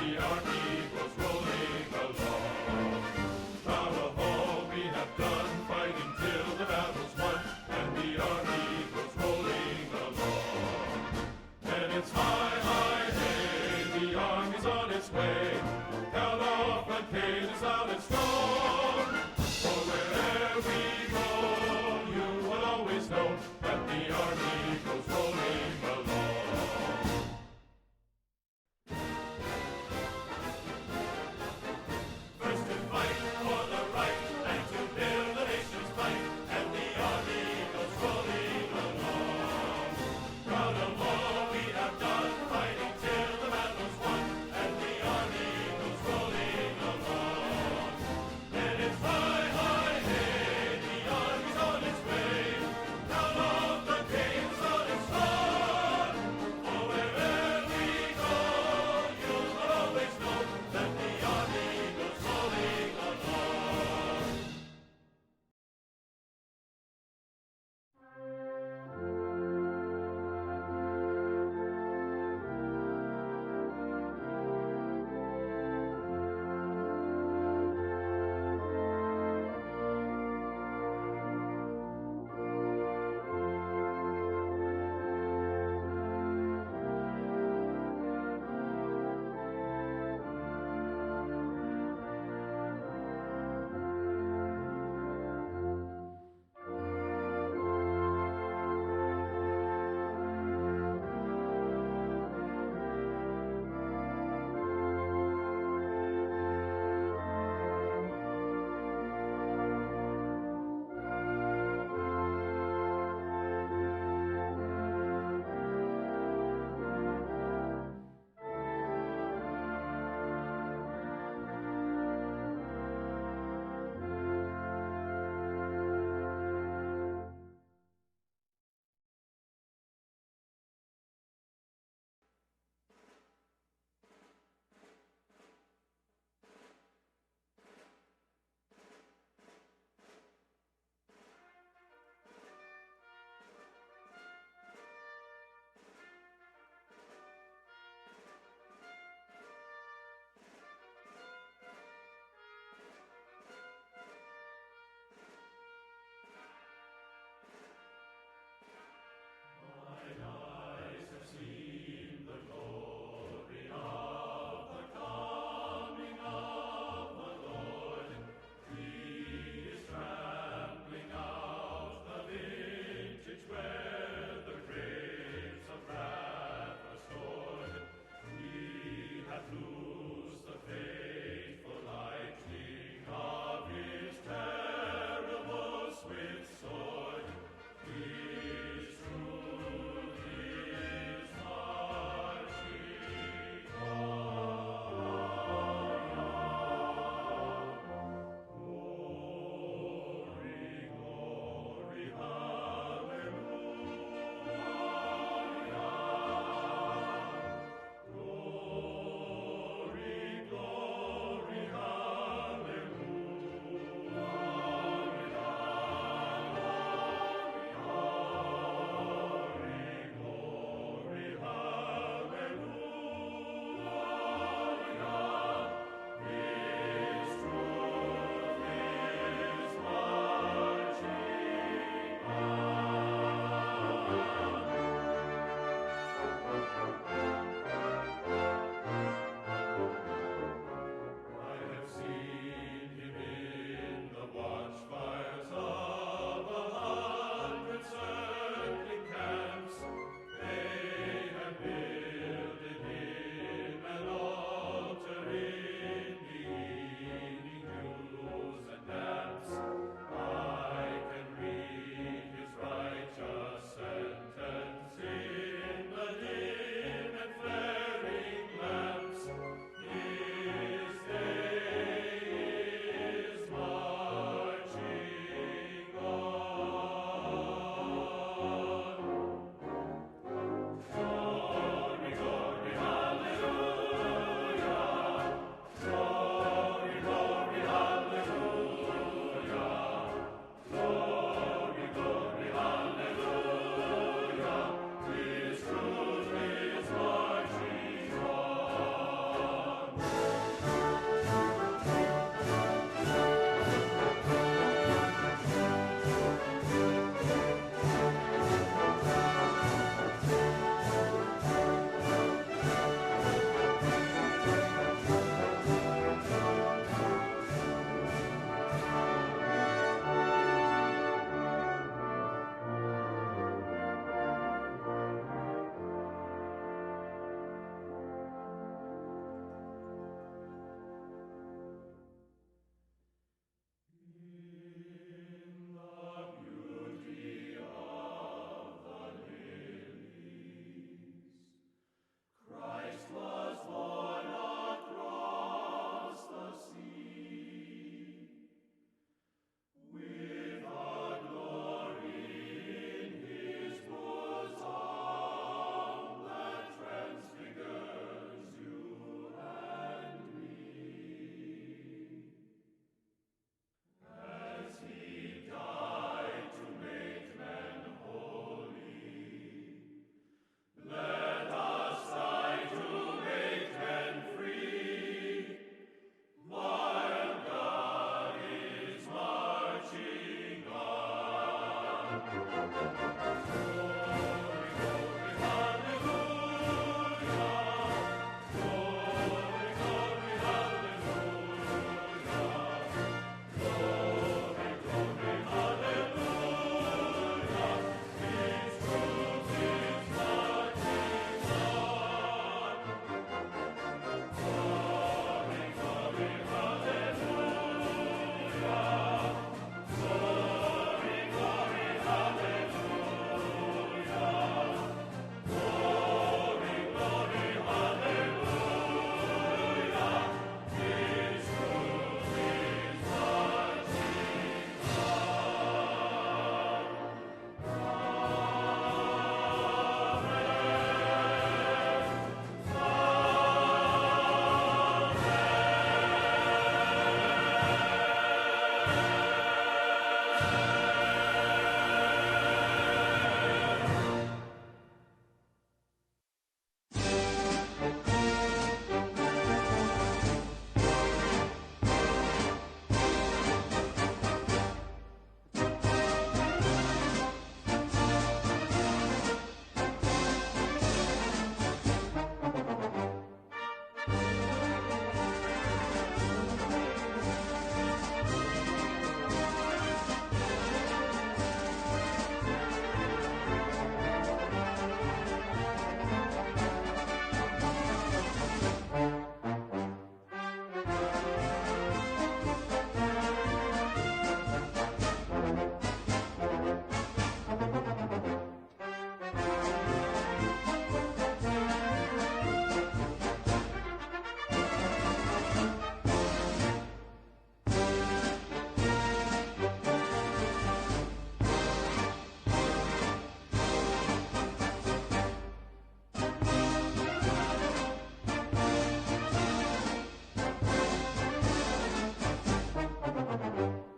the army goes rolling along. Proud of all we have done, fighting till the battle's won, and the army goes rolling along. And it's high, high, hey, the army's on its way. Count off and cadence loud and strong. For wherever we go, you will always know that the army goes rolling along. First to fight for the right and to build the nation's might, and the army goes rolling along. Proud of all we have done, fighting till the battle's won, and the army goes rolling along. And it's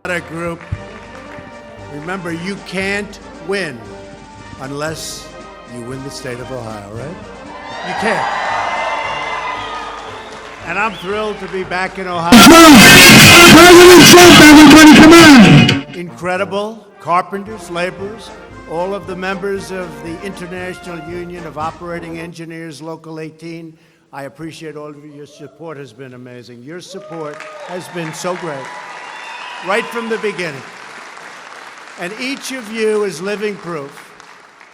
Group. Remember, you can't win unless you win the state of Ohio, right? You can't. And I'm thrilled to be back in Ohio. President Trump, everybody come on! Incredible carpenters, laborers, all of the members of the International Union of Operating Engineers, Local 18. I appreciate all of you. Your support has been amazing. Your support has been so great, right from the beginning. And each of you is living proof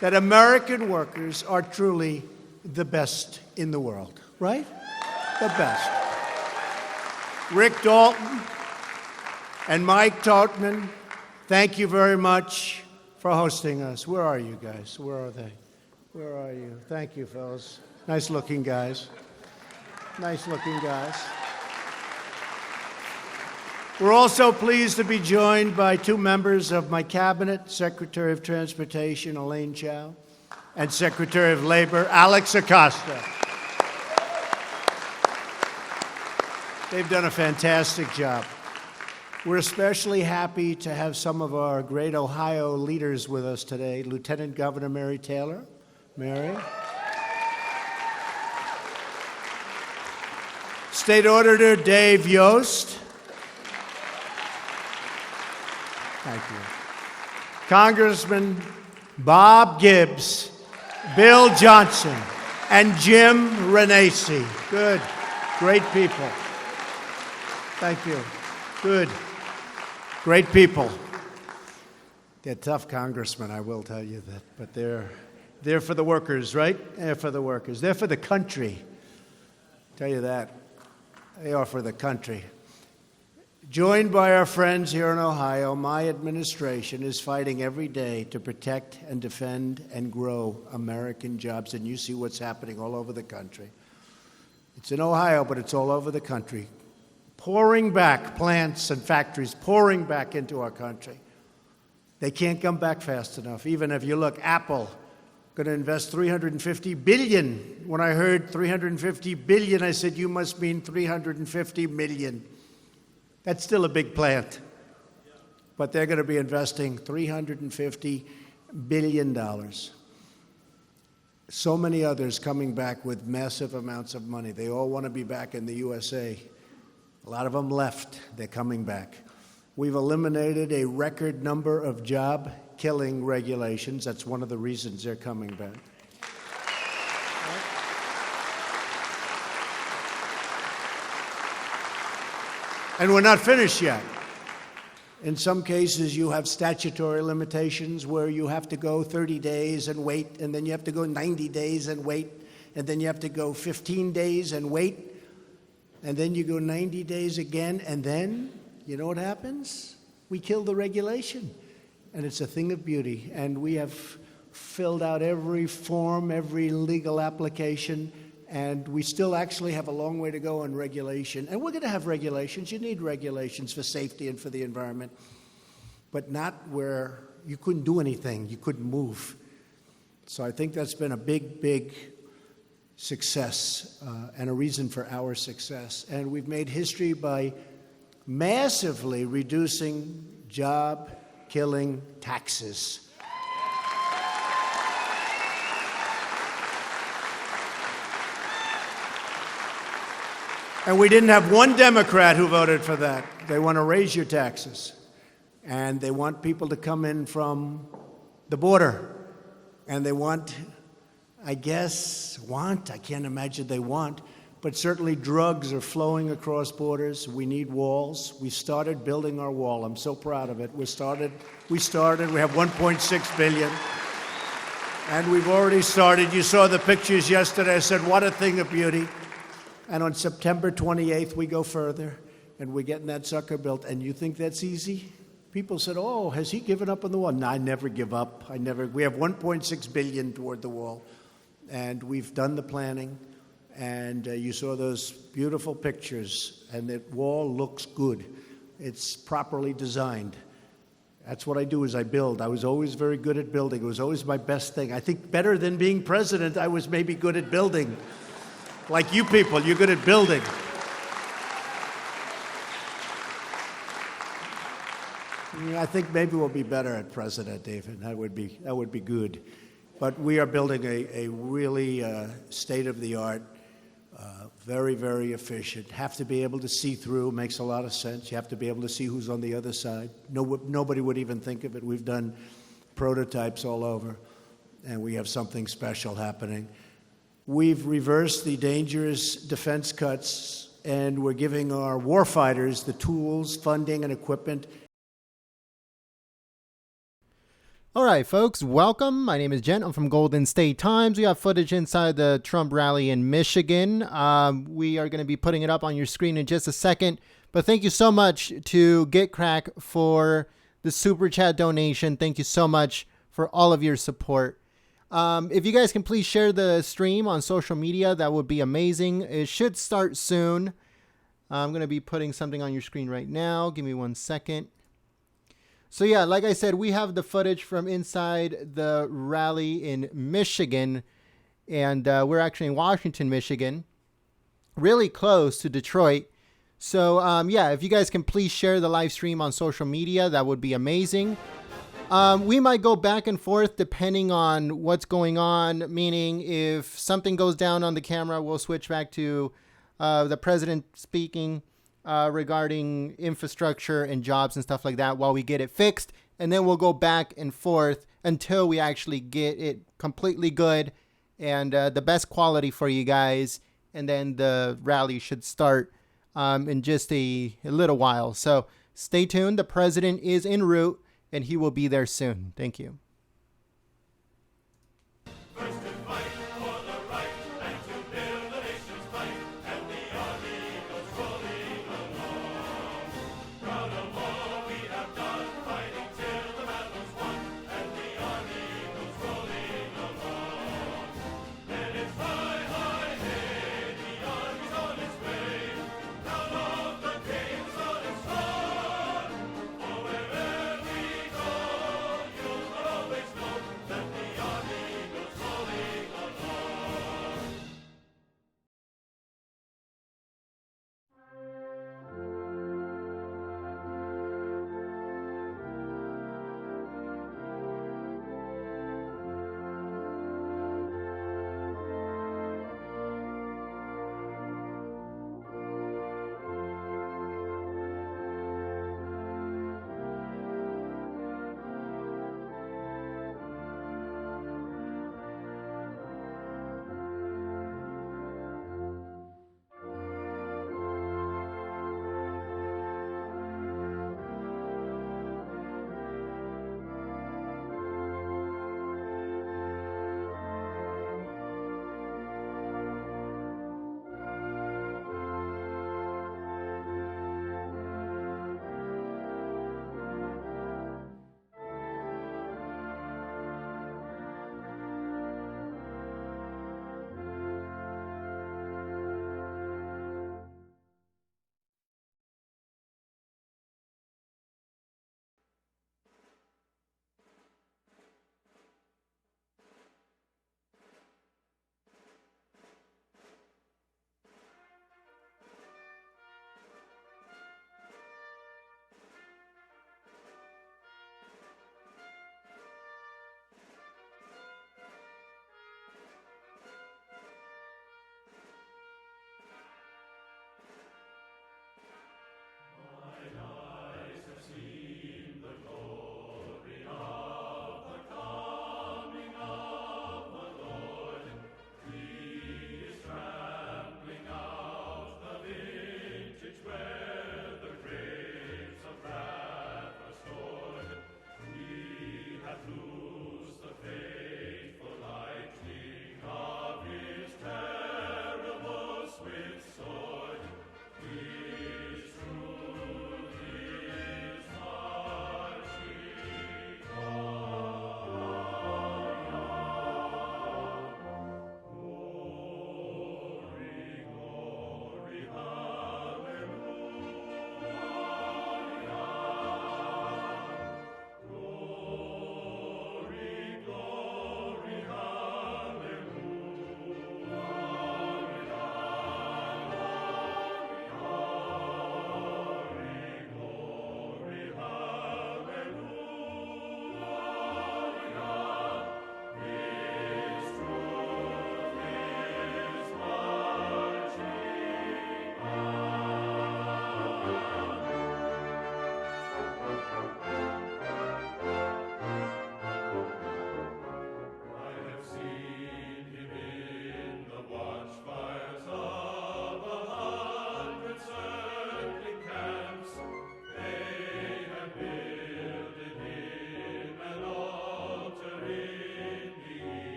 that American workers are truly the best in the world, right? The best. Rick Dalton and Mike Totman, thank you very much for hosting us. Where are you guys? Where are they? Where are you? Thank you, fellas. Nice looking guys. Nice looking guys. We're also pleased to be joined by two members of my cabinet, Secretary of Transportation Elaine Chao and Secretary of Labor Alex Acosta. They've done a fantastic job. We're especially happy to have some of our great Ohio leaders with us today. Lieutenant Governor Mary Taylor. Mary. State Auditor Dave Yost. Thank you. Congressman Bob Gibbs, Bill Johnson, and Jim Renacci. Good. Great people. Thank you. Good. Great people. They're tough congressmen, I will tell you that. But they're for the workers, right? They're for the workers. They're for the country. Tell you that. They are for the country. Joined by our friends here in Ohio, my administration is fighting every day to protect and defend and grow American jobs. And you see what's happening all over the country. It's in Ohio, but it's all over the country. Pouring back plants and factories, pouring back into our country. They can't come back fast enough. Even if you look, Apple going to invest $350 billion. When I heard $350 billion, I said, you must mean $350 million. That's still a big plant. But they're going to be investing $350 billion. So many others coming back with massive amounts of money. They all want to be back in the USA. A lot of them left. They're coming back. We've eliminated a record number of job-killing regulations. That's one of the reasons they're coming back. And we're not finished yet. In some cases, you have statutory limitations where you have to go 30 days and wait, and then you have to go 90 days and wait, and then you have to go 15 days and wait, and then you go 90 days again, and then, you know what happens? We kill the regulation. And it's a thing of beauty. And we have filled out every form, every legal application, and we still actually have a long way to go on regulation. And we're going to have regulations. You need regulations for safety and for the environment, but not where you couldn't do anything, you couldn't move. So I think that's been a big, big success and a reason for our success. And we've made history by massively reducing job-killing taxes. And we didn't have one Democrat who voted for that. They want to raise your taxes. And they want people to come in from the border. And they want, I can't imagine they want, but certainly drugs are flowing across borders. We need walls. We started building our wall. I'm so proud of it. We started. We have $1.6 billion. And we've already started. You saw the pictures yesterday. I said, what a thing of beauty. And on September 28th, we go further, and we're getting that sucker built. And you think that's easy? People said, oh, has he given up on the wall? No, I never give up. We have $1.6 billion toward the wall, and we've done the planning. And you saw those beautiful pictures, and that wall looks good. It's properly designed. That's what I do, is I build. I was always very good at building. It was always my best thing. I think better than being president, I was maybe good at building. Like you people, you're good at building. I think maybe we'll be better at President, David. That would be good. But we are building a really state-of-the-art, very, very efficient. Have to be able to see through. Makes a lot of sense. You have to be able to see who's on the other side. Nobody would even think of it. We've done prototypes all over, and we have something special happening. We've reversed the dangerous defense cuts, and we're giving our warfighters the tools, funding, and equipment. All right, folks, welcome. My name is Jen. I'm from Golden State Times. We have footage inside the Trump rally in Michigan. We are going to be putting it up on your screen in just a second. But thank you so much to Get Crack for the Super Chat donation. Thank you so much for all of your support. If you guys can please share the stream on social media, that would be amazing. It should start soon. I'm going to be putting something on your screen right now. Give me 1 second. So yeah, like I said, we have the footage from inside the rally in Michigan, and we're actually in Washington, Michigan, really close to Detroit. So yeah, if you guys can please share the live stream on social media, that would be amazing. We might go back and forth depending on what's going on, meaning if something goes down on the camera, we'll switch back to the president speaking regarding infrastructure and jobs and stuff like that while we get it fixed. And then we'll go back and forth until we actually get it completely good and the best quality for you guys. And then the rally should start in just a little while. So stay tuned. The president is en route and he will be there soon. Thank you.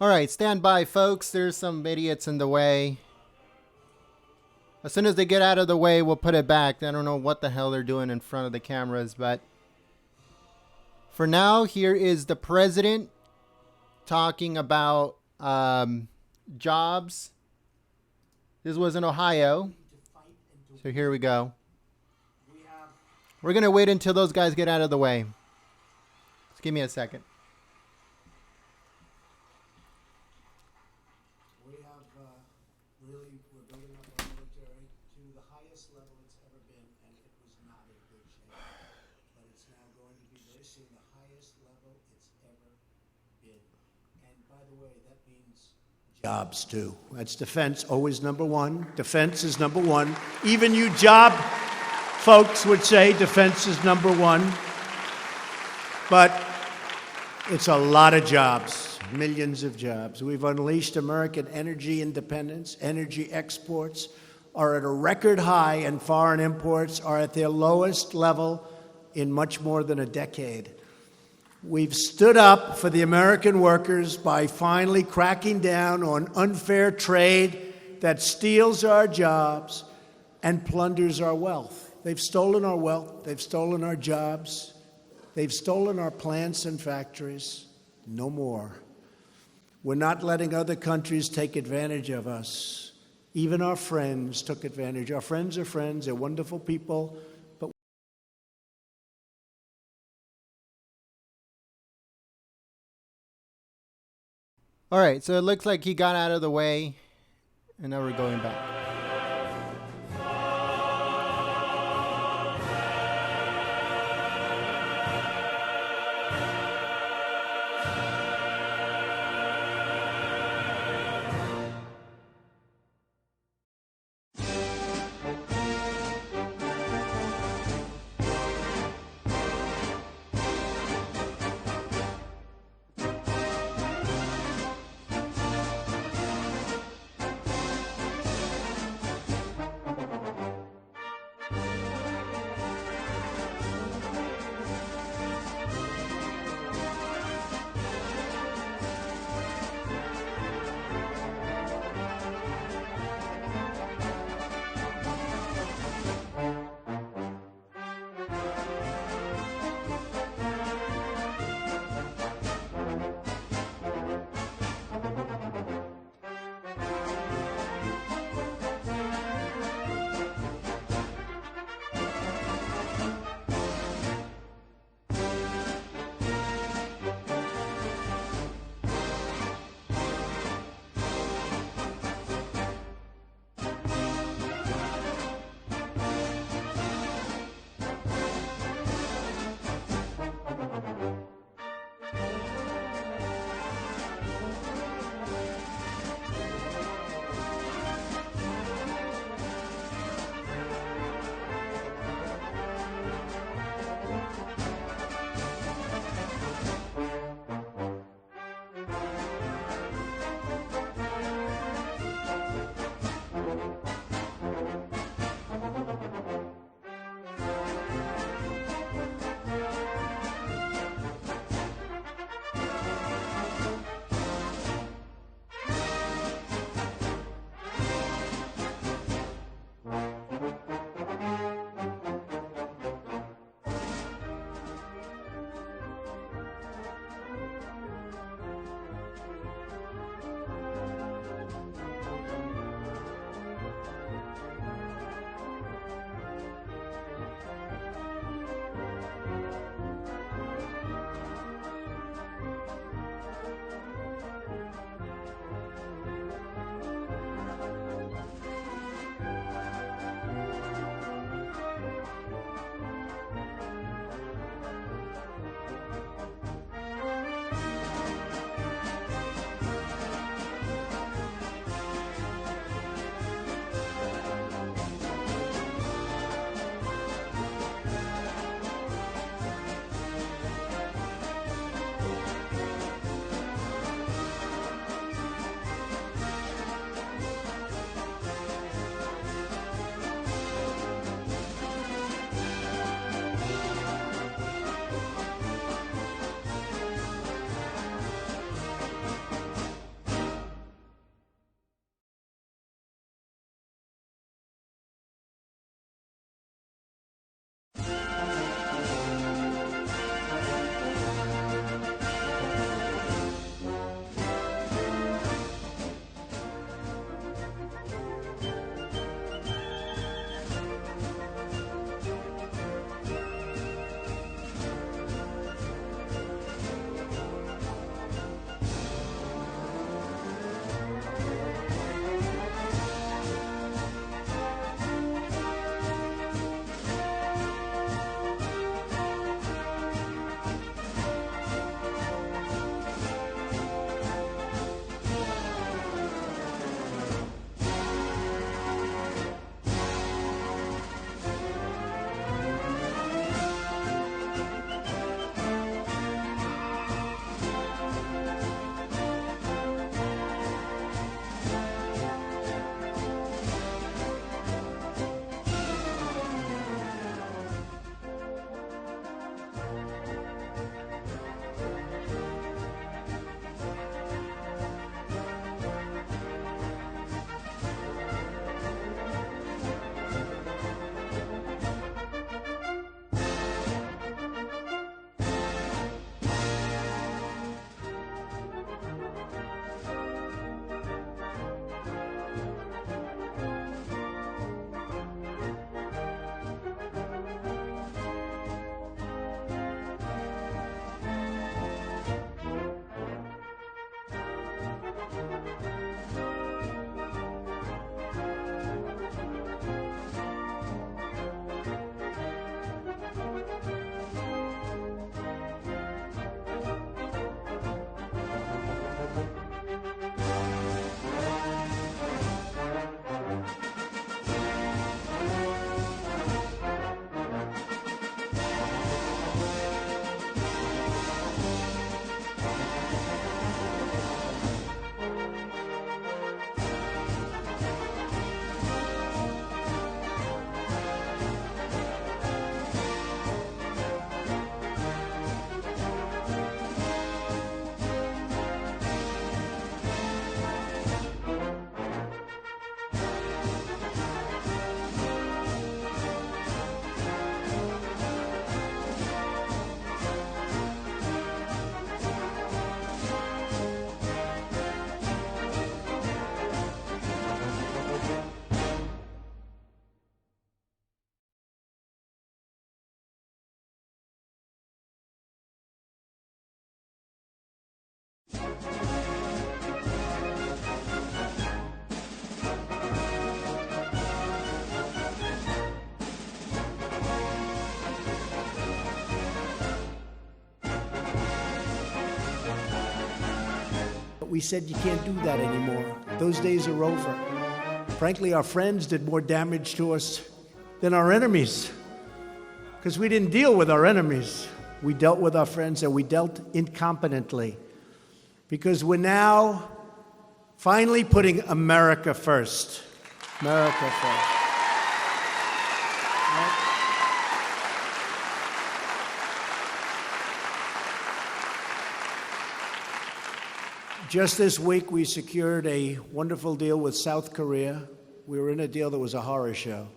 All right, stand by, folks. There's some idiots in the way. As soon as they get out of the way, we'll put it back. I don't know what the hell they're doing in front of the cameras, but for now, here is the president talking about jobs. This was in Ohio. So here we go. We're going to wait until those guys get out of the way. Just give me a second. We're building up our military to the highest level it's ever been, and it was not in good shape. But it's now going to be very soon the highest level it's ever been. And by the way, that means jobs too. That's defense, always number one. Defense is number one. Even you job folks would say defense is number one. But it's a lot of jobs, millions of jobs. We've unleashed American energy independence. Energy exports are at a record high, and foreign imports are at their lowest level in much more than a decade. We've stood up for the American workers by finally cracking down on unfair trade that steals our jobs and plunders our wealth. They've stolen our wealth. They've stolen our jobs. They've stolen our plants and factories. No more. We're not letting other countries take advantage of us. Even our friends took advantage. Our friends are friends. They're wonderful people. But all right, so it looks like he got out of the way, and now we're going back. we said you can't do that anymore. Those days are over. Frankly, our friends did more damage to us than our enemies, because we didn't deal with our enemies. We dealt with our friends, and we dealt incompetently, because we're now finally putting America first. America first. Right? Just this week, we secured a wonderful deal with South Korea. We were in a deal that was a horror show.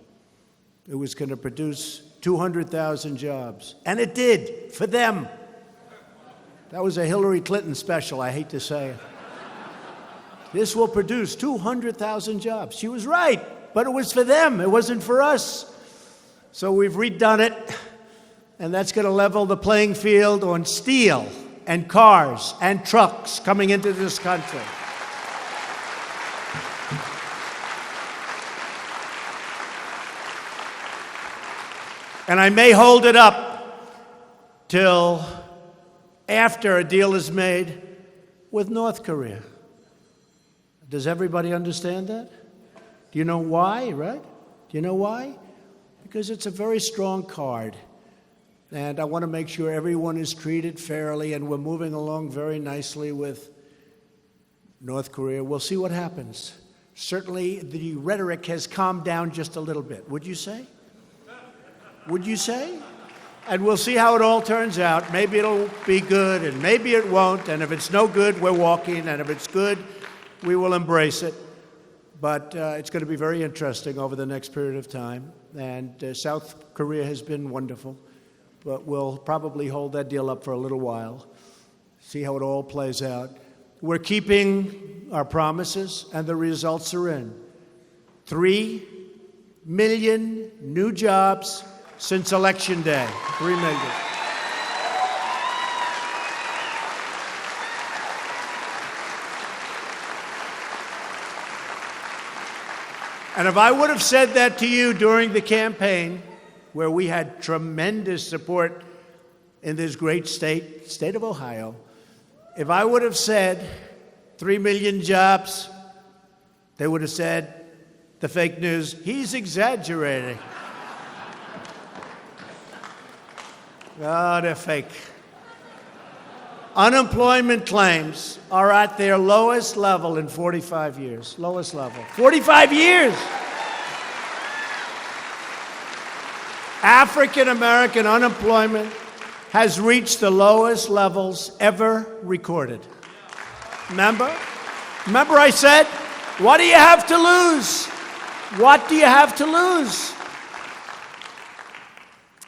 It was going to produce 200,000 jobs. And it did, for them. That was a Hillary Clinton special, I hate to say it. This will produce 200,000 jobs. She was right, but it was for them. It wasn't for us. So we've redone it, and that's going to level the playing field on steel and cars and trucks coming into this country. And I may hold it up till after a deal is made with North Korea. Does everybody understand that? Do you know why, right? Do you know why? Because it's a very strong card. And I want to make sure everyone is treated fairly, and we're moving along very nicely with North Korea. We'll see what happens. Certainly, the rhetoric has calmed down just a little bit. Would you say? Would you say? And we'll see how it all turns out. Maybe it'll be good, and maybe it won't. And if it's no good, we're walking. And if it's good, we will embrace it. But it's going to be very interesting over the next period of time. And South Korea has been wonderful. But we'll probably hold that deal up for a little while, see how it all plays out. We're keeping our promises, and the results are in. 3 million new jobs since Election Day. 3 million. And if I would have said that to you during the campaign, where we had tremendous support in this great state of Ohio, if I would have said 3 million jobs, they would have said, the fake news, he's exaggerating. Oh, they're fake. Unemployment claims are at their lowest level in 45 years. Lowest level. 45 years! African American unemployment has reached the lowest levels ever recorded. Remember? Remember I said, what do you have to lose? What do you have to lose?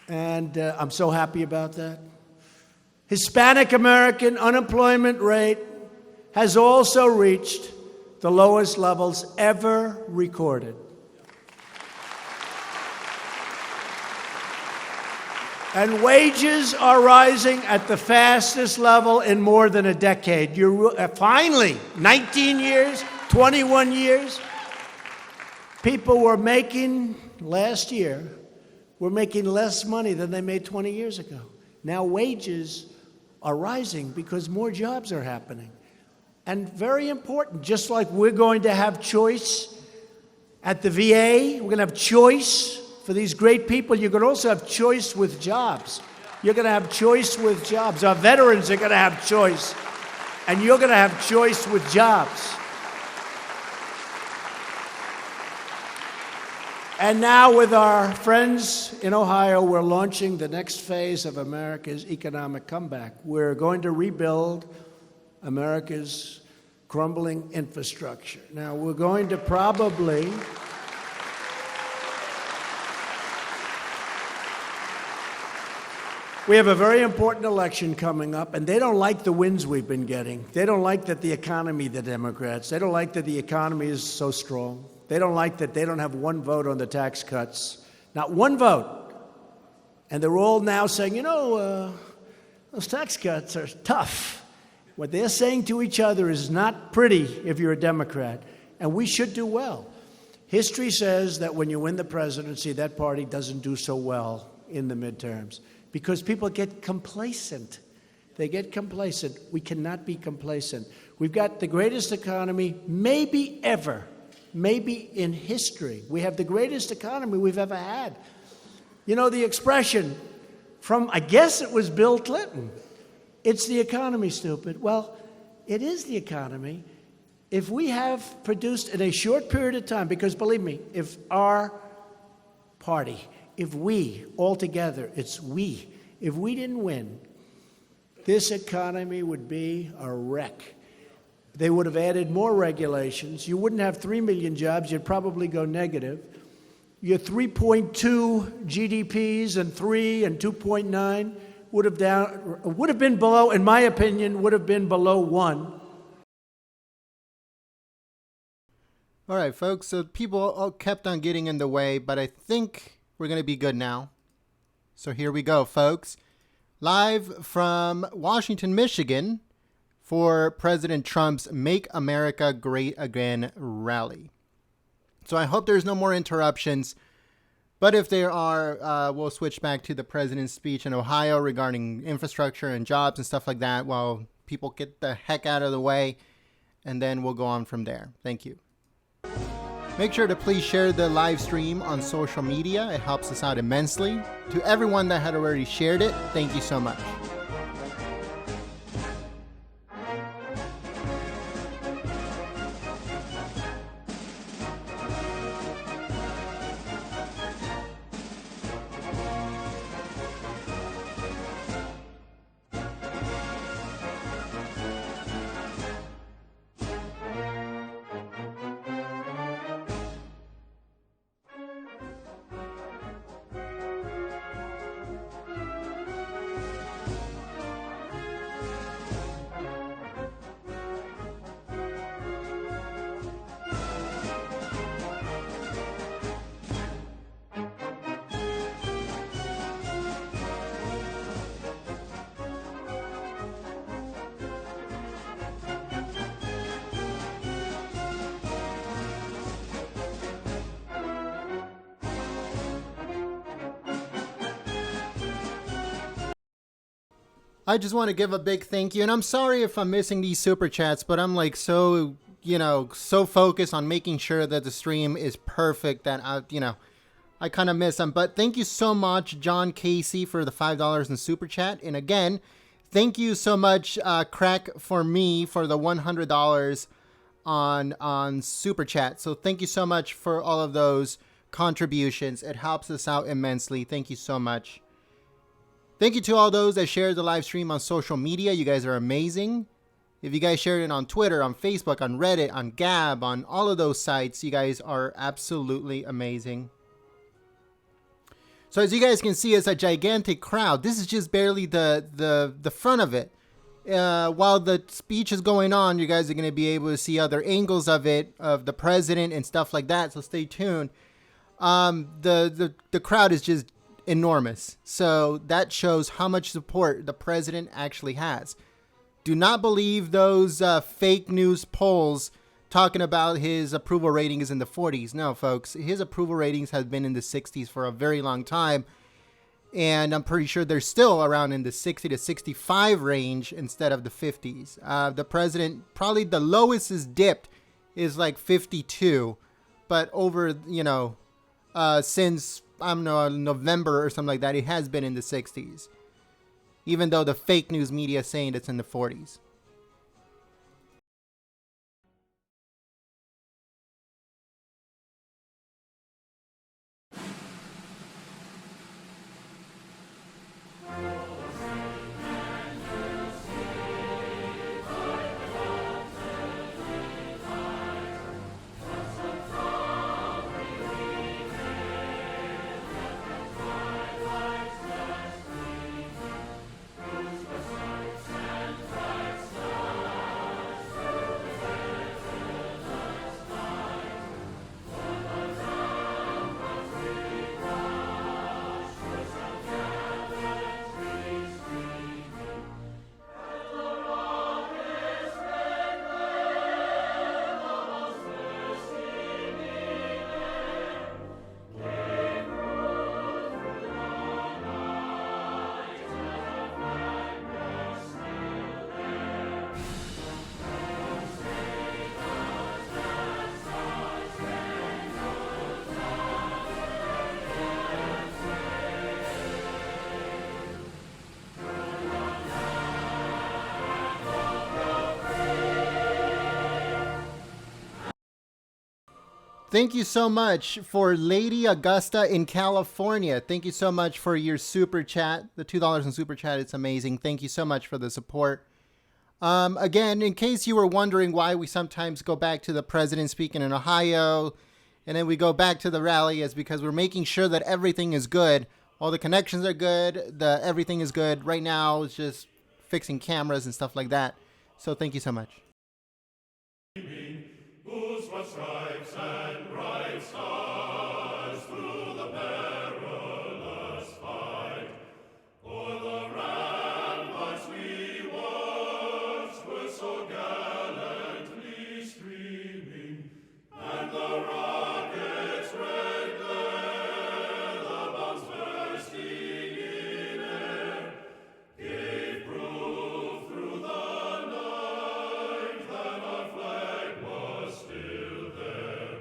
And I'm so happy about that. Hispanic American unemployment rate has also reached the lowest levels ever recorded. And wages are rising at the fastest level in more than a decade. Finally, 19 years, 21 years, people were making, last year, were making less money than they made 20 years ago. Now wages are rising because more jobs are happening. And very important, just like we're going to have choice at the VA, we're going to have choice for these great people, you're going to also have choice with jobs. You're going to have choice with jobs. Our veterans are going to have choice. And you're going to have choice with jobs. And now with our friends in Ohio, we're launching the next phase of America's economic comeback. We're going to rebuild America's crumbling infrastructure. Now, we're going to probably we have a very important election coming up, and they don't like the wins we've been getting. They don't like that the economy, the Democrats, they don't like that the economy is so strong. They don't like that they don't have one vote on the tax cuts. Not one vote. And they're all now saying, those tax cuts are tough. What they're saying to each other is not pretty if you're a Democrat. And we should do well. History says that when you win the presidency, that party doesn't do so well in the midterms, because people get complacent. They get complacent. We cannot be complacent. We've got the greatest economy maybe ever, maybe in history. We have the greatest economy we've ever had. You know, the expression from, I guess it was Bill Clinton, it's the economy, stupid. Well, it is the economy. If we have produced in a short period of time, because believe me, if our party, if we, all together, it's we, if we didn't win, this economy would be a wreck. They would have added more regulations. You wouldn't have 3 million jobs. You'd probably go negative. Your 3.2 GDPs and 3 and 2.9 would have been below, in my opinion, would have been below 1. All right, folks, so people all kept on getting in the way, but I think we're going to be good now. So here we go, folks. Live from Washington, Michigan for President Trump's Make America Great Again rally. So I hope there's no more interruptions, but if there are, we'll switch back to the president's speech in Ohio regarding infrastructure and jobs and stuff like that while people get the heck out of the way, and then we'll go on from there. Thank you. Make sure to please share the live stream on social media. It helps us out immensely. To everyone that had already shared it, thank you so much. I just want to give a big thank you, and I'm sorry if I'm missing these super chats, but I'm like so focused on making sure that the stream is perfect that I kind of miss them. But thank you so much, John Casey, for the $5 in super chat, and again, thank you so much, Crack for me, for the $100 on super chat. So thank you so much for all of those contributions. It helps us out immensely. Thank you so much. Thank you to all those that shared the live stream on social media. You guys are amazing. If you guys shared it on Twitter, on Facebook, on Reddit, on Gab, on all of those sites, you guys are absolutely amazing. So as you guys can see, it's a gigantic crowd. This is just barely the front of it. While the speech is going on, you guys are going to be able to see other angles of it, of the president and stuff like that. So stay tuned. The crowd is just enormous. So that shows how much support the president actually has. Do not believe those fake news polls talking about his approval rating is in the 40s. No, folks, his approval ratings have been in the 60s for a very long time. And I'm pretty sure they're still around in the 60 to 65 range instead of the 50s. The president, probably the lowest is dipped is like 52. But over, since I don't know, November or something like that, it has been in the 60s. Even though the fake news media is saying it's in the 40s. Thank you so much for Lady Augusta in California. Thank you so much for your super chat, the $2 in super chat. It's amazing. Thank you so much for the support. Again, in case you were wondering why we sometimes go back to the president speaking in Ohio, and then we go back to the rally, is because we're making sure that everything is good. All the connections are good. Everything is good. Right now, it's just fixing cameras and stuff like that. So thank you so much. Whose broad stripes and bright stars through the perilous fight, o'er the ramparts we watched were so gallantly streaming, and the rockets' red glare, the bombs bursting in air, gave proof through the night that our flag was still there.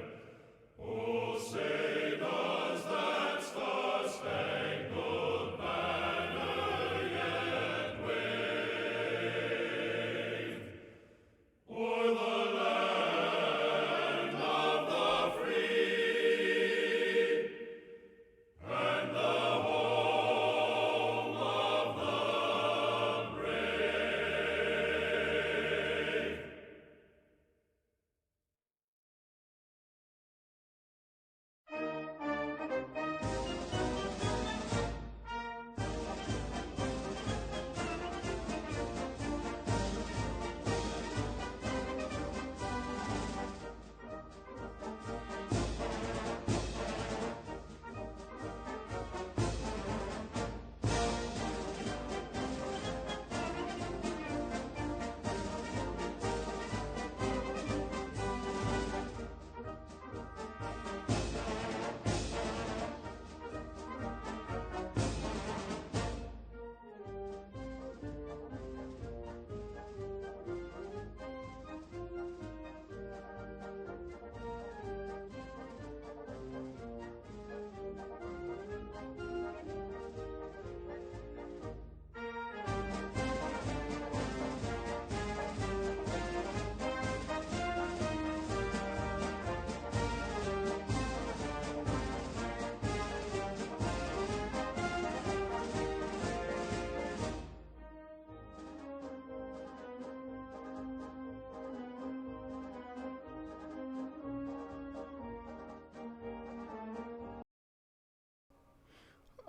Oh, say does that star-spangled banner yet wave o'er the land of the free and the home of the brave?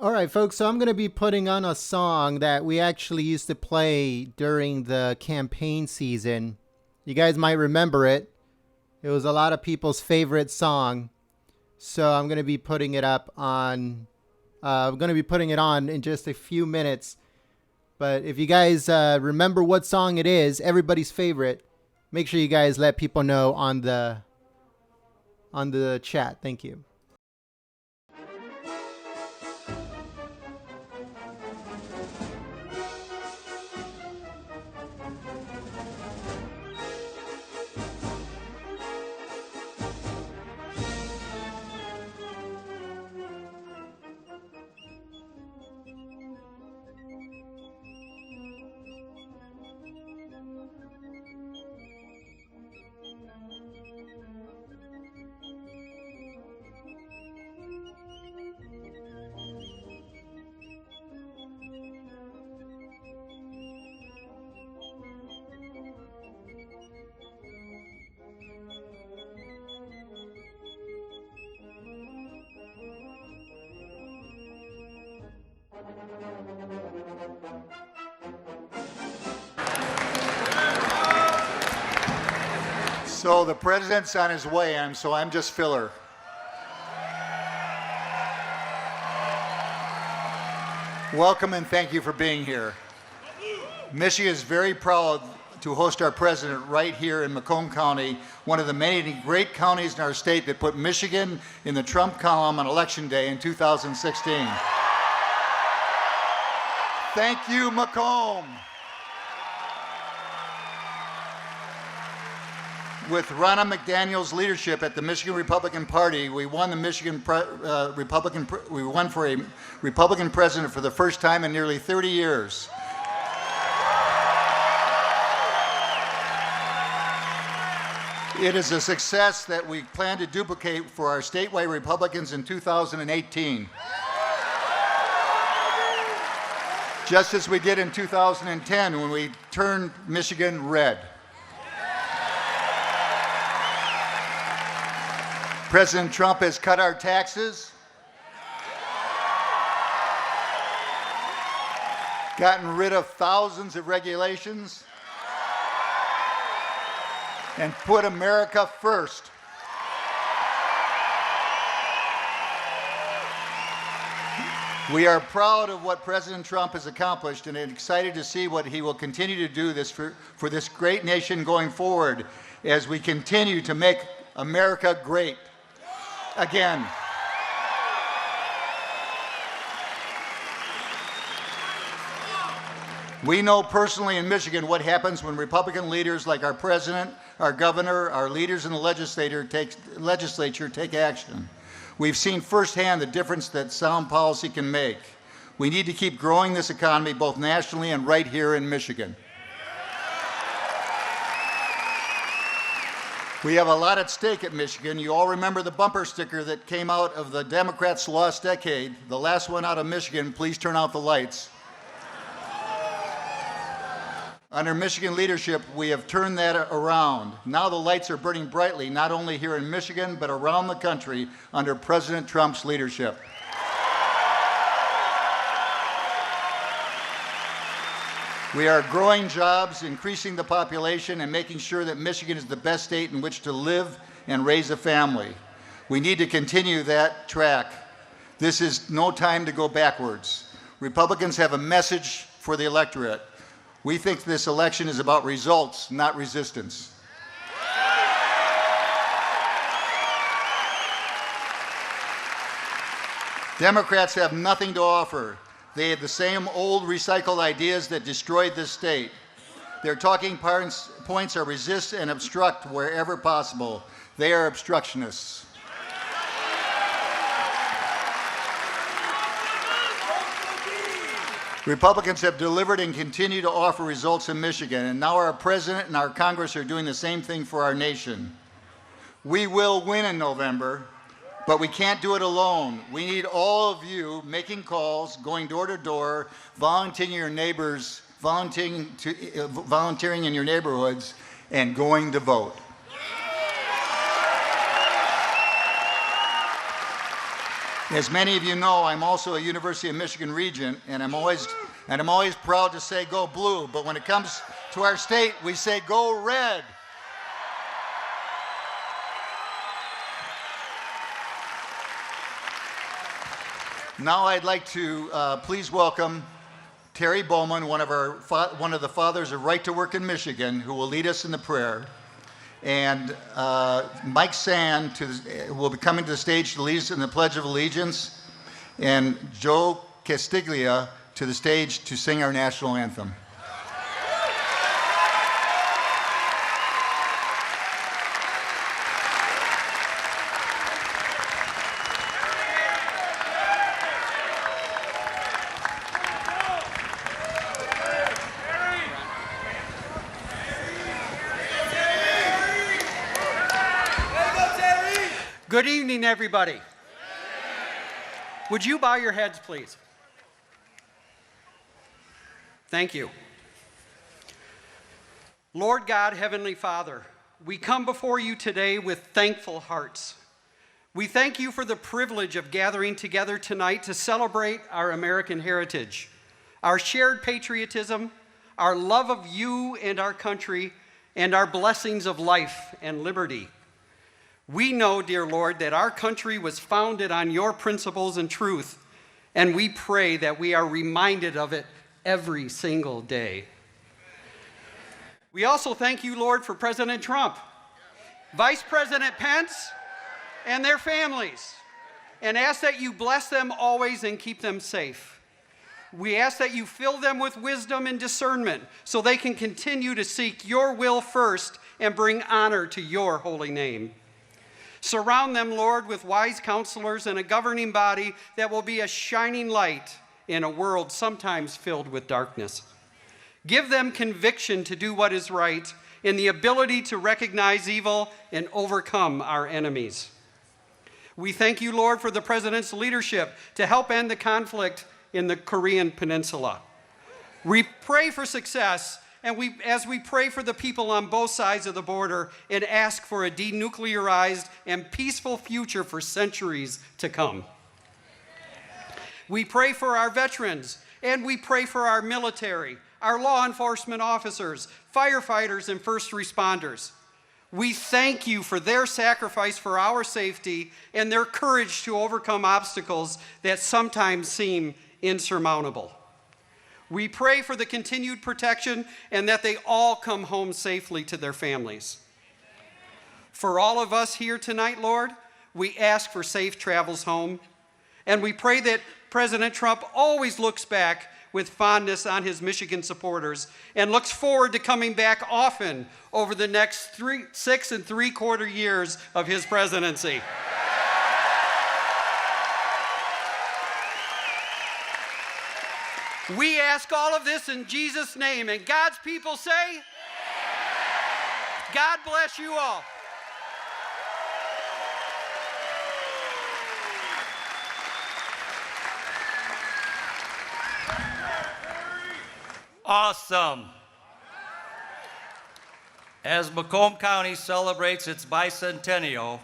All right, folks, so I'm going to be putting on a song that we actually used to play during the campaign season. You guys might remember it. It was a lot of people's favorite song. So I'm going to be putting it up on, I'm going to be putting it on in just a few minutes. But if you guys remember what song it is, everybody's favorite, make sure you guys let people know on the chat. Thank you. So the president's on his way, so I'm just filler. Welcome and thank you for being here. Michigan is very proud to host our president right here in Macomb County, one of the many great counties in our state that put Michigan in the Trump column on Election Day in 2016. Thank you, Macomb. With Ronna McDaniel's leadership at the Michigan Republican Party, we won the we won for a Republican president for the first time in nearly 30 years. It is a success that we plan to duplicate for our statewide Republicans in 2018. Just as we did in 2010 when we turned Michigan red. President Trump has cut our taxes, gotten rid of thousands of regulations, and put America first. We are proud of what President Trump has accomplished and excited to see what he will continue to do for this great nation going forward as we continue to make America great again. We know personally in Michigan what happens when Republican leaders like our president, our governor, our leaders in the legislature take action. We've seen firsthand the difference that sound policy can make. We need to keep growing this economy both nationally and right here in Michigan. We have a lot at stake at Michigan. You all remember the bumper sticker that came out of the Democrats' lost decade. The last one out of Michigan, please turn out the lights. Under Michigan leadership, we have turned that around. Now the lights are burning brightly, not only here in Michigan, but around the country under President Trump's leadership. We are growing jobs, increasing the population, and making sure that Michigan is the best state in which to live and raise a family. We need to continue that track. This is no time to go backwards. Republicans have a message for the electorate. We think this election is about results, not resistance. Democrats have nothing to offer. They have the same old recycled ideas that destroyed this state. Their talking points are resist and obstruct wherever possible. They are obstructionists. Republicans have delivered and continue to offer results in Michigan, and now our president and our Congress are doing the same thing for our nation. We will win in November, but we can't do it alone. We need all of you making calls, going door to door, volunteering your neighbors, volunteering in your neighborhoods, and going to vote. As many of you know, I'm also a University of Michigan regent, and I'm always proud to say go blue, but when it comes to our state, we say go red. Now I'd like to please welcome Terry Bowman, one of the fathers of Right to Work in Michigan, who will lead us in the prayer. And Mike Sand will be coming to the stage to lead us in the Pledge of Allegiance, and Joe Castiglia to the stage to sing our national anthem. Good evening, everybody. Would you bow your heads, please? Thank you. Lord God, Heavenly Father, we come before you today with thankful hearts. We thank you for the privilege of gathering together tonight to celebrate our American heritage, our shared patriotism, our love of you and our country, and our blessings of life and liberty. We know, dear Lord, that our country was founded on your principles and truth, and we pray that we are reminded of it every single day. We also thank you, Lord, for President Trump, Vice President Pence, and their families, and ask that you bless them always and keep them safe. We ask that you fill them with wisdom and discernment so they can continue to seek your will first and bring honor to your holy name. Surround them, Lord, with wise counselors and a governing body that will be a shining light in a world sometimes filled with darkness. Give them conviction to do what is right in the ability to recognize evil and overcome our enemies. We thank you, Lord, for the President's leadership to help end the conflict in the Korean Peninsula. We pray for success, and as we pray for the people on both sides of the border and ask for a denuclearized and peaceful future for centuries to come. We pray for our veterans, and we pray for our military, our law enforcement officers, firefighters, and first responders. We thank you for their sacrifice for our safety and their courage to overcome obstacles that sometimes seem insurmountable. We pray for the continued protection and that they all come home safely to their families. For all of us here tonight, Lord, we ask for safe travels home, and we pray that President Trump always looks back with fondness on his Michigan supporters and looks forward to coming back often over the next 6 3/4 years of his presidency. We ask all of this in Jesus' name, and God's people say, God bless you all. Awesome. As Macomb County celebrates its bicentennial,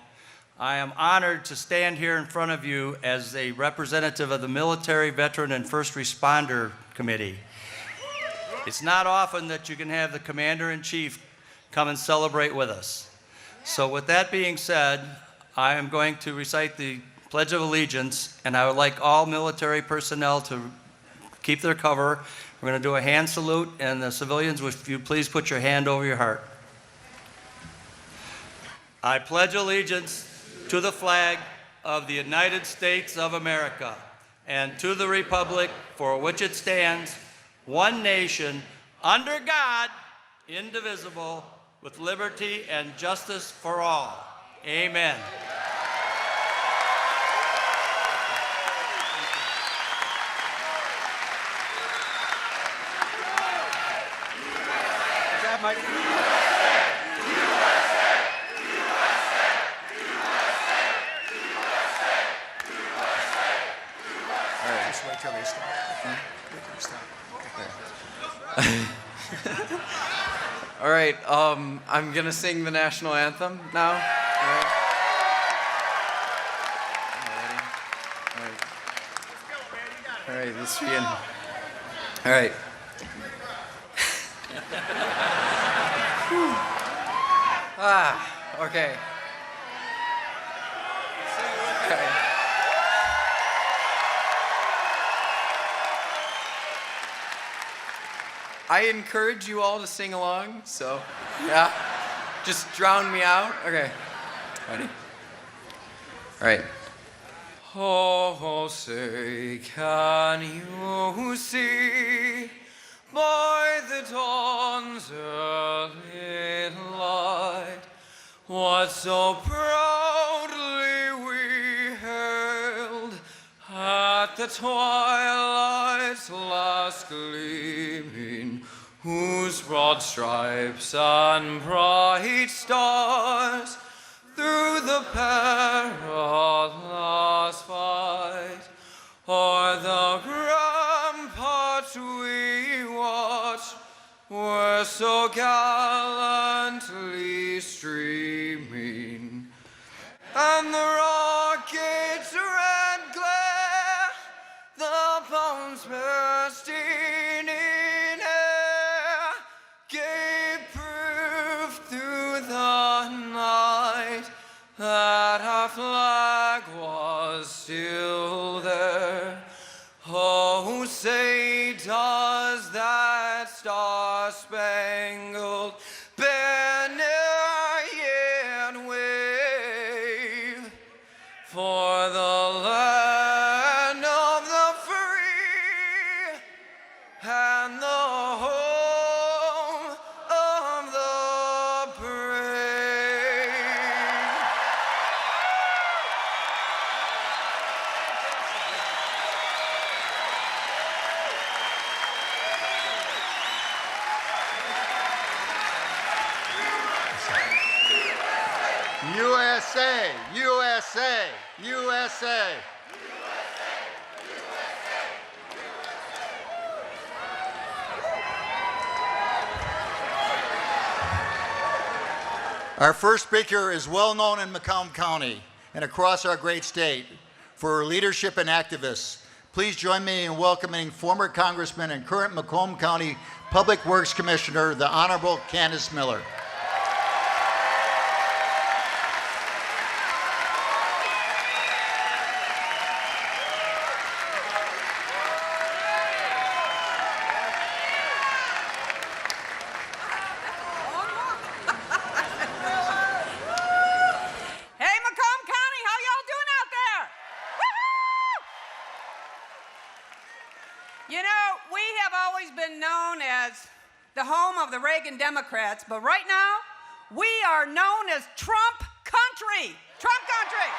I am honored to stand here in front of you as a representative of the Military, Veteran, and First Responder Committee. It's not often that you can have the Commander-in-Chief come and celebrate with us. So with that being said, I am going to recite the Pledge of Allegiance, and I would like all military personnel to keep their cover. We're going to do a hand salute, and the civilians, if you please put your hand over your heart. I pledge allegiance to the flag of the United States of America and to the republic for which it stands, one nation, under God, indivisible, with liberty and justice for all. Amen. Just wait till they stop. All right, I'm gonna sing the national anthem now. All right. All right, let's begin. All right. Okay. Okay. I encourage you all to sing along, so yeah, just drown me out. Okay, ready? All right. Oh, say, can you see by the dawn's early light what so proudly we hailed at the twilight's last gleaming, whose broad stripes and bright stars through the perilous fight o'er the ramparts we watched were so gallantly streaming, and the rocket's red glare, the bombs bursting in air, gave proof through the night that our flag was still there. Oh, say does that star-spangled banner yet wave for the land of the free and the home of the brave? USA, USA, USA. Our first speaker is well known in Macomb County and across our great state for her leadership and activists. Please join me in welcoming former Congressman and current Macomb County Public Works Commissioner, the Honorable Candace Miller. Hey, Macomb County, how y'all doing out there? Woo-hoo! You know, we have always been known as the home of the Reagan Democrats, but right now, we are known as Trump country. Trump country.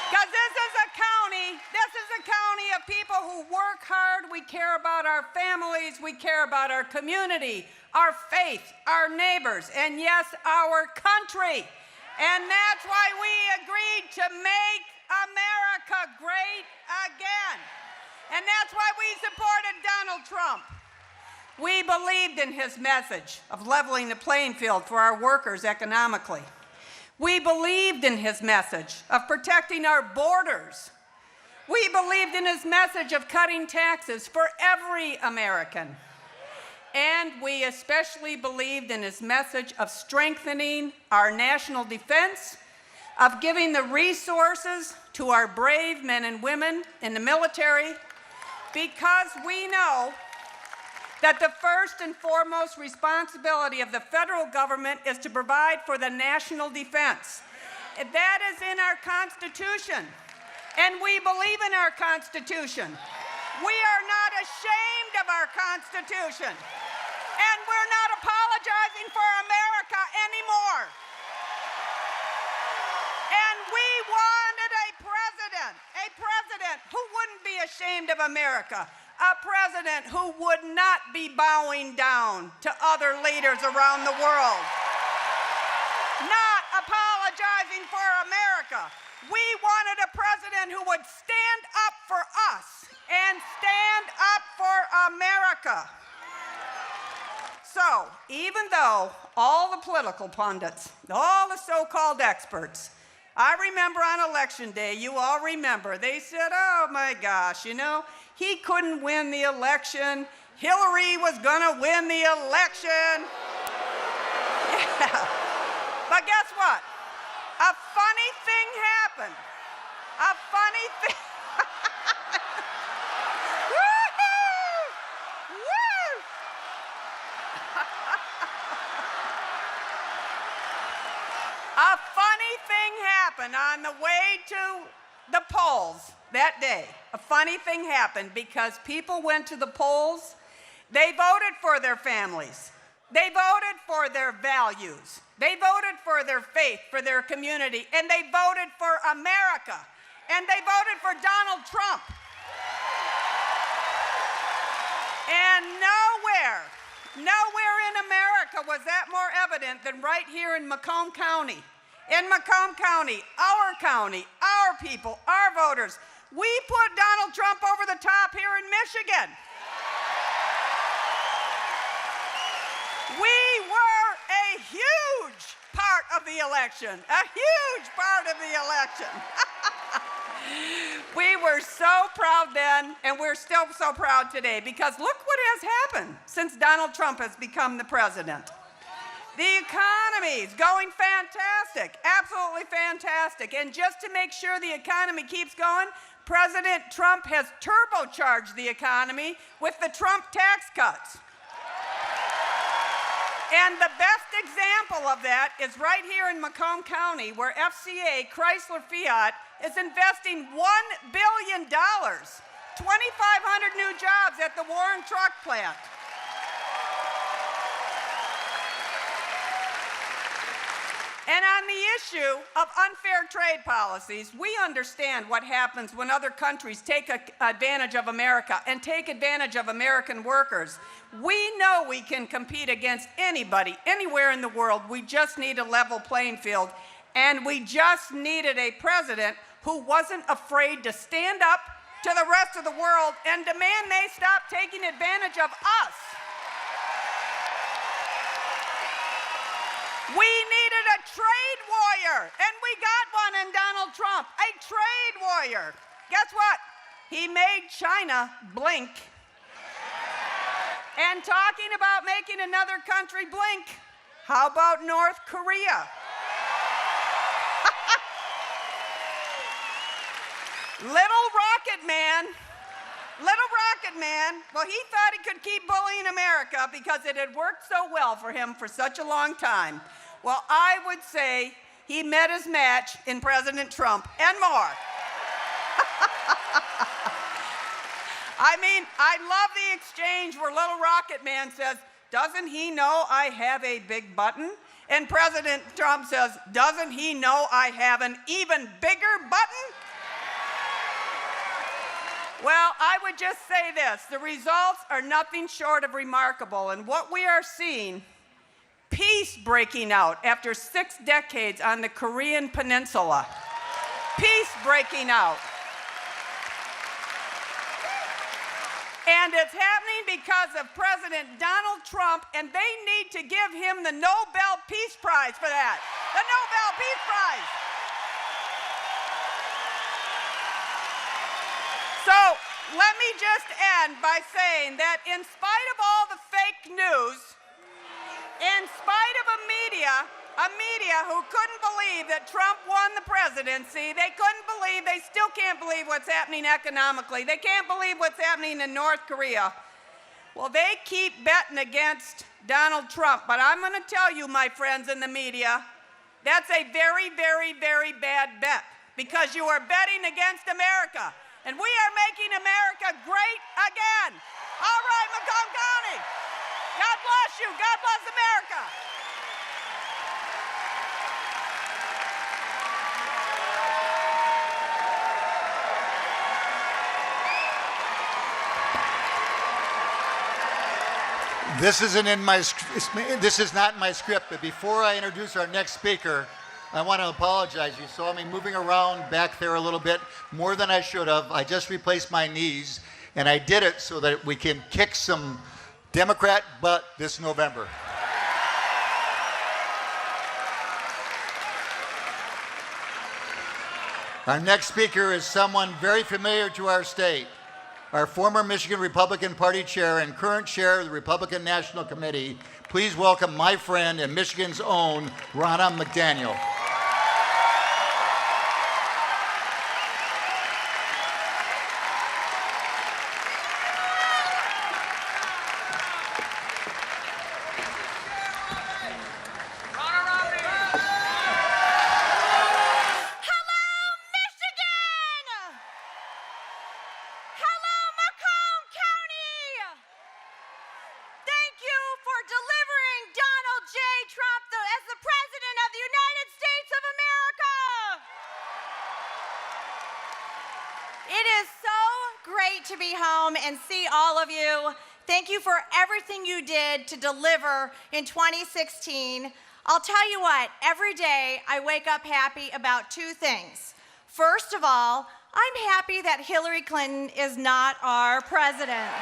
Because this is a county of people who work hard. We care about our families. We care about our community, our faith, our neighbors, and yes, our country. And that's why we agreed to make America great again. And that's why we supported Donald Trump. We believed in his message of leveling the playing field for our workers economically. We believed in his message of protecting our borders. We believed in his message of cutting taxes for every American. And we especially believed in his message of strengthening our national defense, of giving the resources to our brave men and women in the military, because we know that the first and foremost responsibility of the federal government is to provide for the national defense. That is in our Constitution, and we believe in our Constitution. We are not ashamed of our Constitution, and we're not apologizing for America anymore. And we wanted a president who wouldn't be ashamed of America, a president who would not be bowing down to other leaders around the world, not apologizing for America. We wanted a president who would stand up for us and stand up for America. So, even though all the political pundits, all the so-called experts, I remember on Election Day, you all remember, they said, oh my gosh, you know, he couldn't win the election. Hillary was gonna win the election. Yeah. But guess what? A funny thing happened. A funny thing. Woo-hoo! Woo! A funny thing happened on the way to the polls that day. A funny thing happened because people went to the polls. They voted for their families. They voted for their values. They voted for their faith, for their community, and they voted for America. And they voted for Donald Trump. And nowhere in America was that more evident than right here in Macomb County. In Macomb County, our people, our voters, we put Donald Trump over the top here in Michigan. We were a huge part of the election, a huge part of the election. We were so proud then, and we're still so proud today, because look what has happened since Donald Trump has become the president. The economy is going fantastic, absolutely fantastic. And just to make sure the economy keeps going, President Trump has turbocharged the economy with the Trump tax cuts. And the best example of that is right here in Macomb County, where FCA, Chrysler Fiat, is investing $1 billion, 2,500 new jobs at the Warren Truck Plant. And on the issue of unfair trade policies, we understand what happens when other countries take advantage of America and take advantage of American workers. We know we can compete against anybody, anywhere in the world. We just need a level playing field. And we just needed a president who wasn't afraid to stand up to the rest of the world and demand they stop taking advantage of us. We needed a trade warrior, and we got one in Donald Trump, a trade warrior. Guess what? He made China blink. And talking about making another country blink, how about North Korea? Little Rocket Man, well, he thought he could keep bullying America because it had worked so well for him for such a long time. Well, I would say he met his match in President Trump and more. I mean, I love the exchange where Little Rocket Man says, "Doesn't he know I have a big button?" And President Trump says, "Doesn't he know I have an even bigger button?" Well, I would just say this. The results are nothing short of remarkable. And what we are seeing, peace breaking out after 6 decades on the Korean Peninsula. Peace breaking out. And it's happening because of President Donald Trump, and they need to give him the Nobel Peace Prize for that. The Nobel Peace Prize. So let me just end by saying that in spite of all the fake news, in spite of a media who couldn't believe that Trump won the presidency, they still can't believe what's happening economically. They can't believe what's happening in North Korea. Well, they keep betting against Donald Trump, but I'm going to tell you, my friends in the media, that's a very, very, very bad bet because you are betting against America. And we are making America great again. All right, Macomb County. God bless you. God bless America. This is not in my script, but before I introduce our next speaker, I want to apologize. You saw me moving around back there a little bit more than I should have. I just replaced my knees, and I did it so that we can kick some Democrat butt this November. Our next speaker is someone very familiar to our state, our former Michigan Republican Party chair and current chair of the Republican National Committee. Please welcome my friend and Michigan's own Ronna McDaniel. To be home and see all of you. Thank you for everything you did to deliver in 2016. I'll tell you what, every day I wake up happy about 2 things. First of all, I'm happy that Hillary Clinton is not our president.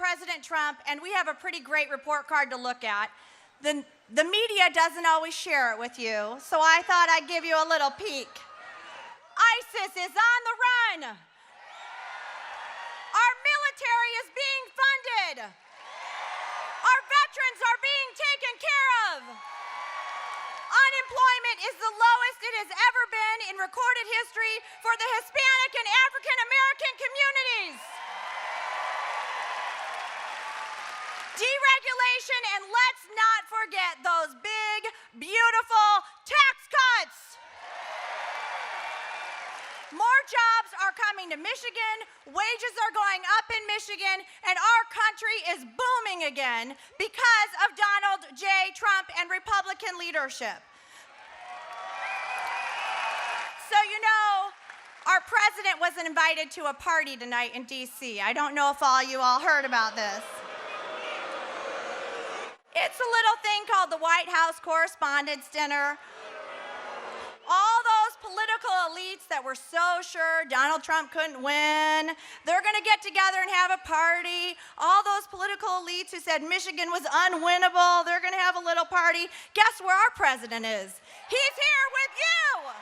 President Trump, and we have a pretty great report card to look at. The media doesn't always share it with you, so I thought I'd give you a little peek. ISIS is on the run. Our military is being funded. Our veterans are being taken care of. Unemployment is the lowest it has ever been in recorded history for the Hispanic and African American communities. Deregulation, and let's not forget those big, beautiful tax cuts. More jobs are coming to Michigan, wages are going up in Michigan, and our country is booming again because of Donald J. Trump and Republican leadership. So you know, our president was invited to a party tonight in D.C. I don't know if you all heard about this. It's a little thing called the White House Correspondents' Dinner. All those political elites that were so sure Donald Trump couldn't win, they're going to get together and have a party. All those political elites who said Michigan was unwinnable, they're going to have a little party. Guess where our president is? He's here with you.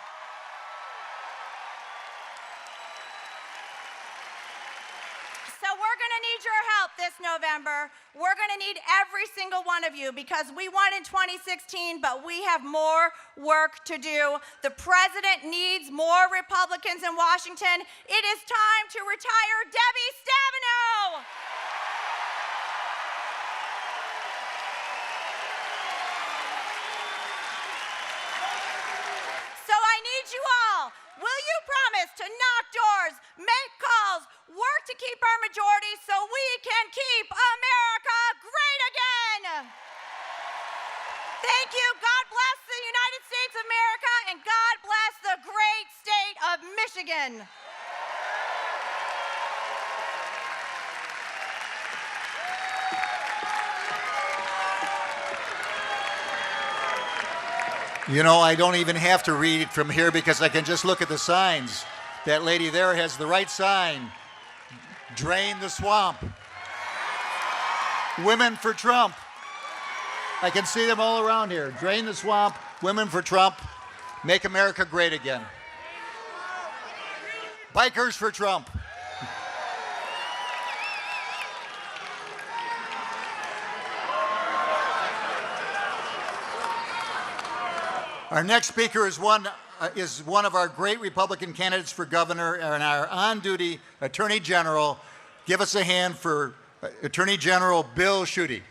So we're going to need your help this November. We're going to need every single one of you because we won in 2016, but we have more work to do. The president needs more Republicans in Washington. It is time to retire Debbie Stabenow. So I need you all. Will you promise to knock doors, make calls, work to keep our majority so we can keep America great again? Thank you. God bless the United States of America, and God bless the great state of Michigan. You know, I don't even have to read it from here because I can just look at the signs. That lady there has the right sign. Drain the swamp. Women for Trump. I can see them all around here. Drain the swamp, women for Trump, make America great again. Bikers for Trump. Our next speaker is one of our great Republican candidates for governor and our on-duty Attorney General. Give us a hand for Attorney General Bill Schuette.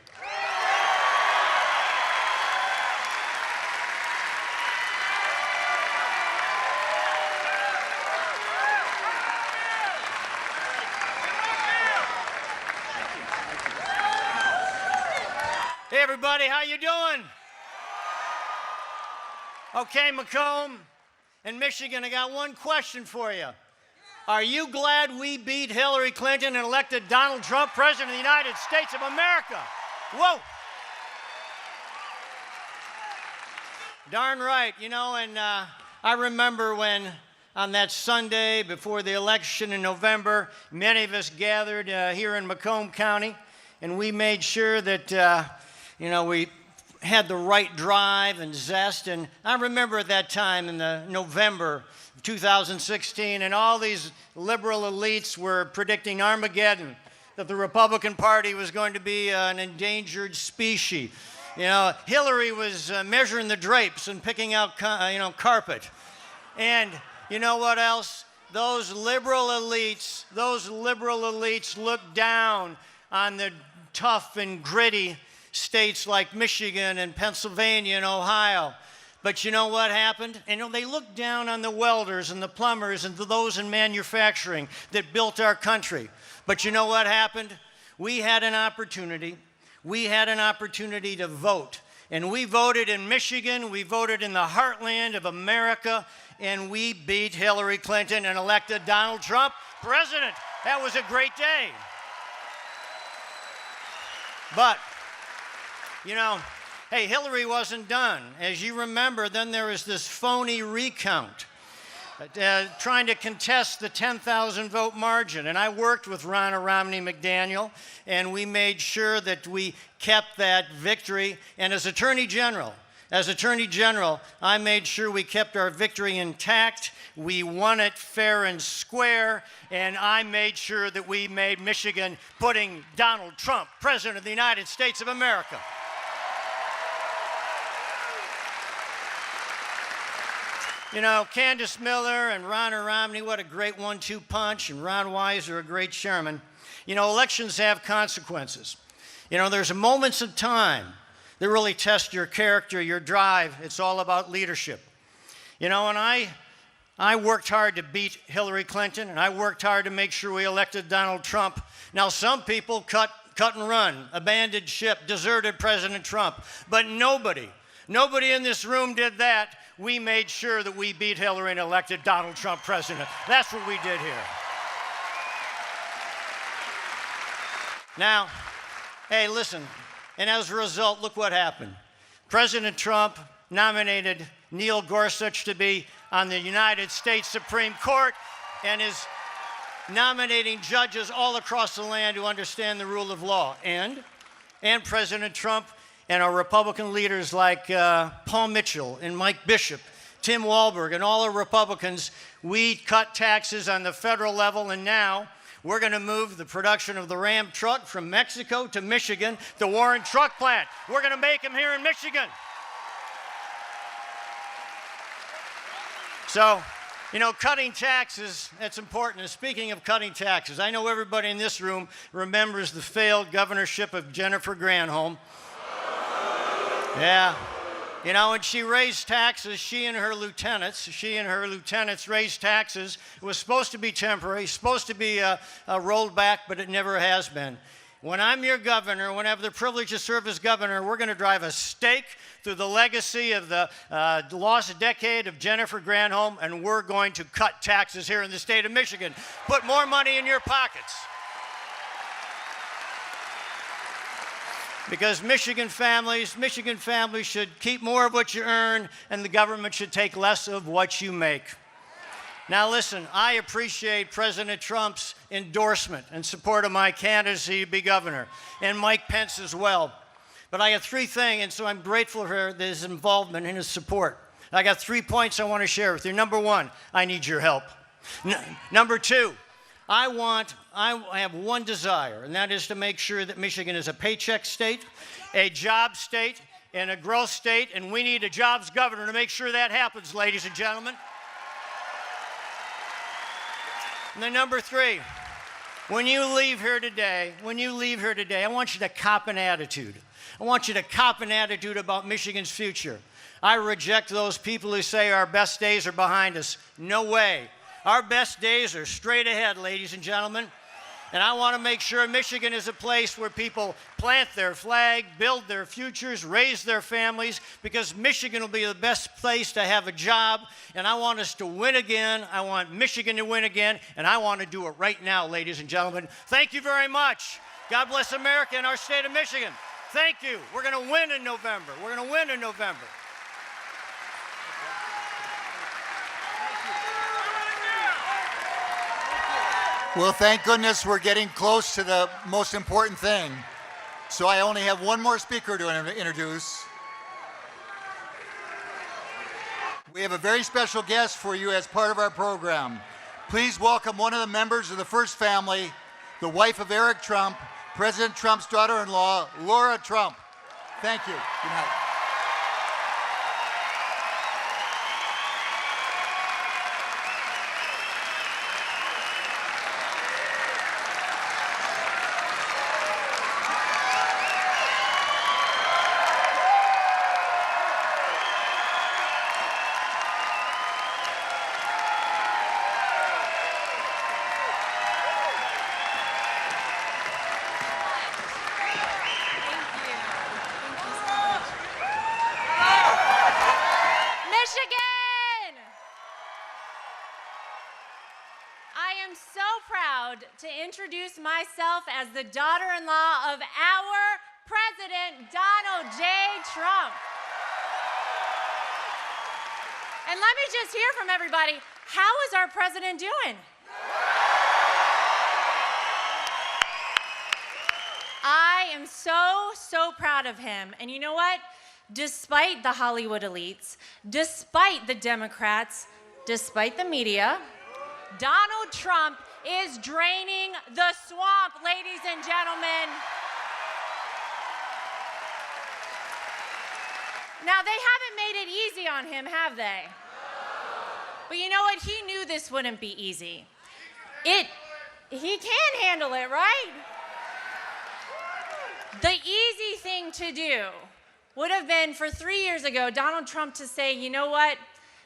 Hey everybody, how you doing? Okay, Macomb and Michigan, I got one question for you. Are you glad we beat Hillary Clinton and elected Donald Trump President of the United States of America? Whoa! Darn right, you know, and I remember when on that Sunday before the election in November, many of us gathered here in Macomb County, and we made sure that, you know, we had the right drive and zest. And I remember at that time in the November of 2016, and all these liberal elites were predicting Armageddon, that the Republican Party was going to be an endangered species. You know, Hillary was measuring the drapes and picking out, carpet. And you know what else? Those liberal elites looked down on the tough and gritty states like Michigan and Pennsylvania and Ohio. But you know what happened? And they looked down on the welders and the plumbers and those in manufacturing that built our country. But you know what happened? We had an opportunity. We had an opportunity to vote. And we voted in Michigan, we voted in the heartland of America, and we beat Hillary Clinton and elected Donald Trump president. That was a great day. But you know, hey, Hillary wasn't done. As you remember, then there was this phony recount. trying to contest the 10,000 vote margin. And I worked with Ronna Romney McDaniel, and we made sure that we kept that victory. And as Attorney General, I made sure we kept our victory intact. We won it fair and square, and I made sure that we made Michigan putting Donald Trump, President of the United States of America. You know, Candace Miller and Ronna Romney, what a great 1-2 punch, and Ron Weiser, a great chairman. You know, elections have consequences. You know, there's moments in time that really test your character, your drive. It's all about leadership. You know, and I worked hard to beat Hillary Clinton, and I worked hard to make sure we elected Donald Trump. Now, some people cut and run, abandoned ship, deserted President Trump, but nobody in this room did that. We made sure that we beat Hillary and elected Donald Trump president. That's what we did here. Now, hey, listen, and as a result, look what happened. President Trump nominated Neil Gorsuch to be on the United States Supreme Court and is nominating judges all across the land who understand the rule of law. And President Trump and our Republican leaders like Paul Mitchell and Mike Bishop, Tim Walberg, and all our Republicans, we cut taxes on the federal level, and now we're going to move the production of the Ram truck from Mexico to Michigan, the Warren Truck Plant. We're going to make them here in Michigan. So, you know, cutting taxes, that's important. And speaking of cutting taxes, I know everybody in this room remembers the failed governorship of Jennifer Granholm. Yeah. You know, when she raised taxes, she and her lieutenants raised taxes. It was supposed to be temporary, supposed to be rolled back, but it never has been. When I'm your governor, when I have the privilege to serve as governor, we're going to drive a stake through the legacy of the lost decade of Jennifer Granholm, and we're going to cut taxes here in the state of Michigan. Put more money in your pockets. Because Michigan families should keep more of what you earn, and the government should take less of what you make. Now listen, I appreciate President Trump's endorsement and support of my candidacy to be governor, and Mike Pence as well. But I have three things, and so I'm grateful for his involvement and his support. I got 3 points I want to share with you. Number one, I need your help. Number two, I have one desire, and that is to make sure that Michigan is a paycheck state, a job state, and a growth state, and we need a jobs governor to make sure that happens, ladies and gentlemen. And then number three, when you leave here today, I want you to cop an attitude. I want you to cop an attitude about Michigan's future. I reject those people who say our best days are behind us. No way. Our best days are straight ahead, ladies and gentlemen. And I want to make sure Michigan is a place where people plant their flag, build their futures, raise their families, because Michigan will be the best place to have a job. And I want us to win again. I want Michigan to win again. And I want to do it right now, ladies and gentlemen. Thank you very much. God bless America and our state of Michigan. Thank you. We're going to win in November. We're going to win in November. Well, thank goodness we're getting close to the most important thing. So I only have one more speaker to introduce. We have a very special guest for you as part of our program. Please welcome one of the members of the first family, the wife of Eric Trump, President Trump's daughter-in-law, Laura Trump. Thank you. Good night. To introduce myself as the daughter-in-law of our President Donald J. Trump. And let me just hear from everybody, How is our president doing? I am so proud of him. And you know what? Despite the Hollywood elites, despite the Democrats, despite the media, Donald Trump is draining the swamp, ladies and gentlemen. Now, they haven't made it easy on him, have they? But you know what? He knew this wouldn't be easy. He can handle it, right? The easy thing to do would have been for 3 years ago, Donald Trump to say, you know what?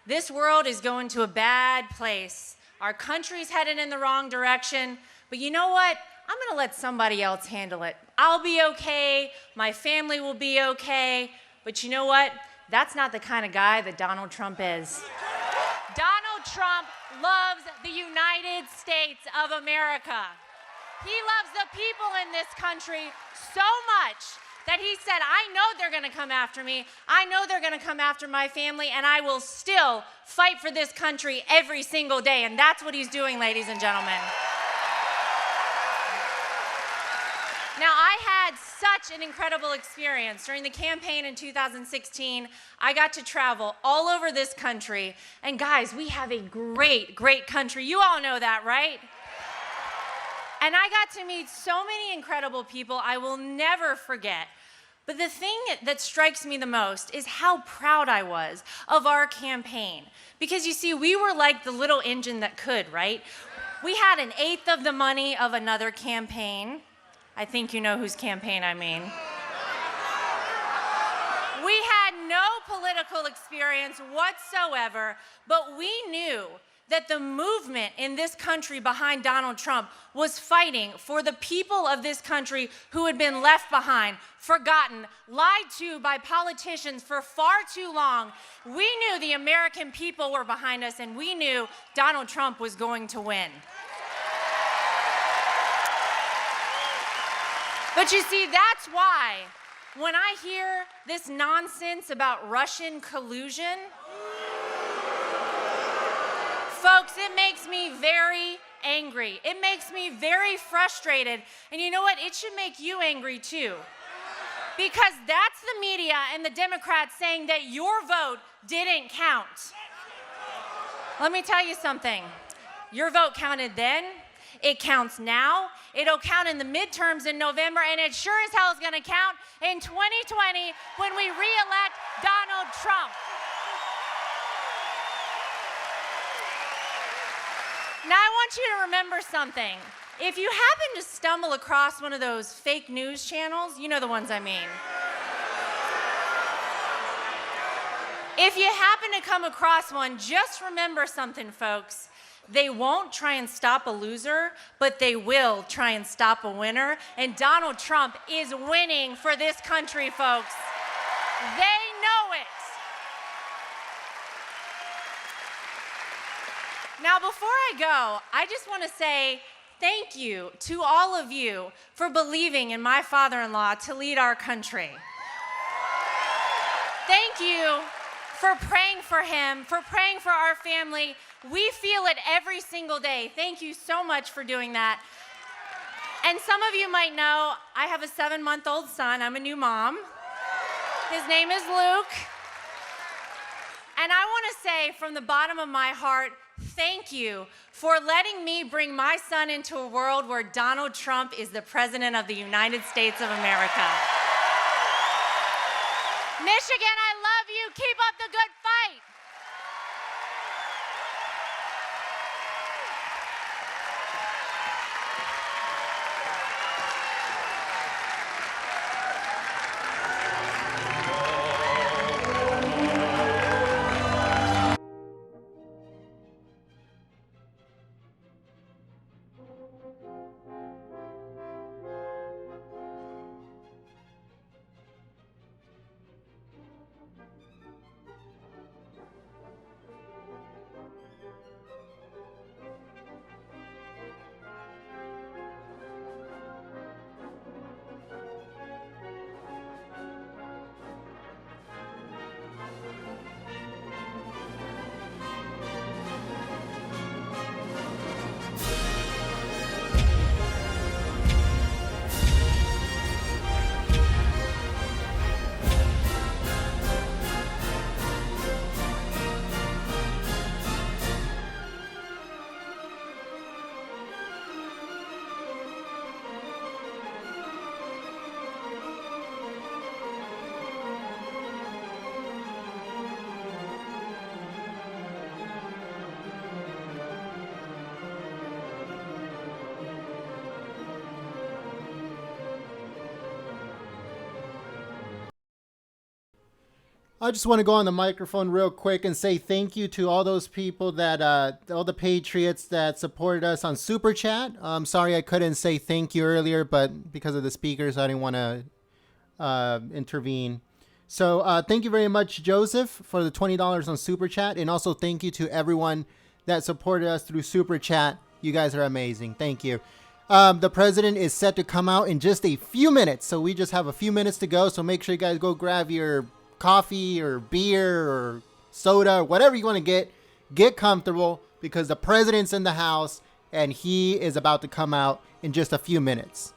This world is going to a bad place. Our country's headed in the wrong direction. But you know what? I'm going to let somebody else handle it. I'll be okay. My family will be okay. But you know what? That's not the kind of guy that Donald Trump is. Donald Trump loves the United States of America. He loves the people in this country so much that he said, I know they're going to come after me. I know they're going to come after my family, and I will still fight for this country every single day. And that's what he's doing, ladies and gentlemen. Now, I had such an incredible experience. During the campaign in 2016, I got to travel all over this country. And guys, we have a great country. You all know that, right? And I got to meet so many incredible people I will never forget. But the thing that strikes me the most is how proud I was of our campaign. Because you see, we were like the little engine that could, right? We had 1/8 of the money of another campaign. I think you know whose campaign I mean. We had no political experience whatsoever, but we knew that the movement in this country behind Donald Trump was fighting for the people of this country who had been left behind, forgotten, lied to by politicians for far too long. We knew the American people were behind us, and we knew Donald Trump was going to win. But you see, that's why when I hear this nonsense about Russian collusion, folks, it makes me very angry. It makes me very frustrated. And you know what? It should make you angry too. Because that's the media and the Democrats saying that your vote didn't count. Let me tell you something. Your vote counted then. It counts now. It'll count in the midterms in November, and it sure as hell is going to count in 2020 when we re-elect Donald Trump. Now, I want you to remember something. If you happen to stumble across one of those fake news channels, you know the ones I mean. If you happen to come across one, just remember something, folks. They won't try and stop a loser, but they will try and stop a winner. And Donald Trump is winning for this country, folks. They know it. Now, before I go, I just want to say thank you to all of you for believing in my father-in-law to lead our country. Thank you for praying for him, for praying for our family. We feel it every single day. Thank you so much for doing that. And some of you might know, I have a 7-month-old son. I'm a new mom. His name is Luke. And I want to say from the bottom of my heart, thank you for letting me bring my son into a world where Donald Trump is the President of the United States of America. Michigan, I love you. Keep up the good fight. I just want to go on the microphone real quick and say thank you to all those people that, all the patriots that supported us on Super Chat. I'm sorry I couldn't say thank you earlier, but because of the speakers, I didn't want to intervene. So thank you very much, Joseph, for the $20 on Super Chat. And also thank you to everyone that supported us through Super Chat. You guys are amazing. Thank you. The president is set to come out in just a few minutes. So we just have a few minutes to go. So make sure you guys go grab your coffee or beer or soda or whatever you want to get comfortable, because the president's in the house and he is about to come out in just a few minutes.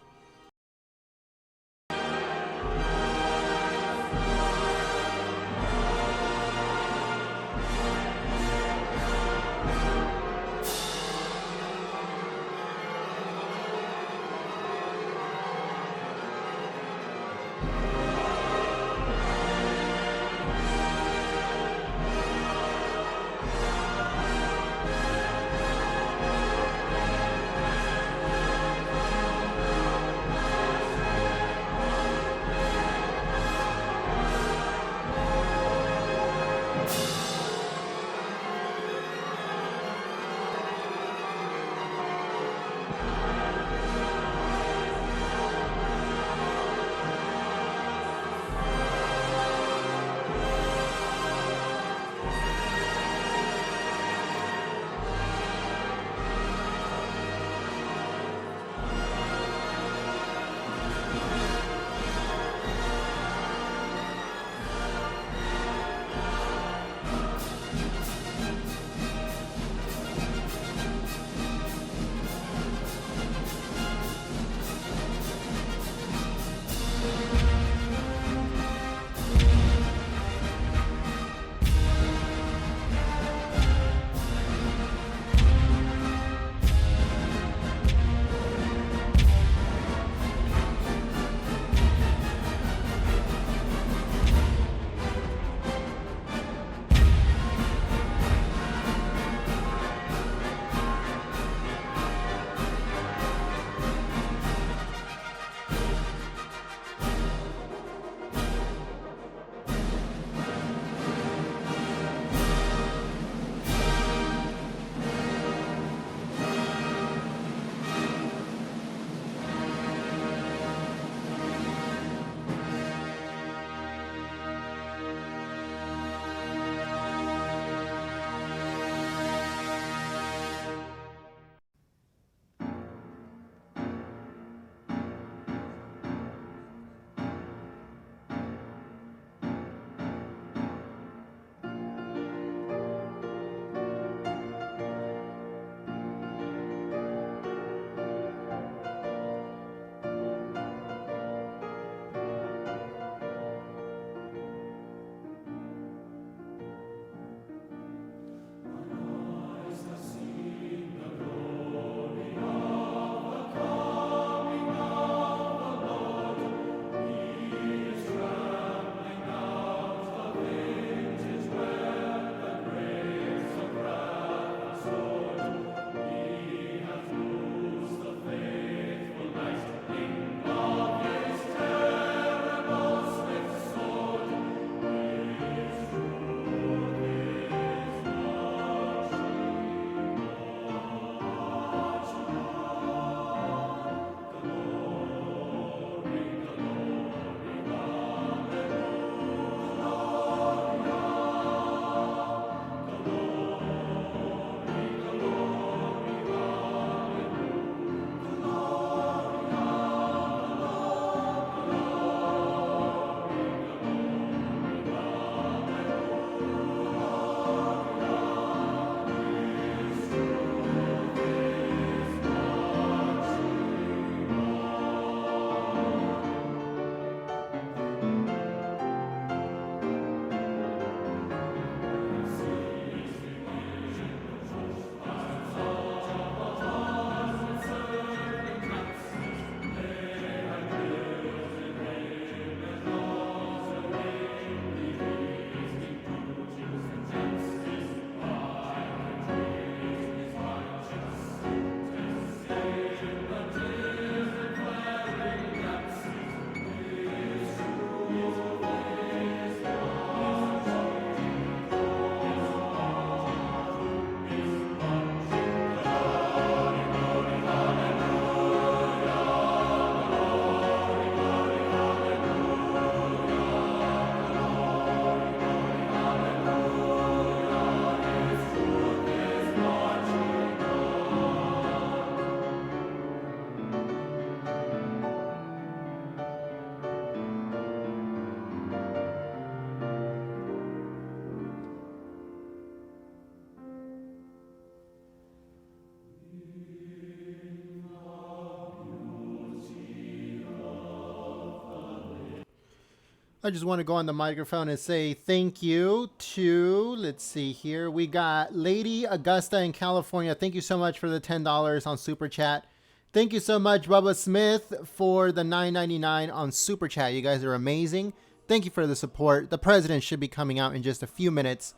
I just want to go on the microphone and say thank you to, let's see here, we got Lady Augusta in California. Thank you so much for the $10 on Super Chat. Thank you so much, Bubba Smith, for the $9.99 on Super Chat. You guys are amazing. Thank you for the support. The president should be coming out in just a few minutes.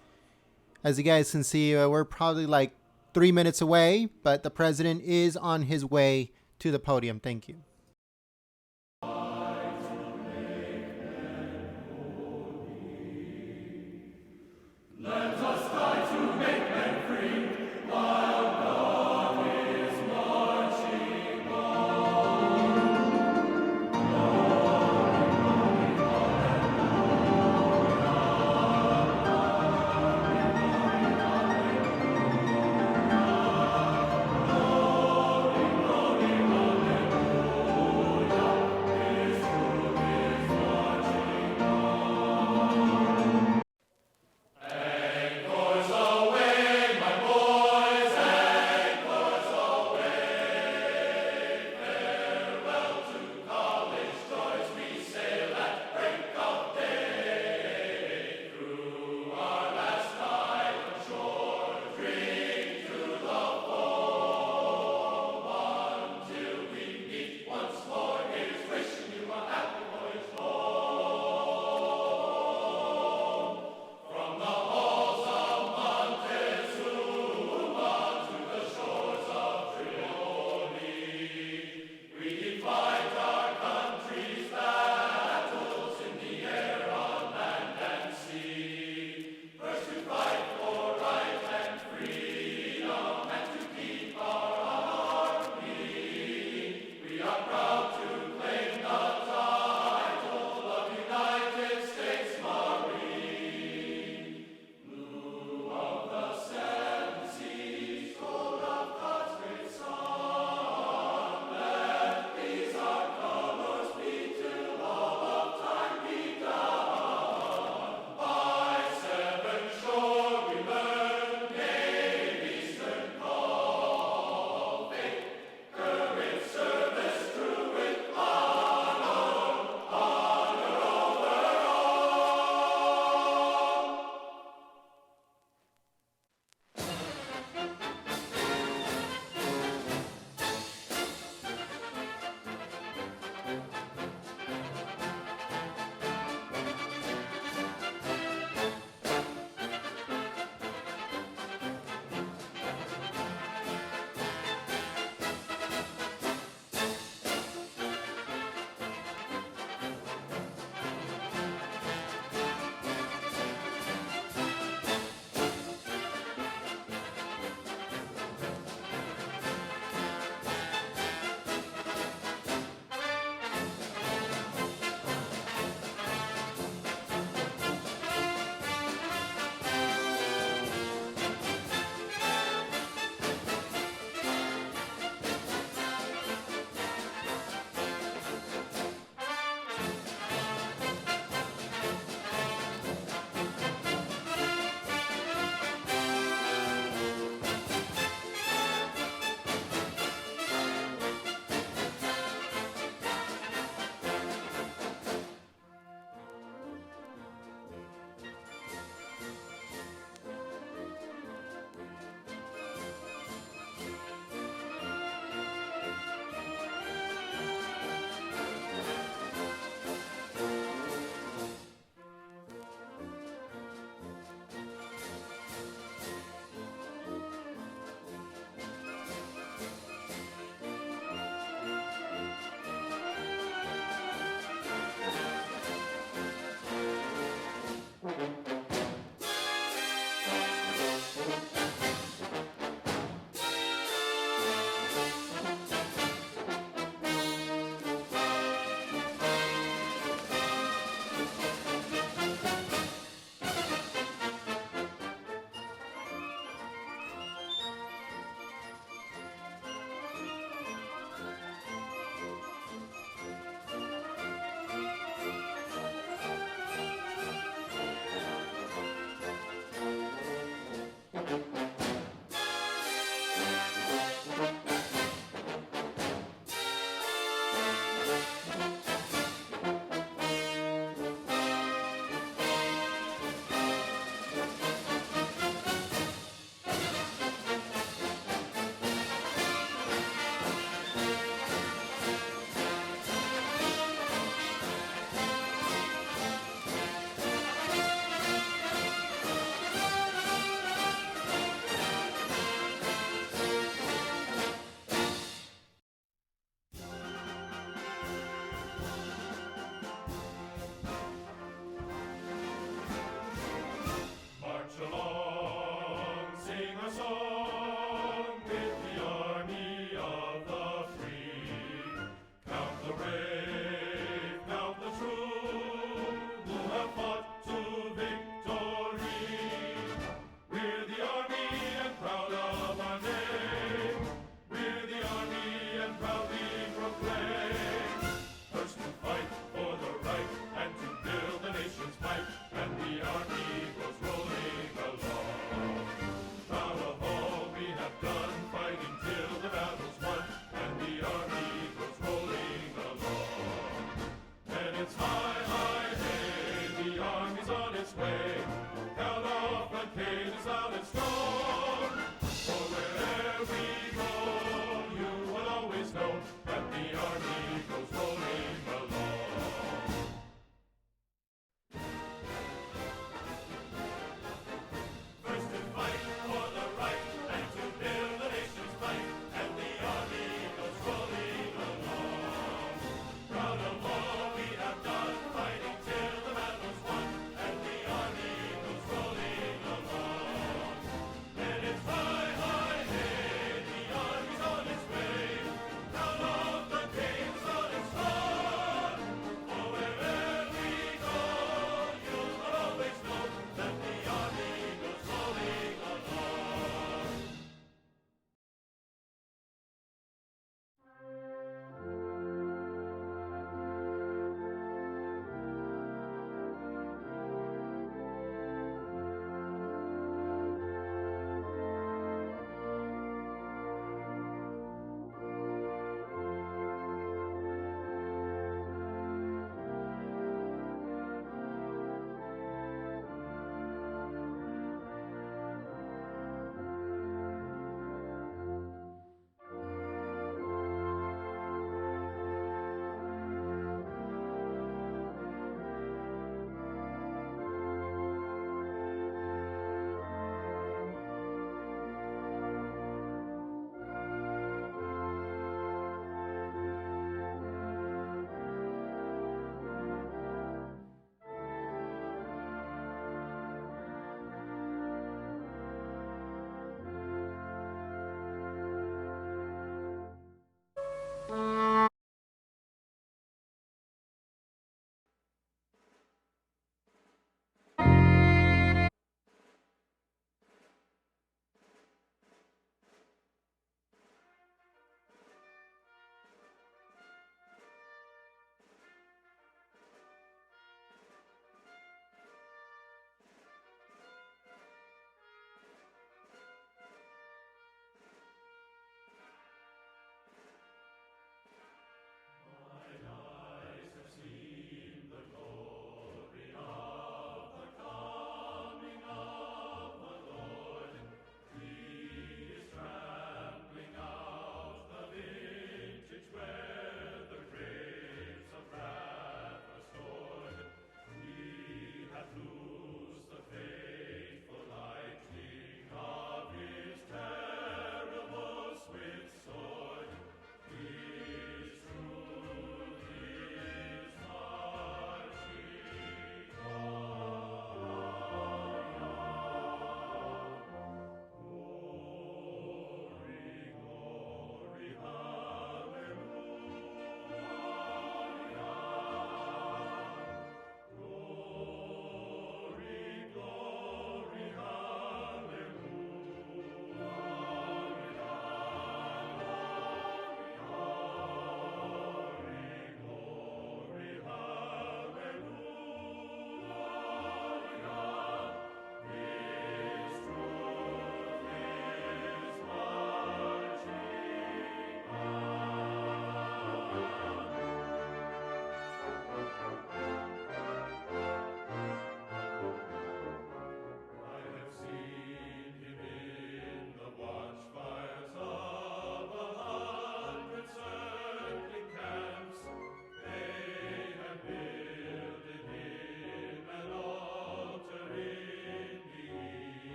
As you guys can see, we're probably like 3 minutes away, but the president is on his way to the podium. Thank you. army's on its way. Count off the cages loud and strong. For wherever we go, you will always know that the army goes rolling along. First to fight for the right and to build the nation's might, and the army goes rolling along. Proud of all we have done, fighting till the battle's won, and the army goes rolling along.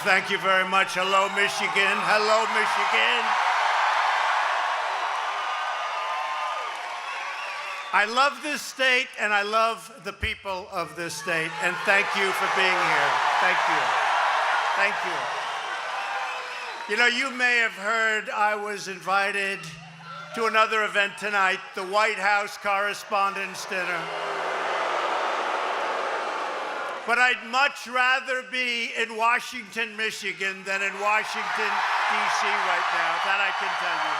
thank you very much. Hello, Michigan. Hello, Michigan. I love this state, and I love the people of this state, and thank you for being here. Thank you. Thank you. You know, you may have heard I was invited to another event tonight, the White House Correspondents' Dinner. But I'd much rather be in Washington, Michigan than in Washington, D.C. right now. That I can tell you.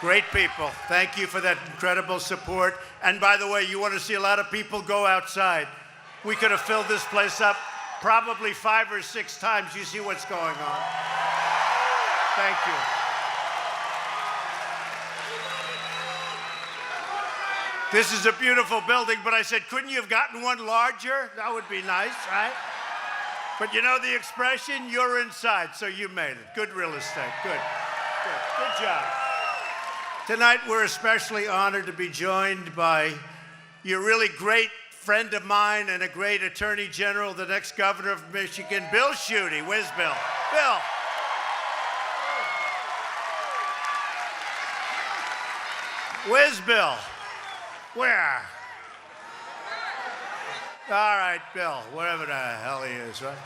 Great people. Thank you for that incredible support. And by the way, you want to see a lot of people, go outside. We could have filled this place up probably 5 or 6 times. You see what's going on. Thank you. This is a beautiful building, but I said, couldn't you have gotten one larger? That would be nice, right? But you know the expression, you're inside, so you made it. Good real estate. Good. Good job. Tonight, we're especially honored to be joined by your really great friend of mine and a great Attorney General, the next governor of Michigan, Bill Schuette. Where's Bill? Bill. Where's Bill? Where? All right, Bill, wherever the hell he is, right?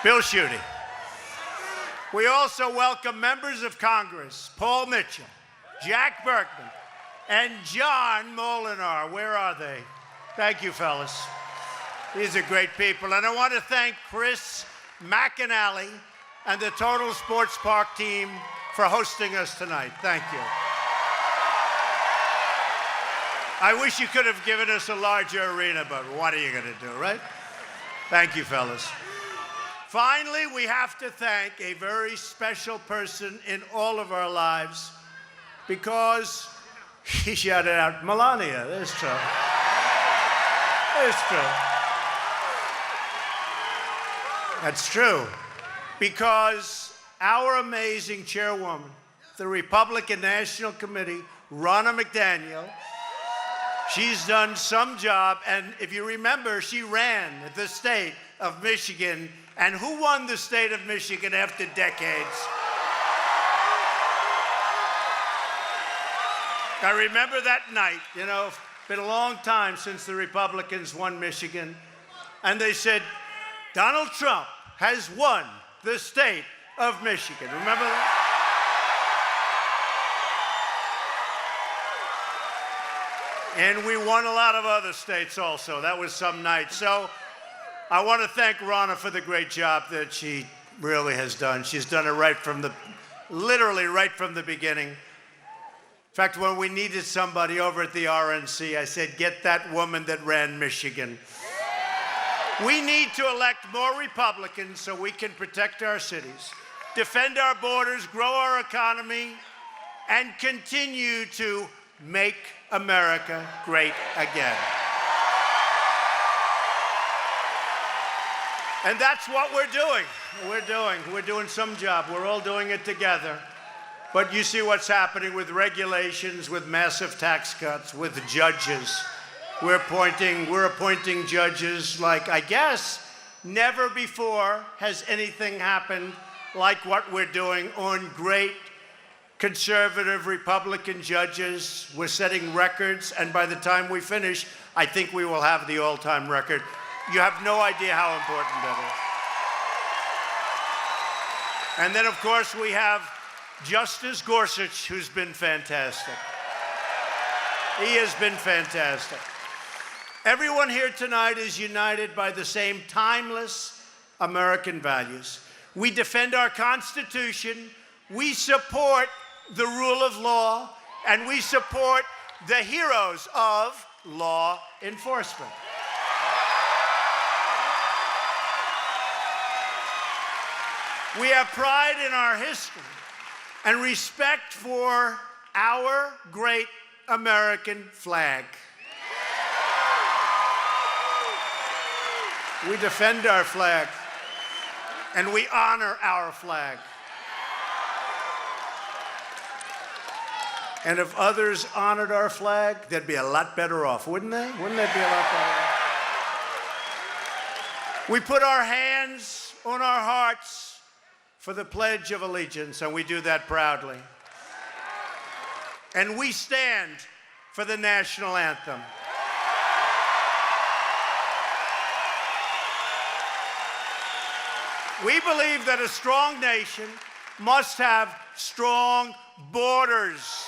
Bill Schuette. We also welcome members of Congress, Paul Mitchell, Jack Berkman, and John Molinar. Where are they? Thank you, fellas. These are great people. And I want to thank Chris McAnally and the Total Sports Park team for hosting us tonight. Thank you. I wish you could have given us a larger arena, but what are you going to do, right? Thank you, fellas. Finally, we have to thank a very special person in all of our lives because he shouted out, Melania. There's true. There's true. That's true. Because our amazing chairwoman, the Republican National Committee, Ronna McDaniel, she's done some job, and if you remember, she ran the state of Michigan. And who won the state of Michigan after decades? I remember that night. You know, it's been a long time since the Republicans won Michigan. And they said, Donald Trump has won the state of Michigan. Remember that? And we won a lot of other states also. That was some night. So I want to thank Ronna for the great job that she really has done. She's done it literally right from the beginning. In fact, when we needed somebody over at the RNC, I said, get that woman that ran Michigan. We need to elect more Republicans so we can protect our cities, defend our borders, grow our economy, and continue to make America great again. And that's what we're doing. We're doing some job. We're all doing it together. But you see what's happening with regulations, with massive tax cuts, with judges. We're appointing judges like, I guess, never before has anything happened like what we're doing on great conservative Republican judges. We're setting records, and by the time we finish, I think we will have the all-time record. You have no idea how important that is. And then, of course, we have Justice Gorsuch, who's been fantastic. He has been fantastic. Everyone here tonight is united by the same timeless American values. We defend our Constitution, we support the rule of law, and we support the heroes of law enforcement. We have pride in our history and respect for our great American flag. We defend our flag and we honor our flag. And if others honored our flag, they'd be a lot better off, wouldn't they? Wouldn't they be a lot better off? We put our hands on our hearts for the Pledge of Allegiance, and we do that proudly. And we stand for the national anthem. We believe that a strong nation must have strong borders.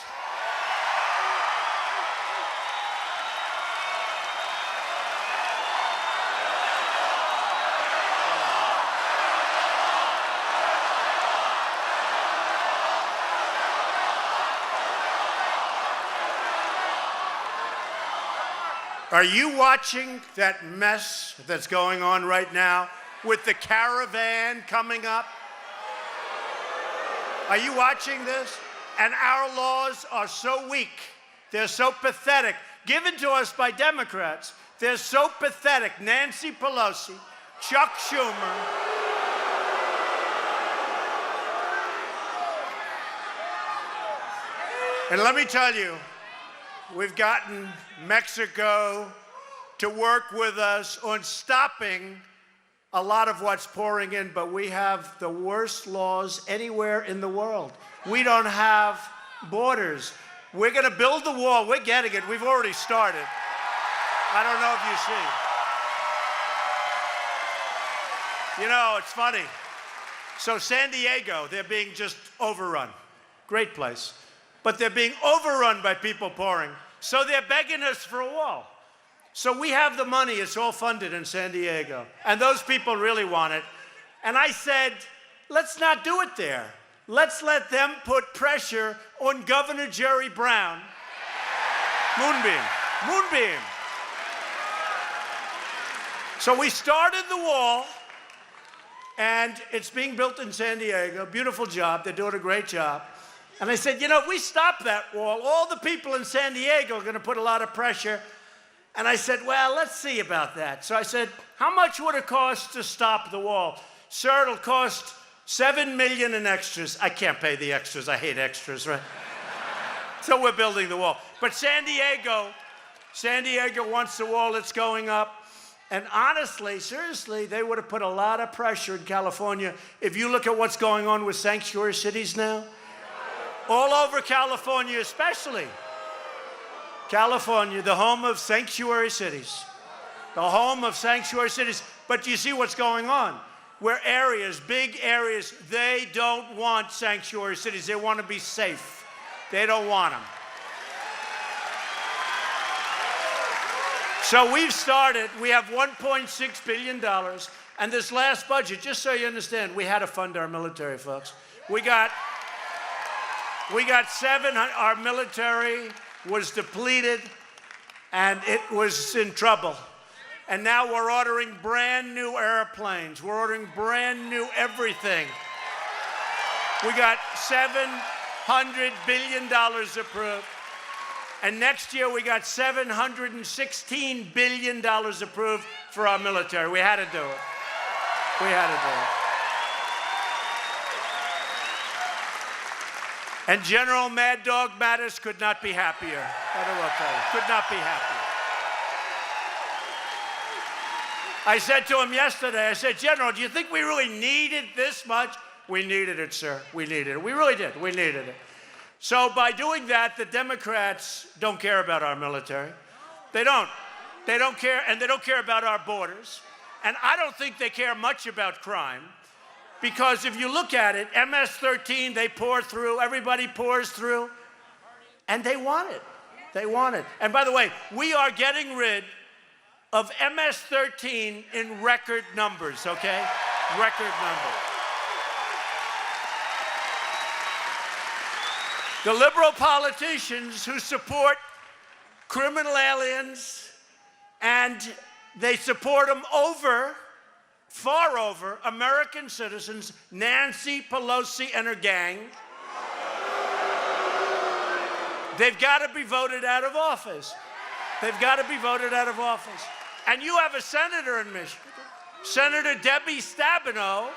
Are you watching that mess that's going on right now with the caravan coming up? Are you watching this? And our laws are so weak. They're so pathetic. Given to us by Democrats. They're so pathetic. Nancy Pelosi, Chuck Schumer. And let me tell you, we've gotten Mexico to work with us on stopping a lot of what's pouring in, but we have the worst laws anywhere in the world. We don't have borders. We're going to build the wall. We're getting it. We've already started. I don't know if you see. You know, it's funny. So San Diego, they're being just overrun. Great place. But they're being overrun by people pouring. So they're begging us for a wall. So we have the money. It's all funded in San Diego. And those people really want it. And I said, let's not do it there. Let's let them put pressure on Governor Jerry Brown. Moonbeam. Moonbeam. So we started the wall. And it's being built in San Diego. Beautiful job. They're doing a great job. And I said, you know, if we stop that wall, all the people in San Diego are going to put a lot of pressure. And I said, well, let's see about that. So I said, how much would it cost to stop the wall? Sir, it'll cost $7 million in extras. I can't pay the extras. I hate extras, right? So we're building the wall. But San Diego wants the wall that's going up. And honestly, seriously, they would have put a lot of pressure in California. If you look at what's going on with sanctuary cities now, all over California especially. California, the home of sanctuary cities. The home of sanctuary cities. But you see what's going on? Where areas, big areas, they don't want sanctuary cities. They want to be safe. They don't want them. So we've started, we have $1.6 billion. And this last budget, just so you understand, we had to fund our military, folks. We got 700, our military was depleted and it was in trouble. And now we're ordering brand new airplanes. We're ordering brand new everything. We got $700 billion approved. And next year we got $716 billion approved for our military. We had to do it. We had to do it. And General Mad Dog Mattis could not be happier. I don't want to tell you. Could not be happier. I said to him yesterday, I said, General, do you think we really needed this much? We needed it, sir. We needed it. We really did. We needed it. So by doing that, the Democrats don't care about our military. They don't. They don't care, and they don't care about our borders. And I don't think they care much about crime. Because if you look at it, MS-13, they pour through, everybody pours through, and they want it. They want it. And by the way, we are getting rid of MS-13 in record numbers, okay? Record numbers. The liberal politicians who support criminal aliens, and they support them over, far over, American citizens, Nancy Pelosi and her gang. They've got to be voted out of office. They've got to be voted out of office. And you have a senator in Michigan, Senator Debbie Stabenow,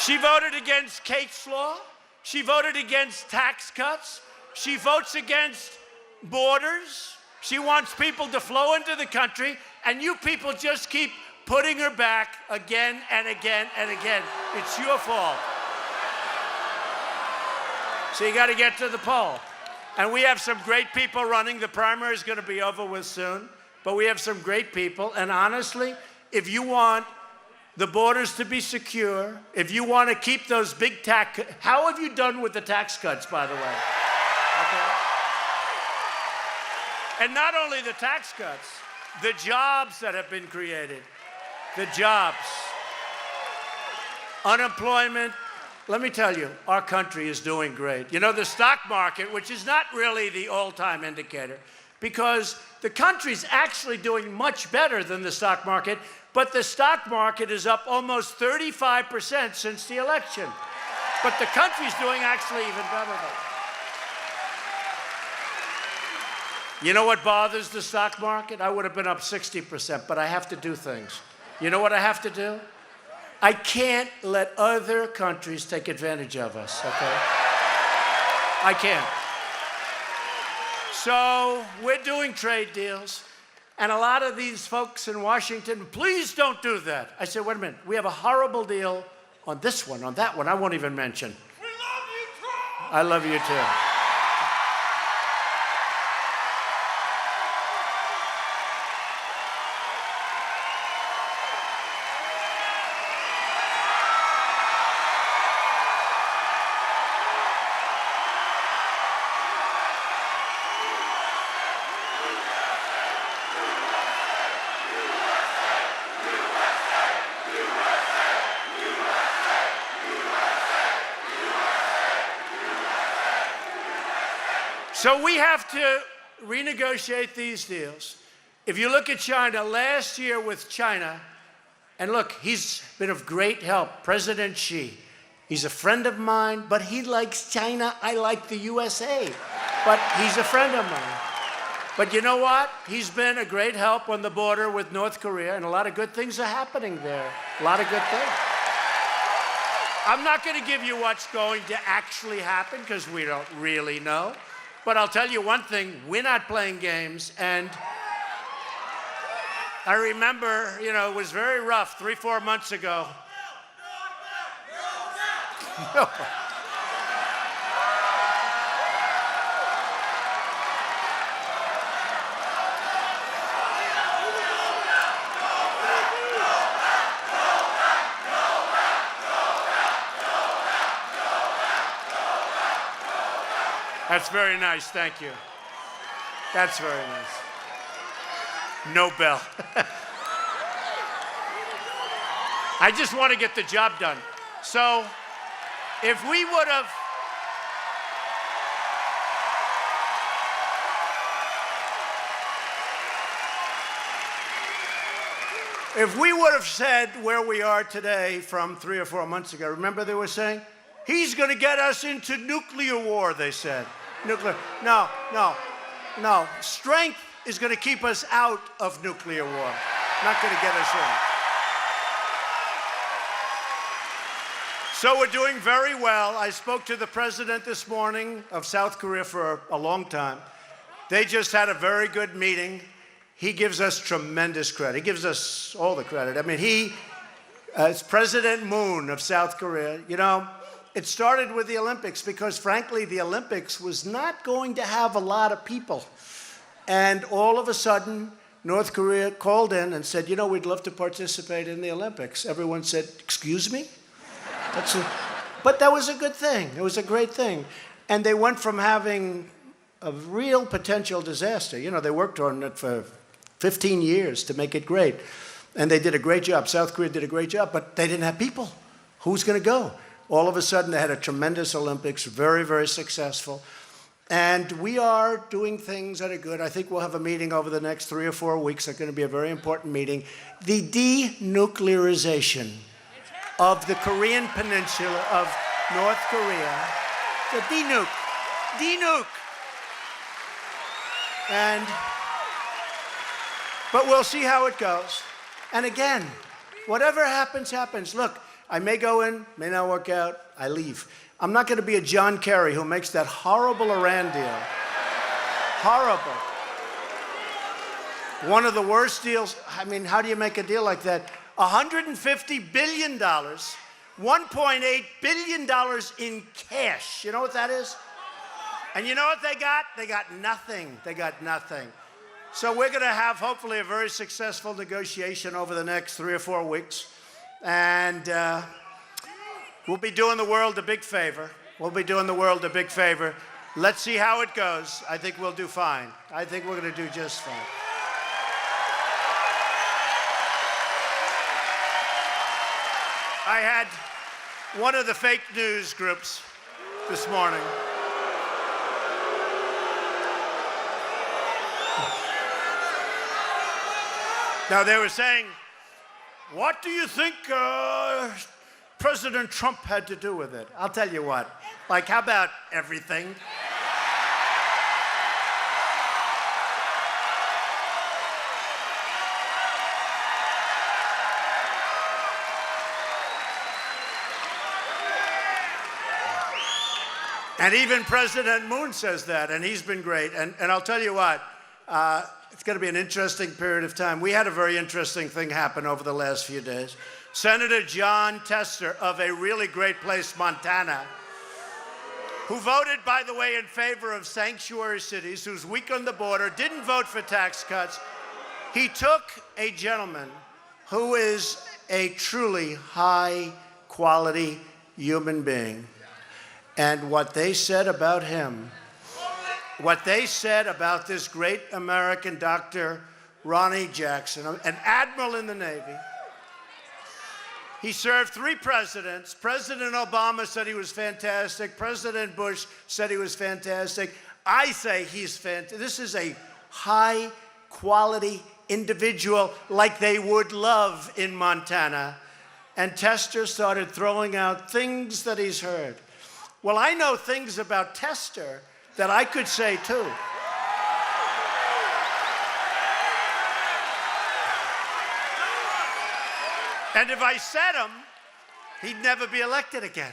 She voted against Kate's law. She voted against tax cuts. She votes against borders. She wants people to flow into the country, and you people just keep putting her back again and again and again. It's your fault. So you got to get to the poll. And we have some great people running. The primary is going to be over with soon, but we have some great people. And honestly, if you want the borders to be secure, if you want to keep those big tax, how have you done with the tax cuts, by the way? Okay. And not only the tax cuts, the jobs that have been created, the jobs, unemployment. Let me tell you, our country is doing great. You know, the stock market, which is not really the all-time indicator, because the country's actually doing much better than the stock market, but the stock market is up almost 35% since the election. But the country's doing actually even better than that. You know what bothers the stock market? I would have been up 60%, but I have to do things. You know what I have to do? I can't let other countries take advantage of us, okay? I can't. So we're doing trade deals, and a lot of these folks in Washington, please don't do that. I said, wait a minute, we have a horrible deal on this one, on that one, I won't even mention. We love you, Trump! I love you too. So we have to renegotiate these deals. If you look at China, last year with China, and look, he's been of great help, President Xi. He's a friend of mine, but he likes China. I like the USA, but he's a friend of mine. But you know what? He's been a great help on the border with North Korea, and a lot of good things are happening there. A lot of good things. I'm not going to give you what's going to actually happen, because we don't really know. But I'll tell you one thing, we're not playing games, and I remember, you know, it was very rough 3-4 months ago. That's very nice, thank you. That's very nice. No bell. I just want to get the job done. So, if we would have, said where we are today from 3 or 4 months ago, remember they were saying, he's going to get us into nuclear war, they said. Nuclear. No. Strength is going to keep us out of nuclear war, not going to get us in. So we're doing very well. I spoke to the president this morning of South Korea for a long time. They just had a very good meeting. He gives us tremendous credit. He gives us all the credit. I mean, it's President Moon of South Korea. You know, it started with the Olympics because, frankly, the Olympics was not going to have a lot of people. And all of a sudden, North Korea called in and said, you know, we'd love to participate in the Olympics. Everyone said, excuse me? But that was a good thing. It was a great thing. And they went from having a real potential disaster. You know, they worked on it for 15 years to make it great. And they did a great job. South Korea did a great job, but they didn't have people. Who's going to go? All of a sudden, they had a tremendous Olympics, very, very successful. And we are doing things that are good. I think we'll have a meeting over the next 3 or 4 weeks. It's going to be a very important meeting. The denuclearization of the Korean peninsula of North Korea. The denuke. But we'll see how it goes. And again, whatever happens, happens. Look, I may go in, may not work out, I leave. I'm not going to be a John Kerry who makes that horrible Iran deal. Horrible. One of the worst deals. I mean, how do you make a deal like that? $150 billion, $1.8 billion in cash. You know what that is? And you know what they got? They got nothing. They got nothing. So we're going to have, hopefully, a very successful negotiation over the next 3 or 4 weeks. And we'll be doing the world a big favor. We'll be doing the world a big favor. Let's see how it goes. I think we'll do fine. I think we're going to do just fine. I had one of the fake news groups this morning. Now, they were saying, what do you think President Trump had to do with it? I'll tell you what. Like, how about everything? And even President Moon says that, and he's been great. And I'll tell you what, it's going to be an interesting period of time. We had a very interesting thing happen over the last few days. Senator John Tester of a really great place, Montana, who voted, by the way, in favor of sanctuary cities, who's weak on the border, didn't vote for tax cuts. He took a gentleman who is a truly high-quality human being. And what they said about him, what they said about this great American doctor, Ronnie Jackson, an admiral in the Navy. He served 3 presidents. President Obama said he was fantastic. President Bush said he was fantastic. I say he's fantastic. This is a high-quality individual like they would love in Montana. And Tester started throwing out things that he's heard. Well, I know things about Tester that I could say too. And if I said them, he'd never be elected again.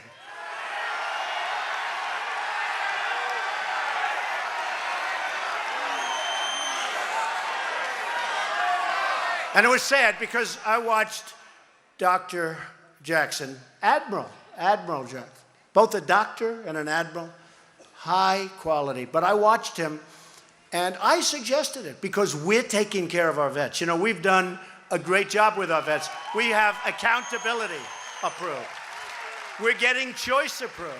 And it was sad because I watched Dr. Jackson, Admiral Jackson, both a doctor and an admiral, high quality. But I watched him, and I suggested it because we're taking care of our vets. You know, we've done a great job with our vets. We have accountability approved. We're getting choice approved.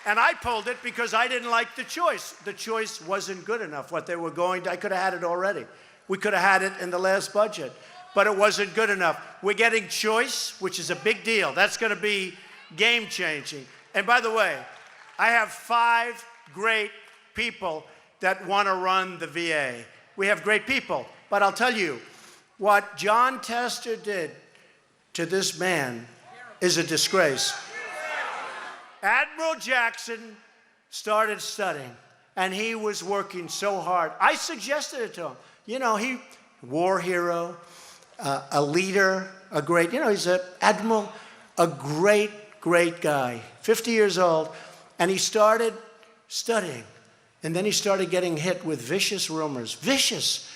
And I pulled it because I didn't like the choice. The choice wasn't good enough. What they were going to, I could have had it already. We could have had it in the last budget, but it wasn't good enough. We're getting choice, which is a big deal. That's going to be game-changing. And by the way, I have 5 great people that want to run the VA. We have great people. But I'll tell you, what John Tester did to this man is a disgrace. Admiral Jackson started studying, and he was working so hard. I suggested it to him. You know, he, war hero, a leader, a great, you know, he's an admiral, a great guy, 50 years old, and he started studying. And then he started getting hit with vicious rumors, vicious.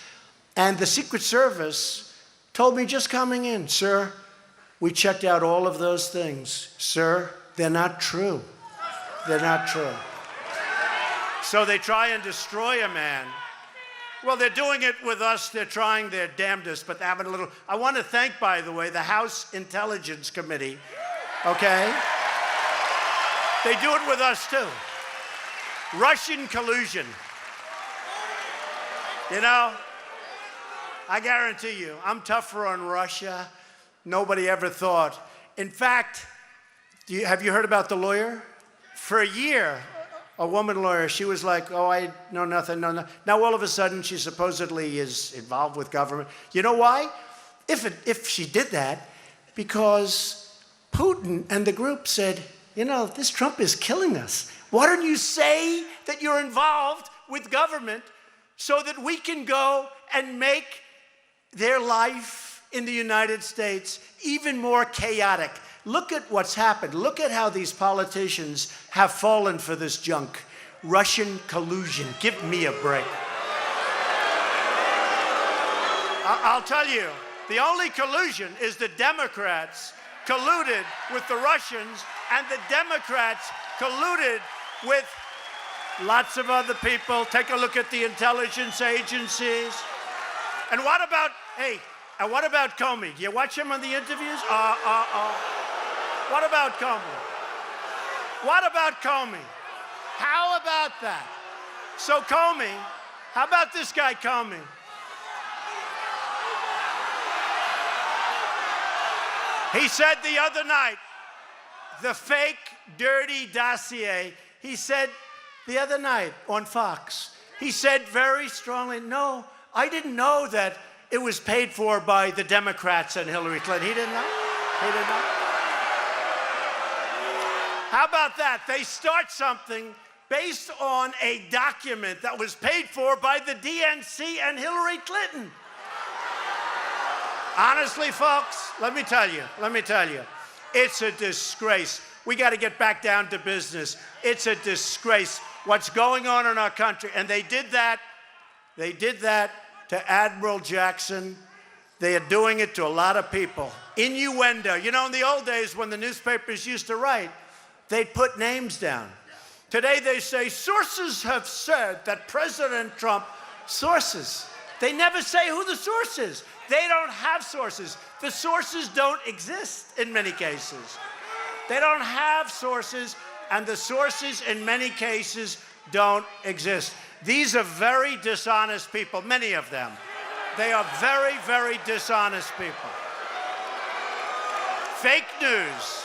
And the Secret Service told me just coming in, sir, we checked out all of those things. Sir, they're not true. They're not true. So they try and destroy a man. Well, they're doing it with us. They're trying their damnedest, but they're having a little. I want to thank, by the way, the House Intelligence Committee, okay? They do it with us, too. Russian collusion. You know, I guarantee you, I'm tougher on Russia. Nobody ever thought. In fact, have you heard about the lawyer? For a year, a woman lawyer, she was like, oh, I know nothing, no. Now, all of a sudden, she supposedly is involved with government. You know why? If she did that, because Putin and the group said, you know, this Trump is killing us. Why don't you say that you're involved with government so that we can go and make their life in the United States even more chaotic? Look at what's happened. Look at how these politicians have fallen for this junk. Russian collusion. Give me a break. I'll tell you, the only collusion is the Democrats colluded with the Russians, and the Democrats colluded with lots of other people. Take a look at the intelligence agencies. And what about, and what about Comey? You watch him on the interviews? What about Comey? What about Comey? How about that? So Comey, how about this guy Comey? He said the other night, the fake, dirty dossier, he said the other night on Fox, he said very strongly, no, I didn't know that it was paid for by the Democrats and Hillary Clinton. He didn't know. He didn't know. How about that? They start something based on a document that was paid for by the DNC and Hillary Clinton. Honestly, folks, let me tell you, it's a disgrace. We got to get back down to business. It's a disgrace what's going on in our country. And they did that to Admiral Jackson. They are doing it to a lot of people. Innuendo. You know, in the old days when the newspapers used to write, they'd put names down. Today they say, sources have said that President Trump, sources. They never say who the source is. They don't have sources. The sources don't exist in many cases. They don't have sources, and the sources in many cases don't exist. These are very dishonest people, many of them. They are very, very dishonest people. Fake news,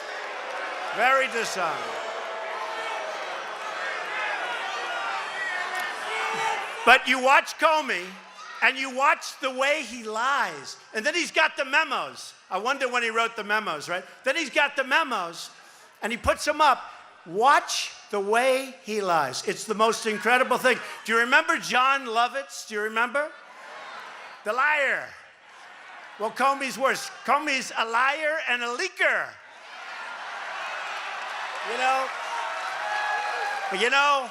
very dishonest. But you watch Comey, and you watch the way he lies. And then he's got the memos. I wonder when he wrote the memos, right? Then he's got the memos, and he puts them up. Watch the way he lies. It's the most incredible thing. Do you remember John Lovitz? Do you remember? The liar. Well, Comey's worse. Comey's a liar and a leaker. You know,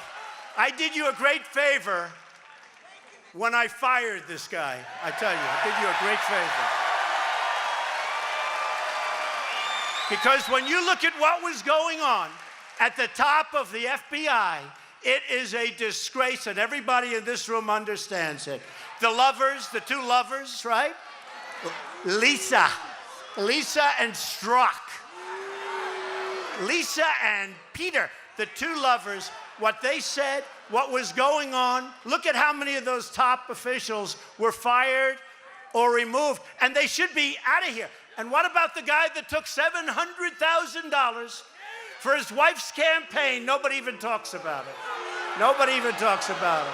I did you a great favor when I fired this guy. I tell you, I did you a great favor. Because when you look at what was going on at the top of the FBI, it is a disgrace, and everybody in this room understands it. The lovers, the two lovers, right? Lisa and Strzok. Lisa and Peter, the two lovers, what they said, what was going on. Look at how many of those top officials were fired or removed, and they should be out of here. And what about the guy that took $700,000 for his wife's campaign? Nobody even talks about it. Nobody even talks about it.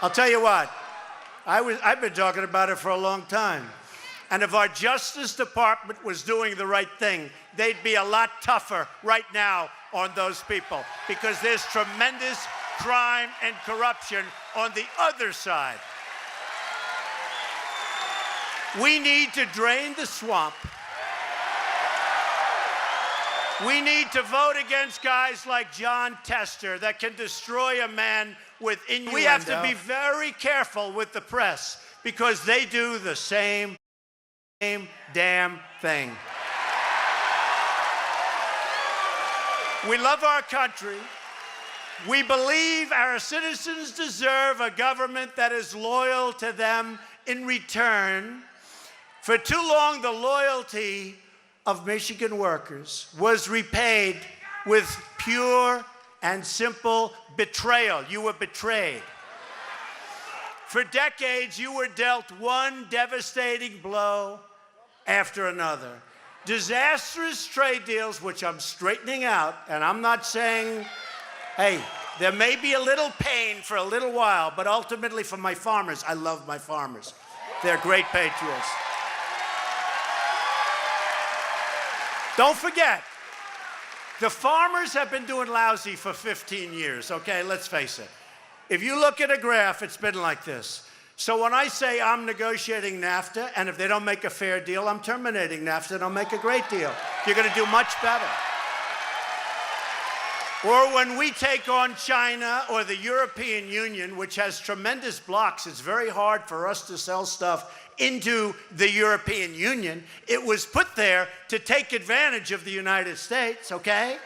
I'll tell you what, I've been talking about it for a long time. And if our Justice Department was doing the right thing, they'd be a lot tougher right now on those people, because there's tremendous crime and corruption on the other side. We need to drain the swamp. We need to vote against guys like John Tester that can destroy a man with innuendo. We have to be very careful with the press, because they do the same damn thing. We love our country. We believe our citizens deserve a government that is loyal to them in return. For too long, the loyalty of Michigan workers was repaid with pure and simple betrayal. You were betrayed. For decades, you were dealt one devastating blow after another. Disastrous trade deals, which I'm straightening out, and I'm not saying, hey, there may be a little pain for a little while, but ultimately for my farmers, I love my farmers. They're great patriots. Don't forget, the farmers have been doing lousy for 15 years, okay? Let's face it. If you look at a graph, it's been like this. So when I say I'm negotiating NAFTA, and if they don't make a fair deal, I'm terminating NAFTA and I'll make a great deal. You're going to do much better. Or when we take on China or the European Union, which has tremendous blocks, it's very hard for us to sell stuff into the European Union. It was put there to take advantage of the United States, okay?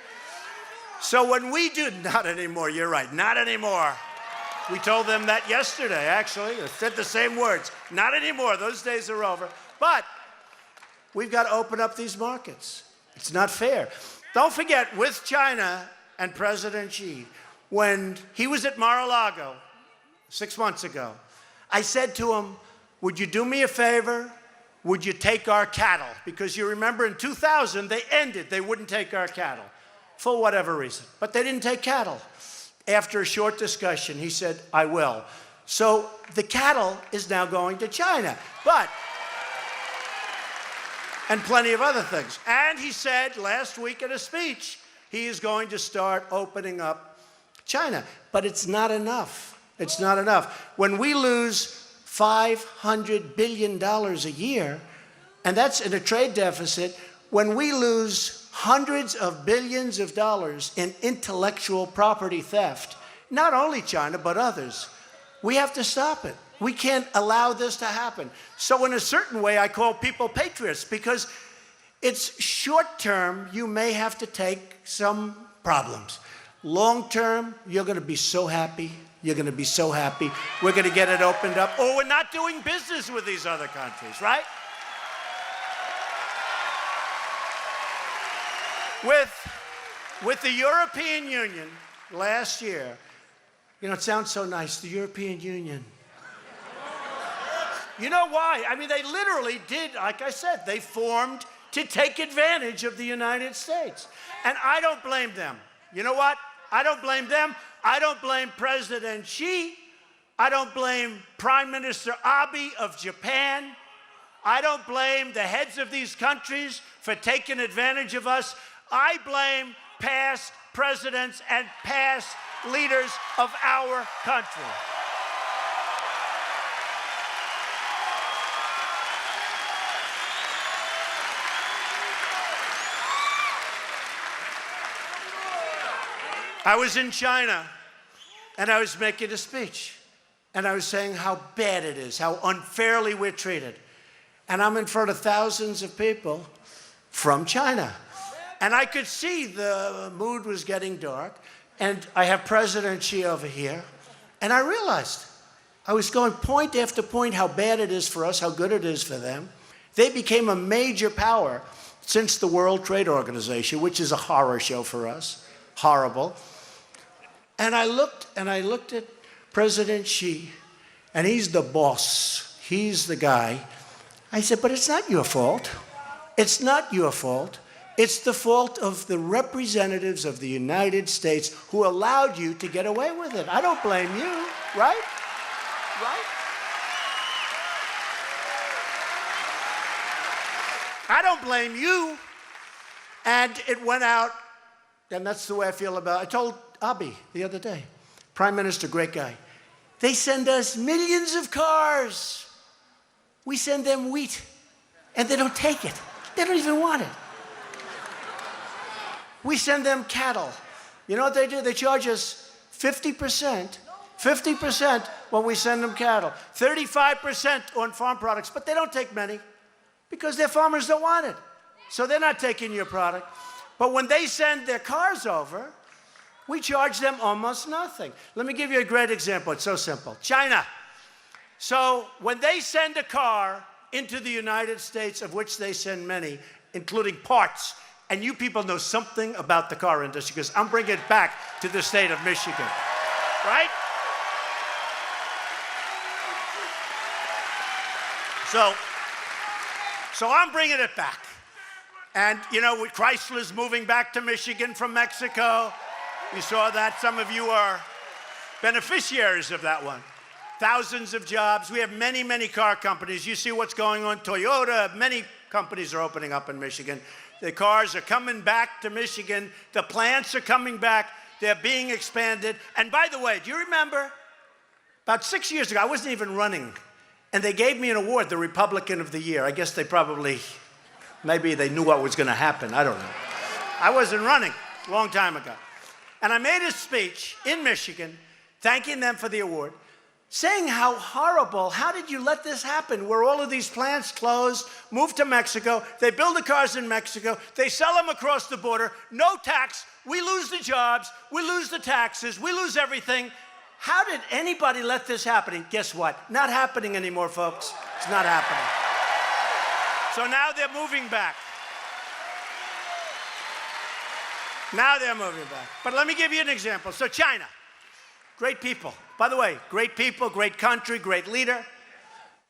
So when we do, not anymore, you're right, not anymore. We told them that yesterday, actually. They said the same words. Not anymore, those days are over. But we've got to open up these markets. It's not fair. Don't forget, with China and President Xi, when he was at Mar-a-Lago 6 months ago, I said to him, would you do me a favor? Would you take our cattle? Because you remember in 2000, they wouldn't take our cattle for whatever reason. But they didn't take cattle. After a short discussion, he said, I will. So the cattle is now going to China. And plenty of other things. And he said last week in a speech, he is going to start opening up China. But it's not enough. It's not enough. When we lose $500 billion a year, and that's in a trade deficit, when we lose hundreds of billions of dollars in intellectual property theft, not only China, but others, we have to stop it. We can't allow this to happen. So in a certain way, I call people patriots, because it's short term, you may have to take some problems. Long term, you're going to be so happy. You're going to be so happy. We're going to get it opened up. Or we're not doing business with these other countries, right? With the European Union last year, you know, it sounds so nice, the European Union. You know why? I mean, they literally did, like I said, they formed to take advantage of the United States. And I don't blame them. You know what? I don't blame them. I don't blame President Xi. I don't blame Prime Minister Abe of Japan. I don't blame the heads of these countries for taking advantage of us. I blame past presidents and past leaders of our country. I was in China, and I was making a speech, and I was saying how bad it is, how unfairly we're treated. And I'm in front of thousands of people from China. And I could see the mood was getting dark, and I have President Xi over here, and I realized I was going point after point how bad it is for us, how good it is for them. They became a major power since the World Trade Organization, which is a horror show for us, horrible. And I looked at President Xi, and he's the boss. He's the guy. I said, but it's not your fault. It's not your fault. It's the fault of the representatives of the United States who allowed you to get away with it. I don't blame you, right? Right? I don't blame you. And it went out, and that's the way I feel about it. I told Abe the other day, Prime Minister, great guy. They send us millions of cars. We send them wheat, and they don't take it. They don't even want it. We send them cattle. You know what they do? They charge us 50% when we send them cattle, 35% on farm products, but they don't take many because their farmers don't want it. So they're not taking your product. But when they send their cars over, we charge them almost nothing. Let me give you a great example. It's so simple. China. So when they send a car into the United States, of which they send many, including parts, and you people know something about the car industry, because I'm bringing it back to the state of Michigan, right? So I'm bringing it back. And, you know, Chrysler's moving back to Michigan from Mexico. You saw that. Some of you are beneficiaries of that one. Thousands of jobs. We have many, many car companies. You see what's going on. Toyota, many companies are opening up in Michigan. The cars are coming back to Michigan. The plants are coming back. They're being expanded. And by the way, do you remember About 6 years ago, I wasn't even running, and they gave me an award, the Republican of the Year. I guess maybe they knew what was going to happen. I don't know. I wasn't running a long time ago. And I made a speech in Michigan thanking them for the award, saying how horrible, how did you let this happen, where all of these plants closed, moved to Mexico, they build the cars in Mexico, they sell them across the border, no tax, we lose the jobs, we lose the taxes, we lose everything. How did anybody let this happen? And guess what? Not happening anymore, folks. It's not happening. So now they're moving back. Now they're moving back. But let me give you an example. So China, great people. By the way, great people, great country, great leader.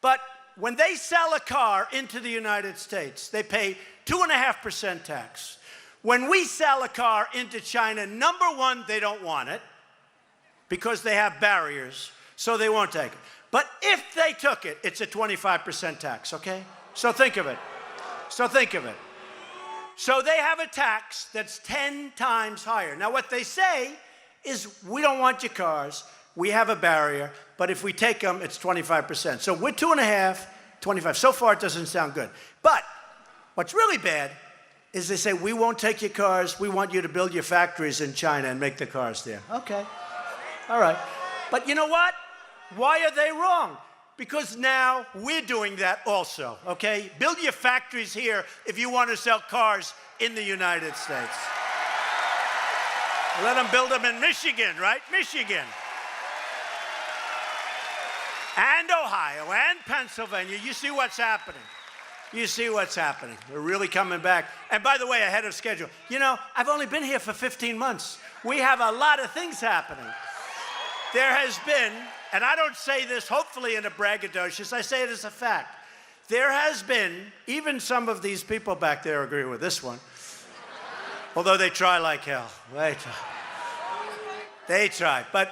But when they sell a car into the United States, they pay 2.5% tax. When we sell a car into China, number one, they don't want it because they have barriers, so they won't take it. But if they took it, it's a 25% tax, okay? So think of it. So they have a tax that's 10 times higher. Now, what they say is, we don't want your cars, we have a barrier, but if we take them, it's 25%. So we're 2.5, 25. So far, it doesn't sound good. But what's really bad is they say, we won't take your cars, we want you to build your factories in China and make the cars there. Okay, all right. But you know what? Why are they wrong? Because now we're doing that also, okay? Build your factories here if you want to sell cars in the United States. Let them build them in Michigan, right? Michigan. And Ohio and Pennsylvania. You see what's happening. You see what's happening. We're really coming back. And by the way, ahead of schedule. You know, I've only been here for 15 months. We have a lot of things happening. There has been, and I don't say this hopefully in a braggadocious, I say it as a fact. There has been, even some of these people back there agree with this one, although they try like hell. They try. But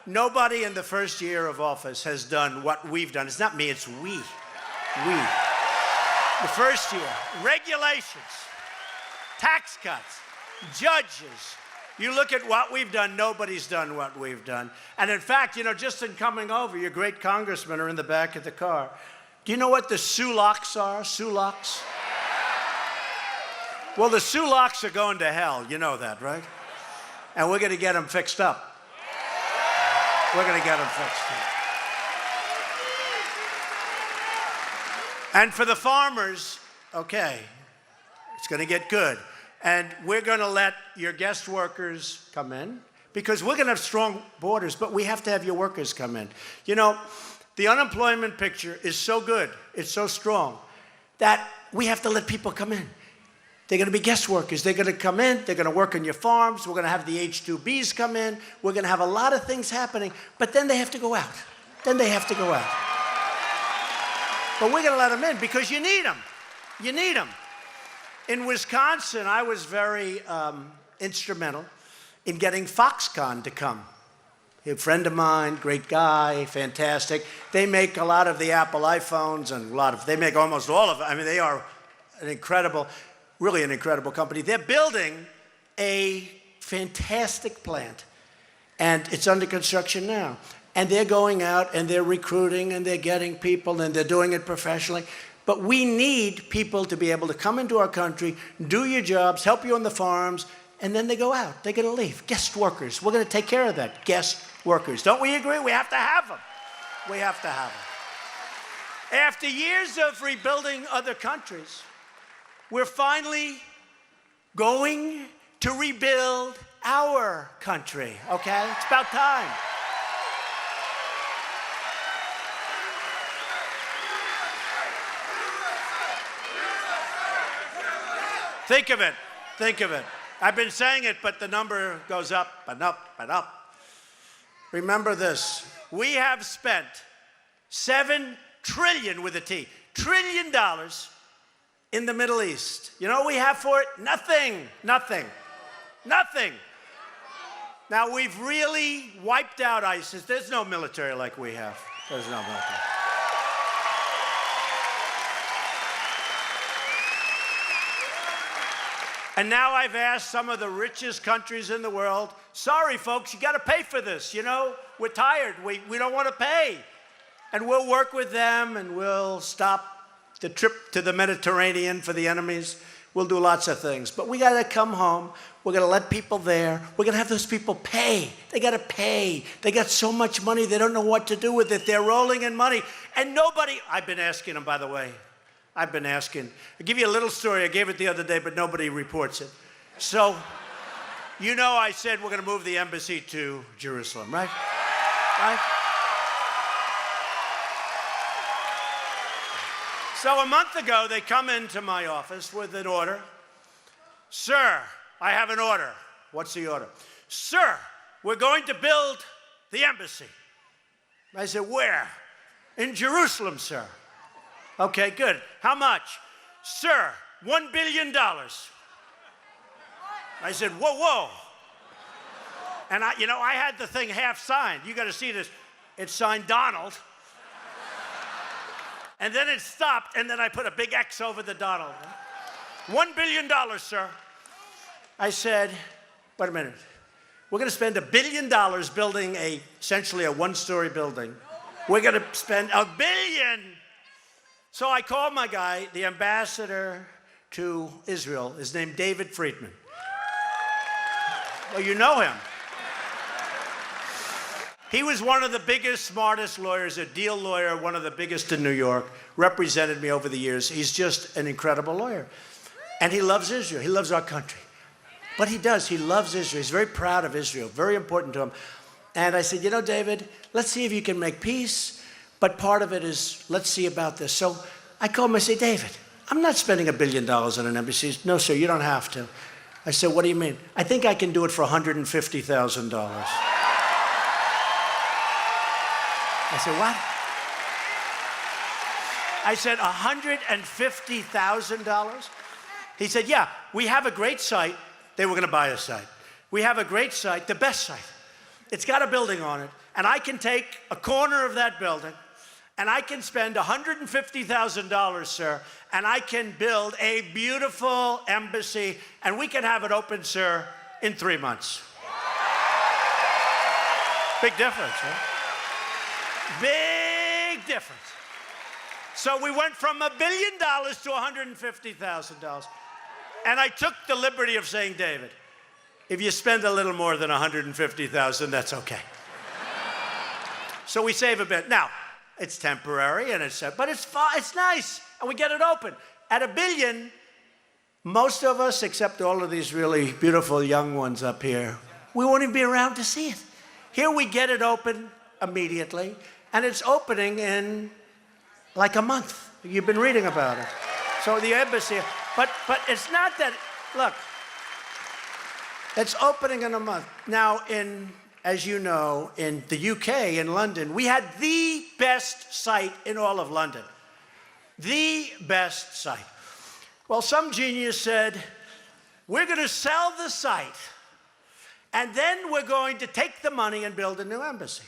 nobody in the first year of office has done what we've done. It's not me, it's we. We. The first year. Regulations, tax cuts, judges. You look at what we've done, nobody's done what we've done. And in fact, you know, just in coming over, your great congressmen are in the back of the car. Do you know what the Sulaks are? Sulaks? Well, the Sulaks are going to hell. You know that, right? And we're going to get them fixed up. We're going to get them fixed up. And for the farmers, okay, it's going to get good. And we're going to let your guest workers come in because we're going to have strong borders, but we have to have your workers come in. You know, the unemployment picture is so good, it's so strong, that we have to let people come in. They're going to be guest workers. They're going to come in. They're going to work on your farms. We're going to have the H-2Bs come in. We're going to have a lot of things happening, but then they have to go out. Then they have to go out. But we're going to let them in because you need them. You need them. In Wisconsin, I was very instrumental in getting Foxconn to come. A friend of mine, great guy, fantastic. They make a lot of the Apple iPhones and they make almost all of it. I mean, they are really an incredible company. They're building a fantastic plant, and it's under construction now. And they're going out and they're recruiting and they're getting people and they're doing it professionally. But we need people to be able to come into our country, do your jobs, help you on the farms, and then they go out. They're going to leave. Guest workers. We're going to take care of that. Guest workers. Don't we agree? We have to have them. We have to have them. After years of rebuilding other countries, we're finally going to rebuild our country, okay? It's about time. Think of it. Think of it. I've been saying it, but the number goes up and up and up. Remember this. We have spent $7 trillion with a T, $trillion in the Middle East. You know what we have for it? Nothing. Nothing. Nothing. Now, we've really wiped out ISIS. There's no military like we have. There's no military. And now I've asked some of the richest countries in the world, sorry, folks, you got to pay for this. You know, we're tired. We don't want to pay. And we'll work with them, and we'll stop the trip to the Mediterranean for the enemies. We'll do lots of things. But we got to come home. We're going to let people there. We're going to have those people pay. They got to pay. They got so much money, they don't know what to do with it. They're rolling in money. And nobody, I've been asking them, by the way. I've been asking. I'll give you a little story. I gave it the other day, but nobody reports it. So, you know, I said we're going to move the embassy to Jerusalem, right? Right? So a month ago, they come into my office with an order. Sir, I have an order. What's the order? Sir, we're going to build the embassy. I said, where? In Jerusalem, sir. Okay, good. How much? Sir, $1 billion. I said, whoa, whoa. And I had the thing half signed. You got to see this. It's signed Donald. And then it stopped, and then I put a big X over the Donald. $1 billion, sir. I said, wait a minute. We're going to spend $1 billion building essentially a one-story building. We're going to spend $1 billion. So I called my guy, the ambassador to Israel. His name David Friedman. Well, you know him. He was one of the biggest, smartest lawyers, a deal lawyer, one of the biggest in New York, represented me over the years. He's just an incredible lawyer. And he loves Israel. He loves our country. But he does. He loves Israel. He's very proud of Israel, very important to him. And I said, you know, David, let's see if you can make peace. But part of it is, let's see about this. So I called him. I said, David, I'm not spending $1 billion on an embassy. No, sir, you don't have to. I said, what do you mean? I think I can do it for $150,000. I said, what? I said, $150,000? He said, yeah, we have a great site. They were going to buy a site. We have a great site, the best site. It's got a building on it, and I can take a corner of that building, and I can spend $150,000, sir, and I can build a beautiful embassy, and we can have it open, sir, in 3 months. Big difference, huh? Big difference. So we went from $1 billion to $150,000. And I took the liberty of saying, David, if you spend a little more than $150,000, that's okay. So we save a bit. Now, it's temporary, and but it's nice, and we get it open. At $1 billion, most of us, except all of these really beautiful young ones up here, we won't even be around to see it. Here we get it open immediately, and it's opening in like a month. You've been reading about it. So the embassy, but it's not that, look, it's opening in a month. Now, as you know, in the UK, in London, we had the best site in all of London. The best site. Well, some genius said, we're going to sell the site, and then we're going to take the money and build a new embassy.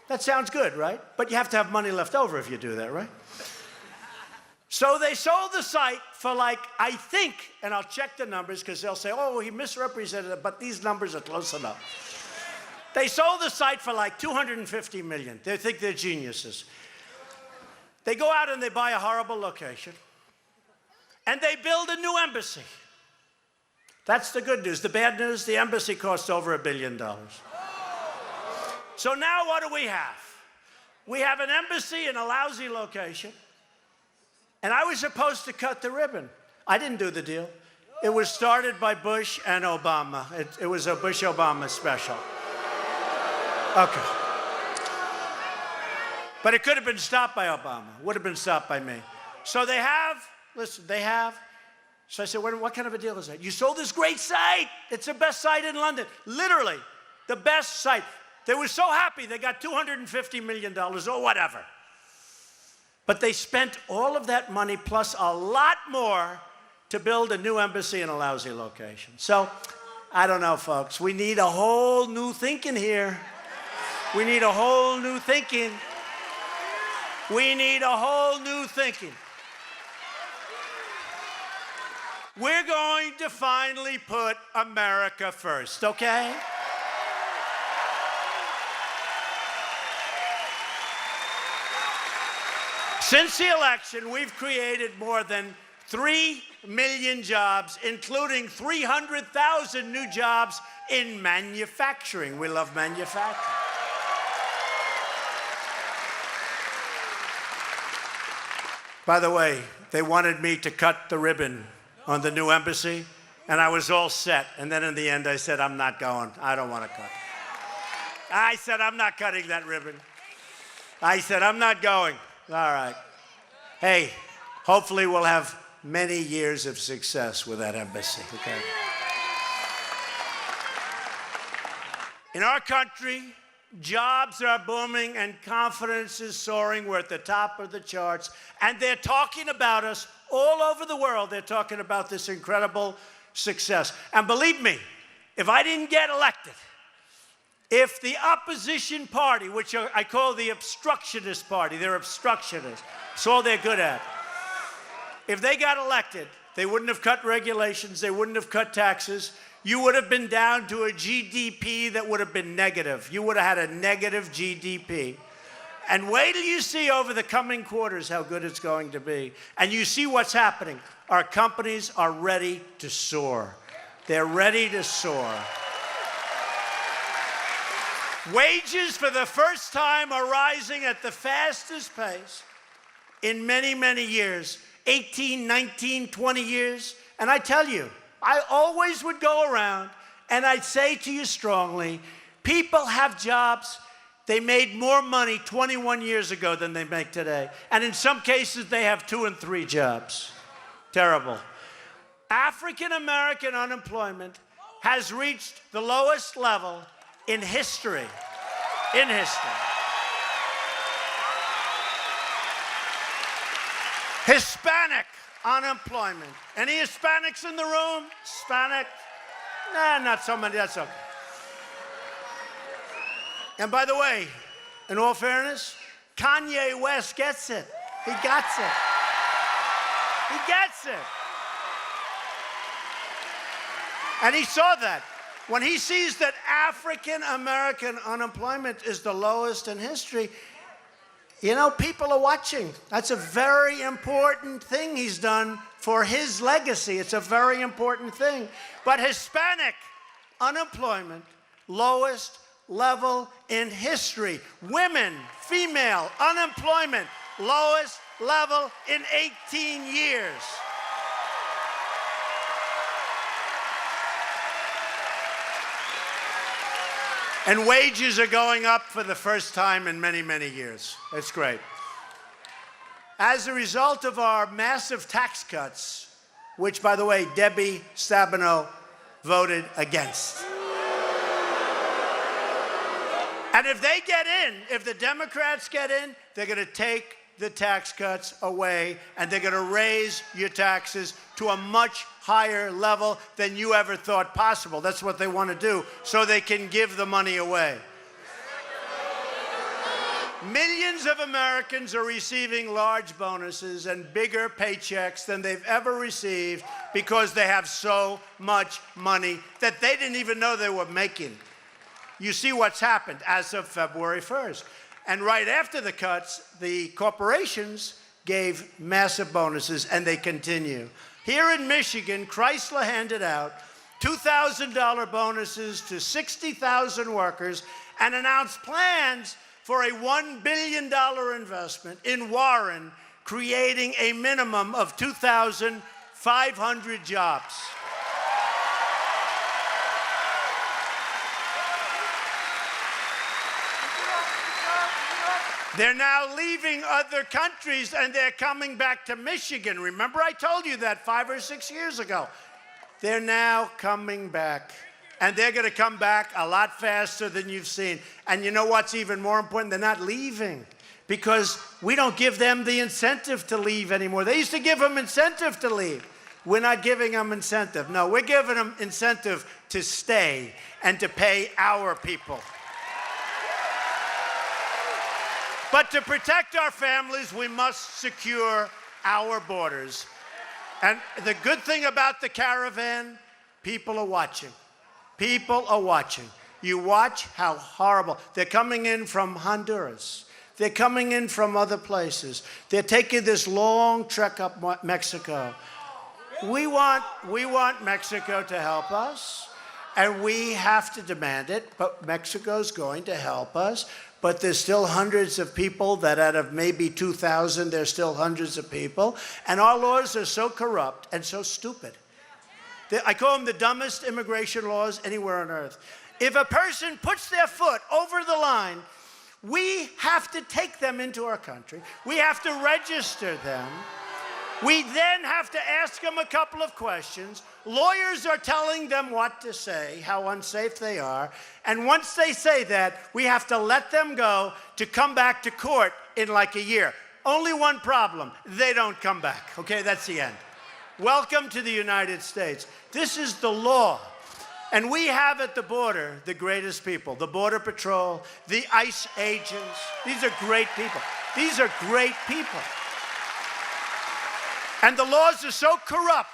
That sounds good, right? But you have to have money left over if you do that, right? So they sold the site for I think, and I'll check the numbers because they'll say, oh, he misrepresented it, but these numbers are close enough. They sold the site for $250 million. They think they're geniuses. They go out and they buy a horrible location, and they build a new embassy. That's the good news. The bad news, the embassy costs over $1 billion. So now what do we have? We have an embassy in a lousy location, and I was supposed to cut the ribbon. I didn't do the deal. It was started by Bush and Obama. It was a Bush-Obama special. Okay. But it could have been stopped by Obama. Would have been stopped by me. So they have. So I said, what kind of a deal is that? You sold this great site. It's the best site in London. Literally, the best site. They were so happy they got $250 million or whatever. But they spent all of that money plus a lot more to build a new embassy in a lousy location. So, I don't know, folks. We need a whole new thinking here. We need a whole new thinking. We need a whole new thinking. We're going to finally put America first, okay? Since the election, we've created more than 3 million jobs, including 300,000 new jobs in manufacturing. We love manufacturing. By the way, they wanted me to cut the ribbon on the new embassy, and I was all set. And then in the end, I said, I'm not going. I don't want to cut. I said, I'm not cutting that ribbon. I said, I'm not going. All right. Hey, hopefully we'll have many years of success with that embassy, okay? In our country, jobs are booming and confidence is soaring. We're at the top of the charts. And they're talking about us all over the world. They're talking about this incredible success. And believe me, if I didn't get elected, if the opposition party, which I call the obstructionist party, they're obstructionists, that's all they're good at. If they got elected, they wouldn't have cut regulations, they wouldn't have cut taxes. You would have been down to a GDP that would have been negative. You would have had a negative GDP. And wait till you see over the coming quarters how good it's going to be. And you see what's happening. Our companies are ready to soar. They're ready to soar. Wages for the first time are rising at the fastest pace in many, many years. 18, 19, 20 years. And I tell you, I always would go around and I'd say to you strongly, people have jobs. They made more money 21 years ago than they make today. And in some cases, they have 2 and 3 jobs. Terrible. African American unemployment has reached the lowest level in history. In history. Hispanic unemployment. Any Hispanics in the room? Hispanic? Nah, not so many. That's okay. And by the way, in all fairness, Kanye West gets it. He gets it. He gets it. And he saw that. When he sees that African American unemployment is the lowest in history, you know, people are watching. That's a very important thing he's done for his legacy. It's a very important thing. But Hispanic unemployment, lowest level in history. Women, female unemployment, lowest level in 18 years. And wages are going up for the first time in many, many years. It's great. As a result of our massive tax cuts, which, by the way, Debbie Stabenow voted against. And if they get in, if the Democrats get in, they're going to take the tax cuts away, and they're going to raise your taxes to a much higher level than you ever thought possible. That's what they want to do, so they can give the money away. Millions of Americans are receiving large bonuses and bigger paychecks than they've ever received because they have so much money that they didn't even know they were making. You see what's happened as of February 1st. And right after the cuts, the corporations gave massive bonuses, and they continue. Here in Michigan, Chrysler handed out $2,000 bonuses to 60,000 workers and announced plans for a $1 billion investment in Warren, creating a minimum of 2,500 jobs. They're now leaving other countries and they're coming back to Michigan. Remember I told you that 5 or 6 years ago. They're now coming back. And they're going to come back a lot faster than you've seen. And you know what's even more important? They're not leaving because we don't give them the incentive to leave anymore. They used to give them incentive to leave. We're not giving them incentive. No, we're giving them incentive to stay and to pay our people. But to protect our families, we must secure our borders. And the good thing about the caravan, people are watching. People are watching. You watch how horrible. They're coming in from Honduras. They're coming in from other places. They're taking this long trek up Mexico. We want Mexico to help us, and we have to demand it, but Mexico's going to help us. But there's still hundreds of people that out of maybe 2,000, there's still hundreds of people. And our laws are so corrupt and so stupid. I call them the dumbest immigration laws anywhere on earth. If a person puts their foot over the line, we have to take them into our country. We have to register them. We then have to ask them a couple of questions. Lawyers are telling them what to say, how unsafe they are. And once they say that, we have to let them go to come back to court in like a year. Only one problem. They don't come back. Okay, that's the end. Welcome to the United States. This is the law. And we have at the border the greatest people, the Border Patrol, the ICE agents. These are great people. These are great people. And the laws are so corrupt.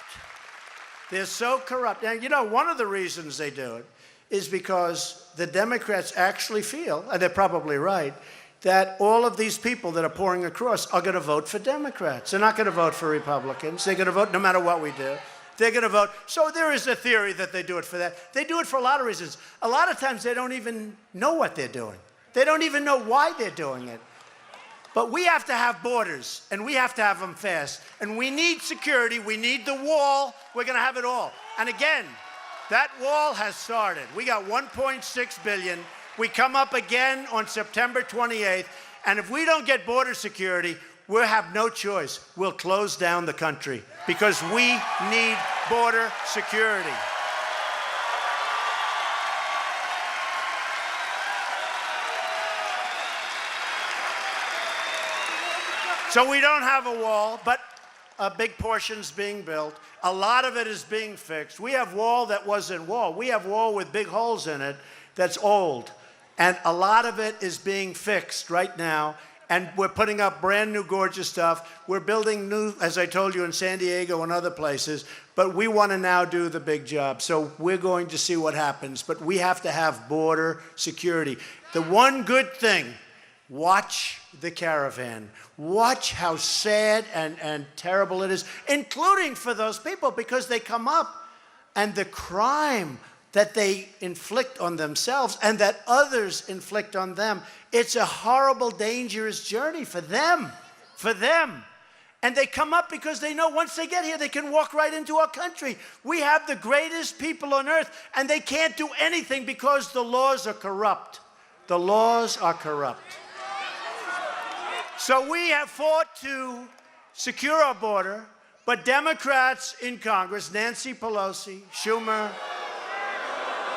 They're so corrupt. And you know, one of the reasons they do it is because the Democrats actually feel, and they're probably right, that all of these people that are pouring across are going to vote for Democrats. They're not going to vote for Republicans. They're going to vote no matter what we do. They're going to vote. So there is a theory that they do it for that. They do it for a lot of reasons. A lot of times they don't even know what they're doing. They don't even know why they're doing it. But we have to have borders, and we have to have them fast. And we need security. We need the wall. We're going to have it all. And again, that wall has started. We got $1.6 billion. We come up again on September 28th. And if we don't get border security, we'll have no choice. We'll close down the country because we need border security. So we don't have a wall, but a big portion's being built. A lot of it is being fixed. We have wall that wasn't wall. We have wall with big holes in it that's old. And a lot of it is being fixed right now. And we're putting up brand new gorgeous stuff. We're building new, as I told you, in San Diego and other places. But we want to now do the big job. So we're going to see what happens. But we have to have border security. The one good thing, watch the caravan. Watch how sad and terrible it is, including for those people, because they come up and the crime that they inflict on themselves and that others inflict on them, it's a horrible, dangerous journey for them. And they come up because they know once they get here, they can walk right into our country. We have the greatest people on earth, and they can't do anything because the laws are corrupt. The laws are corrupt. So we have fought to secure our border, but Democrats in Congress, Nancy Pelosi, Schumer,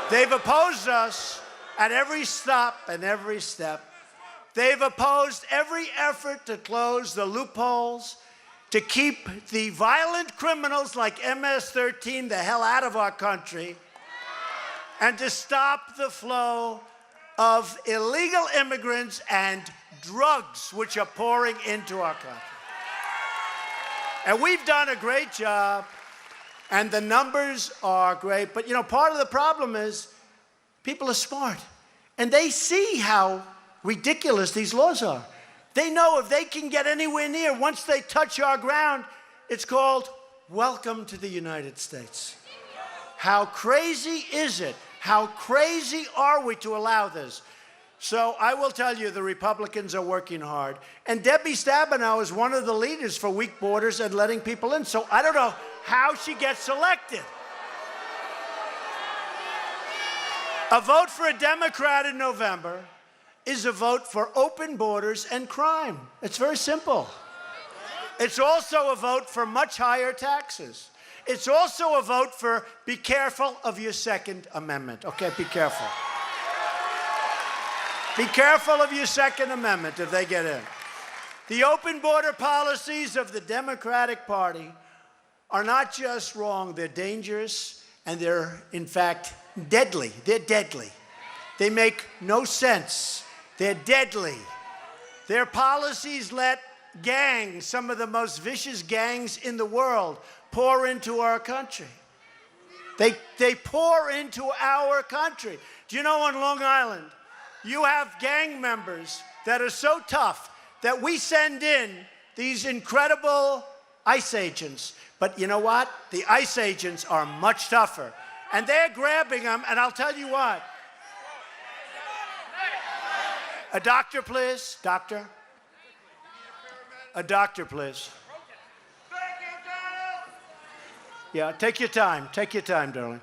they've opposed us at every stop and every step. They've opposed every effort to close the loopholes, to keep the violent criminals like MS-13 the hell out of our country, and to stop the flow of illegal immigrants and drugs which are pouring into our country. And we've done a great job, and the numbers are great. But, you know, part of the problem is people are smart, and they see how ridiculous these laws are. They know if they can get anywhere near, once they touch our ground, it's called welcome to the United States. How crazy is it? How crazy are we to allow this? So I will tell you, the Republicans are working hard. And Debbie Stabenow is one of the leaders for weak borders and letting people in. So I don't know how she gets elected. A vote for a Democrat in November is a vote for open borders and crime. It's very simple. It's also a vote for much higher taxes. It's also a vote for be careful of your Second Amendment. Okay, be careful. Be careful of your Second Amendment if they get in. The open border policies of the Democratic Party are not just wrong, they're dangerous, and they're, in fact, deadly. They're deadly. They make no sense. They're deadly. Their policies let gangs, some of the most vicious gangs in the world, pour into our country. They pour into our country. Do you know on Long Island, you have gang members that are so tough that we send in these incredible ICE agents. But you know what? The ICE agents are much tougher. And they're grabbing them, and I'll tell you what. A doctor, please. Doctor. A doctor, please. Yeah, take your time. Take your time, darling.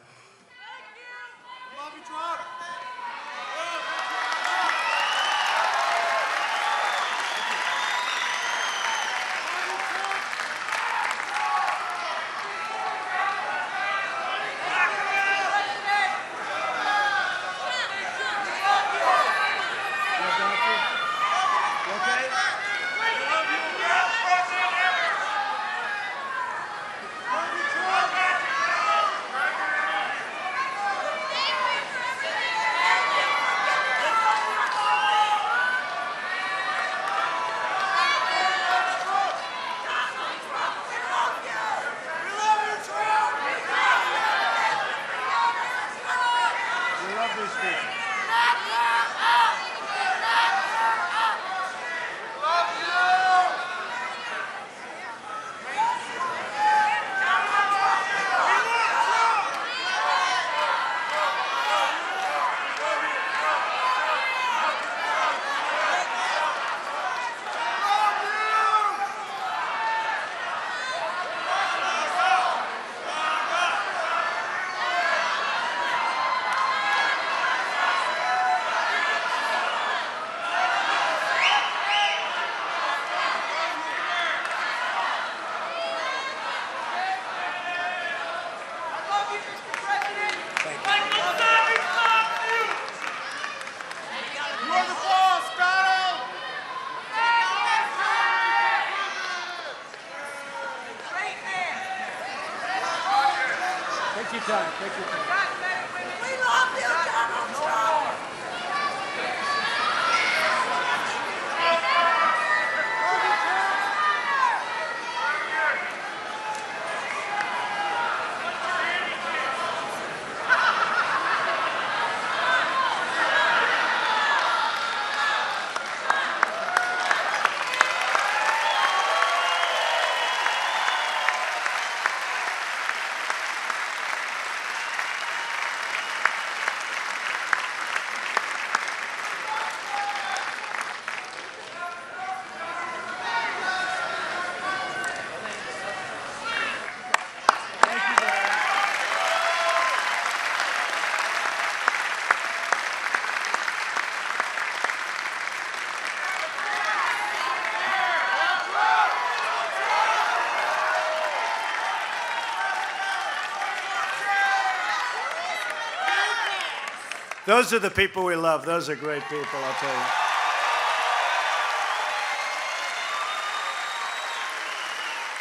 Take your time. Take your time. We love you, Donald Trump. Those are the people we love. Those are great people, I'll tell you.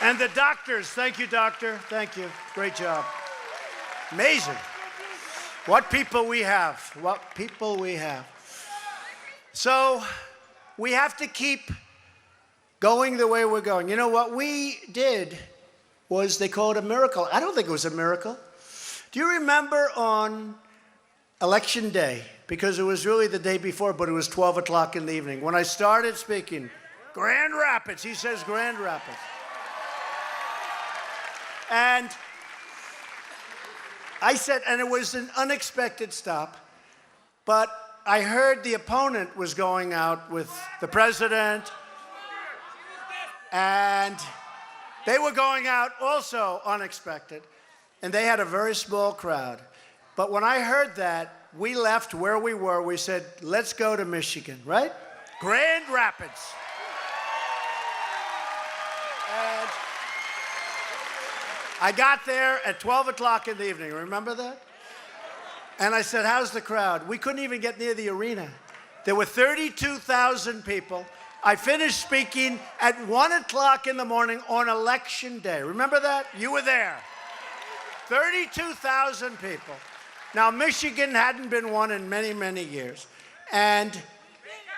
And the doctors, thank you, doctor. Thank you. Great job. Amazing. What people we have. What people we have. So we have to keep going the way we're going. You know, what we did was they call it a miracle. I don't think it was a miracle. Do you remember on Election Day, because it was really the day before, but it was 12 o'clock in the evening, when I started speaking, Grand Rapids, he says Grand Rapids. And I said, and it was an unexpected stop, but I heard the opponent was going out with the president, and they were going out also unexpected, and they had a very small crowd. But when I heard that, we left where we were. We said, let's go to Michigan, right? Grand Rapids. And I got there at 12 o'clock in the evening. Remember that? And I said, how's the crowd? We couldn't even get near the arena. There were 32,000 people. I finished speaking at 1 o'clock in the morning on Election Day. Remember that? You were there. 32,000 people. Now, Michigan hadn't been won in many, many years. And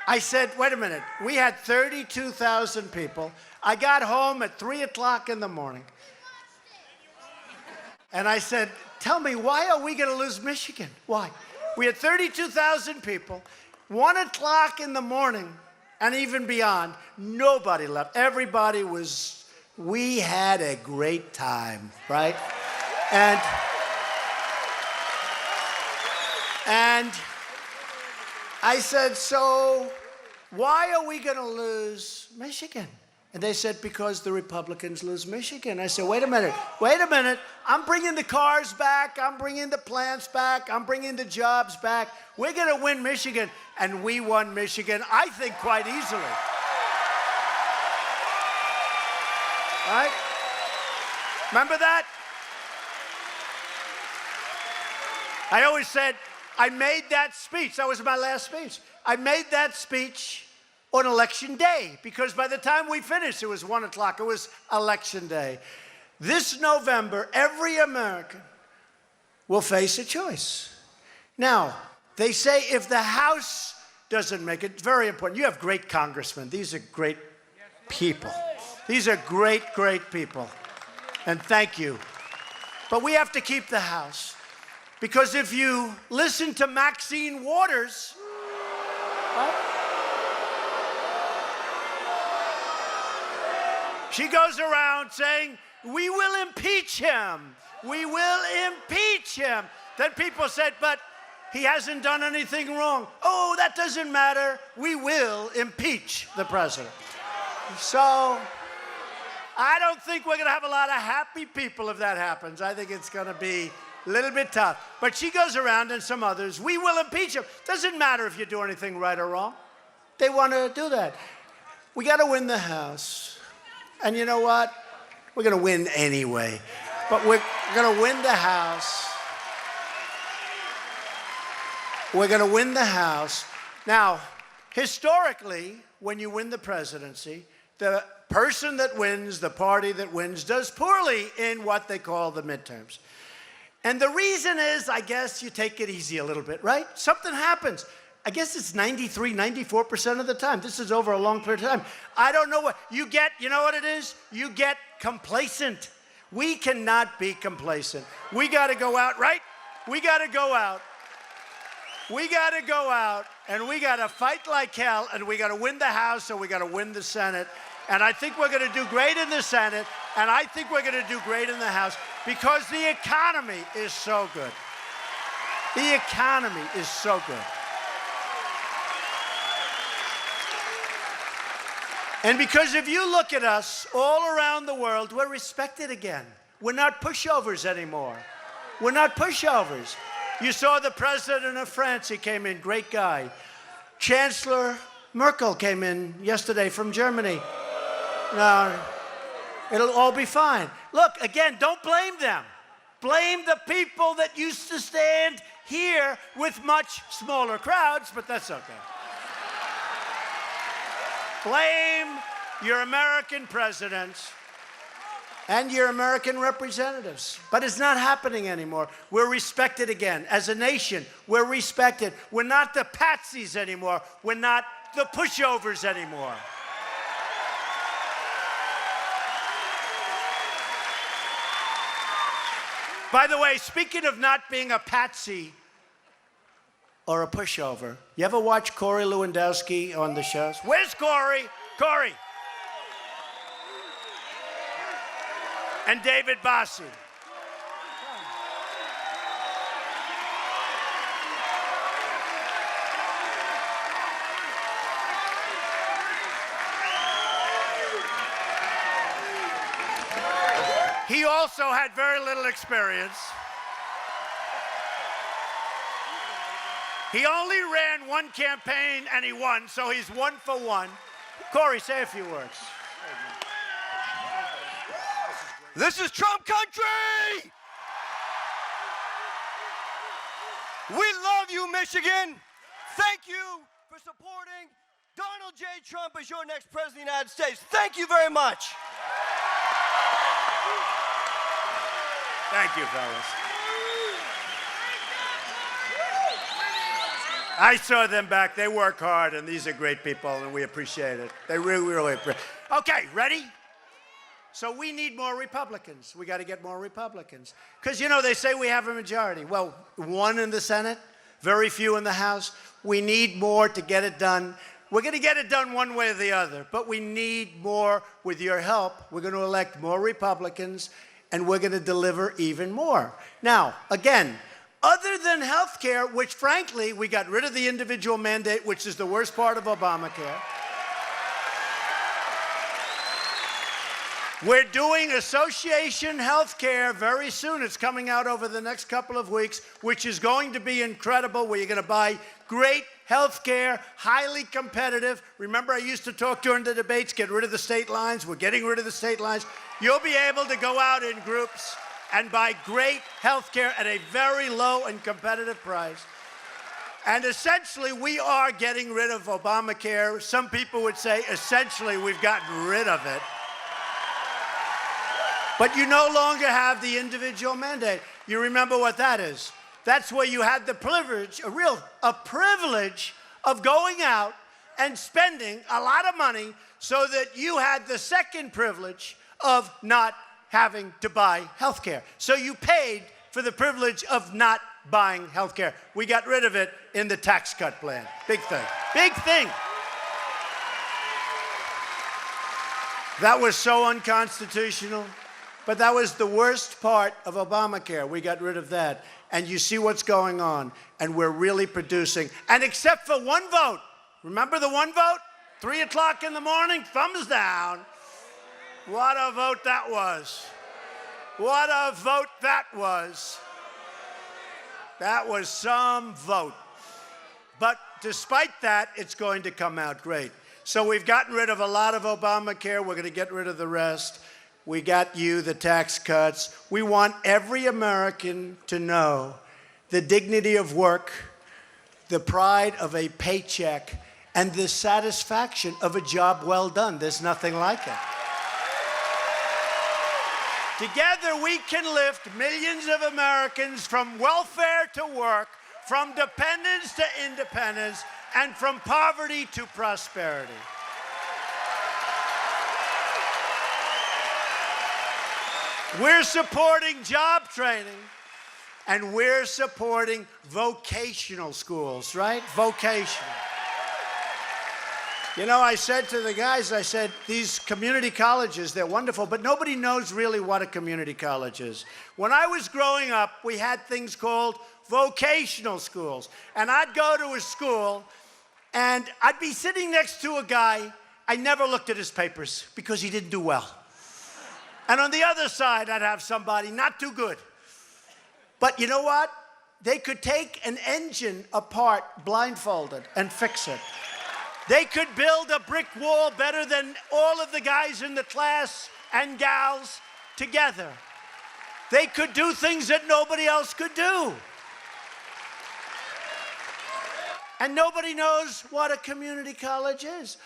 I said, wait a minute. We had 32,000 people. I got home at 3 o'clock in the morning. And I said, tell me, why are we going to lose Michigan? Why? We had 32,000 people, 1 o'clock in the morning, and even beyond, nobody left. Everybody we had a great time, right? And I said, so why are we going to lose Michigan? And they said, because the Republicans lose Michigan. I said, wait a minute. I'm bringing the cars back. I'm bringing the plants back. I'm bringing the jobs back. We're going to win Michigan. And we won Michigan, I think, quite easily. Right? Remember that? I always said, I made that speech. That was my last speech. I made that speech on election day, because by the time we finished, it was 1 o'clock. It was election day. This November, every American will face a choice. Now, they say if the House doesn't make it, it's very important. You have great congressmen. These are great people. These are great, great people. And thank you. But we have to keep the House. Because if you listen to Maxine Waters, she goes around saying, we will impeach him. We will impeach him. Then people said, but he hasn't done anything wrong. Oh, that doesn't matter. We will impeach the president. So I don't think we're going to have a lot of happy people if that happens. I think it's going to be a little bit tough. But she goes around, and some others, we will impeach him. Doesn't matter if you do anything right or wrong. They want to do that. We got to win the House. And you know what? We're going to win anyway. But we're going to win the House. We're going to win the House. Now, historically, when you win the presidency, the person that wins, the party that wins, does poorly in what they call the midterms. And the reason is, I guess, you take it easy a little bit, right? Something happens. I guess it's 93, 94% of the time. This is over a long period of time. I don't know what you get. You know what it is? You get complacent. We cannot be complacent. We got to go out, right? We got to go out. We got to go out, and we got to fight like hell, and we got to win the House, and we got to win the Senate. And I think we're going to do great in the Senate, and I think we're going to do great in the House, because the economy is so good. The economy is so good. And because if you look at us all around the world, we're respected again. We're not pushovers anymore. We're not pushovers. You saw the president of France. He came in, great guy. Chancellor Merkel came in yesterday from Germany. No, it'll all be fine. Look, again, don't blame them. Blame the people that used to stand here with much smaller crowds, but that's okay. Blame your American presidents and your American representatives. But it's not happening anymore. We're respected again. As a nation, we're respected. We're not the patsies anymore. We're not the pushovers anymore. By the way, speaking of not being a patsy or a pushover, you ever watch Corey Lewandowski on the shows? Where's Corey? Corey. And David Bossie. He also had very little experience. He only ran one campaign and he won, so he's 1 for 1. Corey, say a few words. This is Trump country! We love you, Michigan. Thank you for supporting Donald J. Trump as your next president of the United States. Thank you very much. Thank you, fellas. I saw them back. They work hard, and these are great people, and we appreciate it. They really, really appreciate it. Okay, ready? So we need more Republicans. We got to get more Republicans. Because, you know, they say we have a majority. Well, one in the Senate, very few in the House. We need more to get it done. We're going to get it done one way or the other, but we need more with your help. We're going to elect more Republicans, and we're going to deliver even more. Now, again, other than health care, which frankly, we got rid of the individual mandate, which is the worst part of Obamacare. We're doing association health care very soon. It's coming out over the next couple of weeks, which is going to be incredible, where you're going to buy great health care, highly competitive. Remember, I used to talk during the debates, get rid of the state lines. We're getting rid of the state lines. You'll be able to go out in groups and buy great health care at a very low and competitive price. And essentially, we are getting rid of Obamacare. Some people would say, essentially, we've gotten rid of it. But you no longer have the individual mandate. You remember what that is. That's where you had the privilege, a privilege of going out and spending a lot of money so that you had the second privilege of not having to buy health care. So you paid for the privilege of not buying health care. We got rid of it in the tax cut plan. Big thing. Big thing. That was so unconstitutional. But that was the worst part of Obamacare. We got rid of that. And you see what's going on. And we're really producing. And except for one vote, remember the one vote? 3 o'clock in the morning, thumbs down. What a vote that was. What a vote that was. That was some vote. But despite that, it's going to come out great. So we've gotten rid of a lot of Obamacare. We're going to get rid of the rest. We got you the tax cuts. We want every American to know the dignity of work, the pride of a paycheck, and the satisfaction of a job well done. There's nothing like it. Together, we can lift millions of Americans from welfare to work, from dependence to independence, and from poverty to prosperity. We're supporting job training, and we're supporting vocational schools, right? Vocational. You know, I said to the guys, I said, these community colleges, they're wonderful, but nobody knows really what a community college is. When I was growing up, we had things called vocational schools. And I'd go to a school, and I'd be sitting next to a guy. I never looked at his papers because he didn't do well. And on the other side, I'd have somebody not too good. But you know what? They could take an engine apart blindfolded and fix it. They could build a brick wall better than all of the guys in the class and gals together. They could do things that nobody else could do. And nobody knows what a community college is.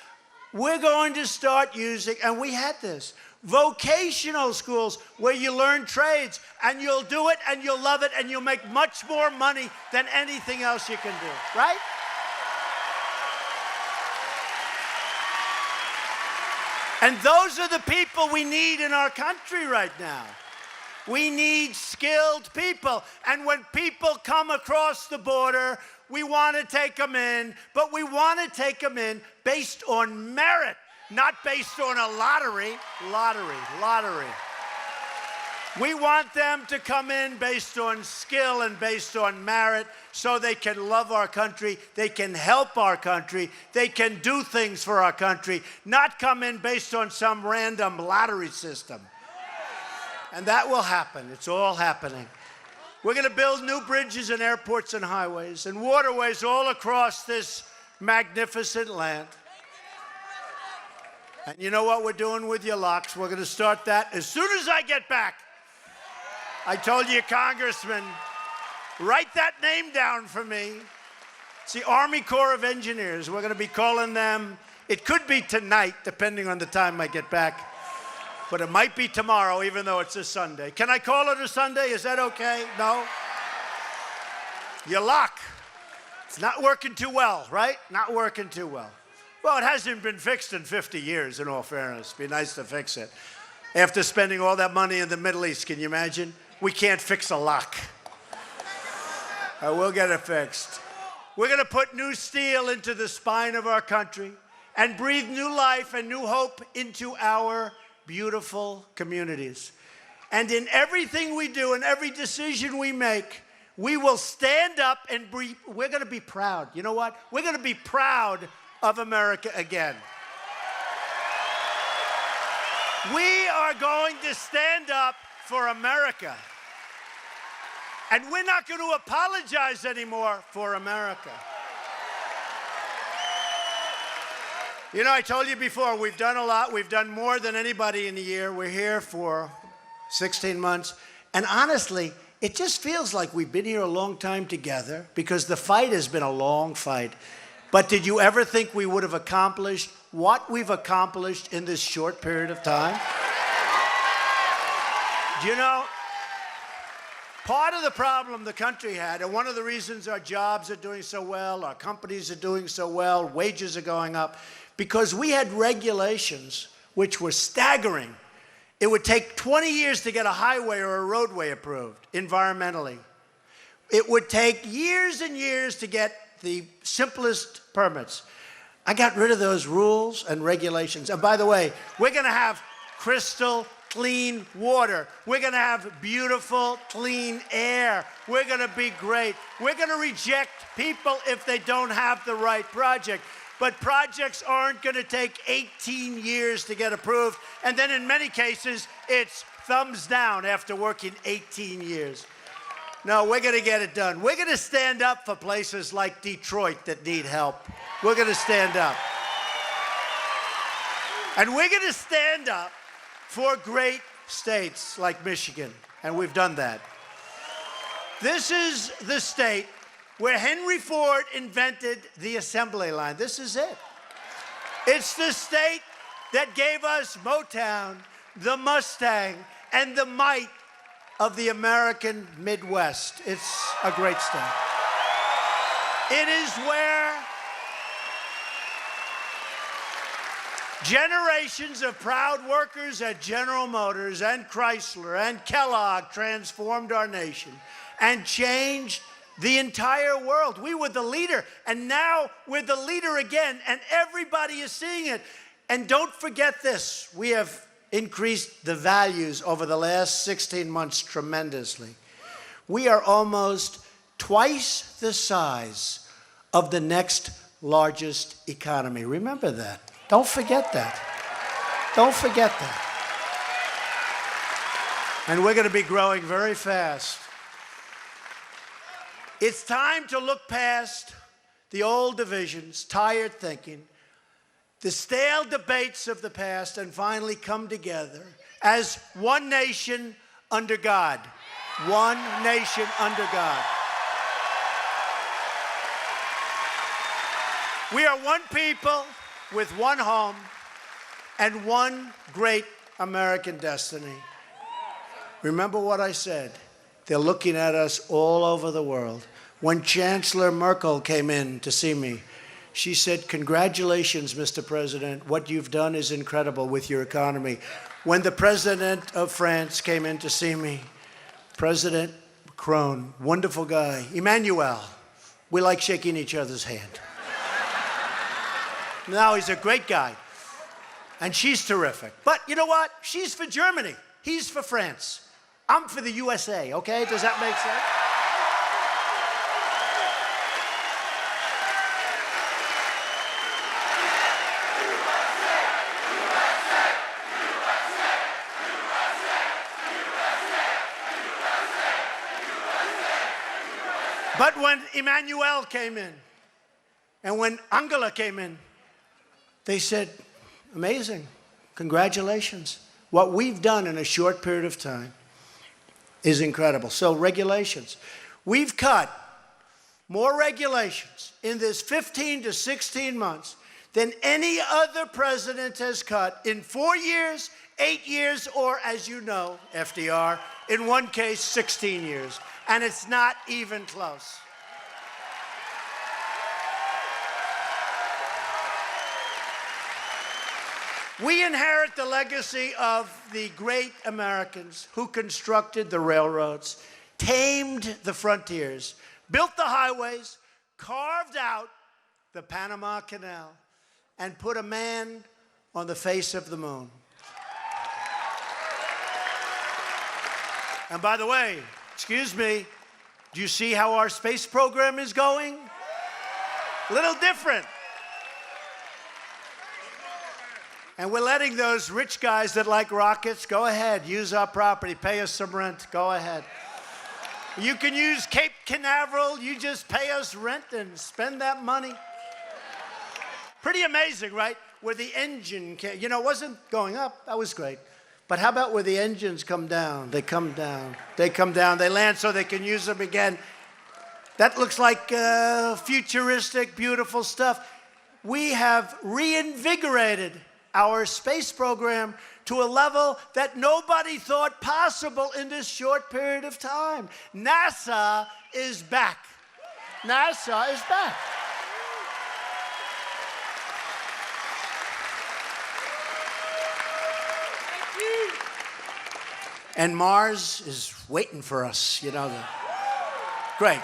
We're going to start using, and we had this, vocational schools where you learn trades, and you'll do it, and you'll love it, and you'll make much more money than anything else you can do, right? And those are the people we need in our country right now. We need skilled people. And when people come across the border, we want to take them in, but we want to take them in based on merit, not based on a lottery. Lottery. We want them to come in based on skill and based on merit so they can love our country, they can help our country, they can do things for our country, not come in based on some random lottery system. And that will happen. It's all happening. We're going to build new bridges and airports and highways and waterways all across this magnificent land. And you know what we're doing with your locks? We're going to start that as soon as I get back. I told you, Congressman, write that name down for me. It's the Army Corps of Engineers. We're going to be calling them. It could be tonight, depending on the time I get back. But it might be tomorrow, even though it's a Sunday. Can I call it a Sunday? Is that okay? No? Your lock. It's not working too well, right? Not working too well. Well, it hasn't been fixed in 50 years, in all fairness. It'd be nice to fix it. After spending all that money in the Middle East, can you imagine? We can't fix a lock. We'll get it fixed. We're going to put new steel into the spine of our country and breathe new life and new hope into our beautiful communities. And in everything we do and every decision we make, we will stand up and we're going to be proud. You know what? We're going to be proud of America again. We are going to stand up for America. And we're not going to apologize anymore for America. You know, I told you before, we've done a lot. We've done more than anybody in a year. We're here for 16 months. And honestly, it just feels like we've been here a long time together because the fight has been a long fight. But did you ever think we would have accomplished what we've accomplished in this short period of time? You know, part of the problem the country had, and one of the reasons our jobs are doing so well, our companies are doing so well, wages are going up, because we had regulations which were staggering. It would take 20 years to get a highway or a roadway approved environmentally. It would take years and years to get the simplest permits. I got rid of those rules and regulations. And by the way, we're going to have crystal clean water. We're going to have beautiful, clean air. We're going to be great. We're going to reject people if they don't have the right project. But projects aren't going to take 18 years to get approved. And then in many cases, it's thumbs down after working 18 years. No, we're going to get it done. We're going to stand up for places like Detroit that need help. We're going to stand up. And we're going to stand up for great states like Michigan, and we've done that. This is the state where Henry Ford invented the assembly line. This is it. It's the state that gave us Motown, the Mustang, and the might of the American Midwest. It's a great state. It is where generations of proud workers at General Motors and Chrysler and Kellogg transformed our nation and changed the entire world. We were the leader, and now we're the leader again, and everybody is seeing it. And don't forget this, we have increased the values over the last 16 months tremendously. We are almost twice the size of the next largest economy. Remember that. Don't forget that. Don't forget that. And we're going to be growing very fast. It's time to look past the old divisions, tired thinking, the stale debates of the past, and finally come together as one nation under God. One nation under God. We are one people with one home and one great American destiny. Remember what I said. They're looking at us all over the world. When Chancellor Merkel came in to see me, she said, "Congratulations, Mr. President. What you've done is incredible with your economy." When the President of France came in to see me, President Macron, wonderful guy. Emmanuel, we like shaking each other's hand. Now he's a great guy. And she's terrific. But you know what? She's for Germany. He's for France. I'm for the USA, okay? Does that make sense? But when Emmanuel came in, and when Angela came in, they said, "Amazing, congratulations. What we've done in a short period of time is incredible." So regulations. We've cut more regulations in this 15 to 16 months than any other president has cut in 4 years, 8 years, or as you know, FDR, in one case, 16 years. And it's not even close. We inherit the legacy of the great Americans who constructed the railroads, tamed the frontiers, built the highways, carved out the Panama Canal, and put a man on the face of the moon. And by the way, excuse me, do you see how our space program is going? A little different. And we're letting those rich guys that like rockets, go ahead, use our property, pay us some rent, go ahead. You can use Cape Canaveral, you just pay us rent and spend that money. Pretty amazing, right? Where the engine came, you know, it wasn't going up, that was great. But how about where the engines come down? They come down, they come down, they land so they can use them again. That looks like futuristic, beautiful stuff. We have reinvigorated our space program to a level that nobody thought possible in this short period of time. NASA is back. NASA is back. And Mars is waiting for us, you know. Great.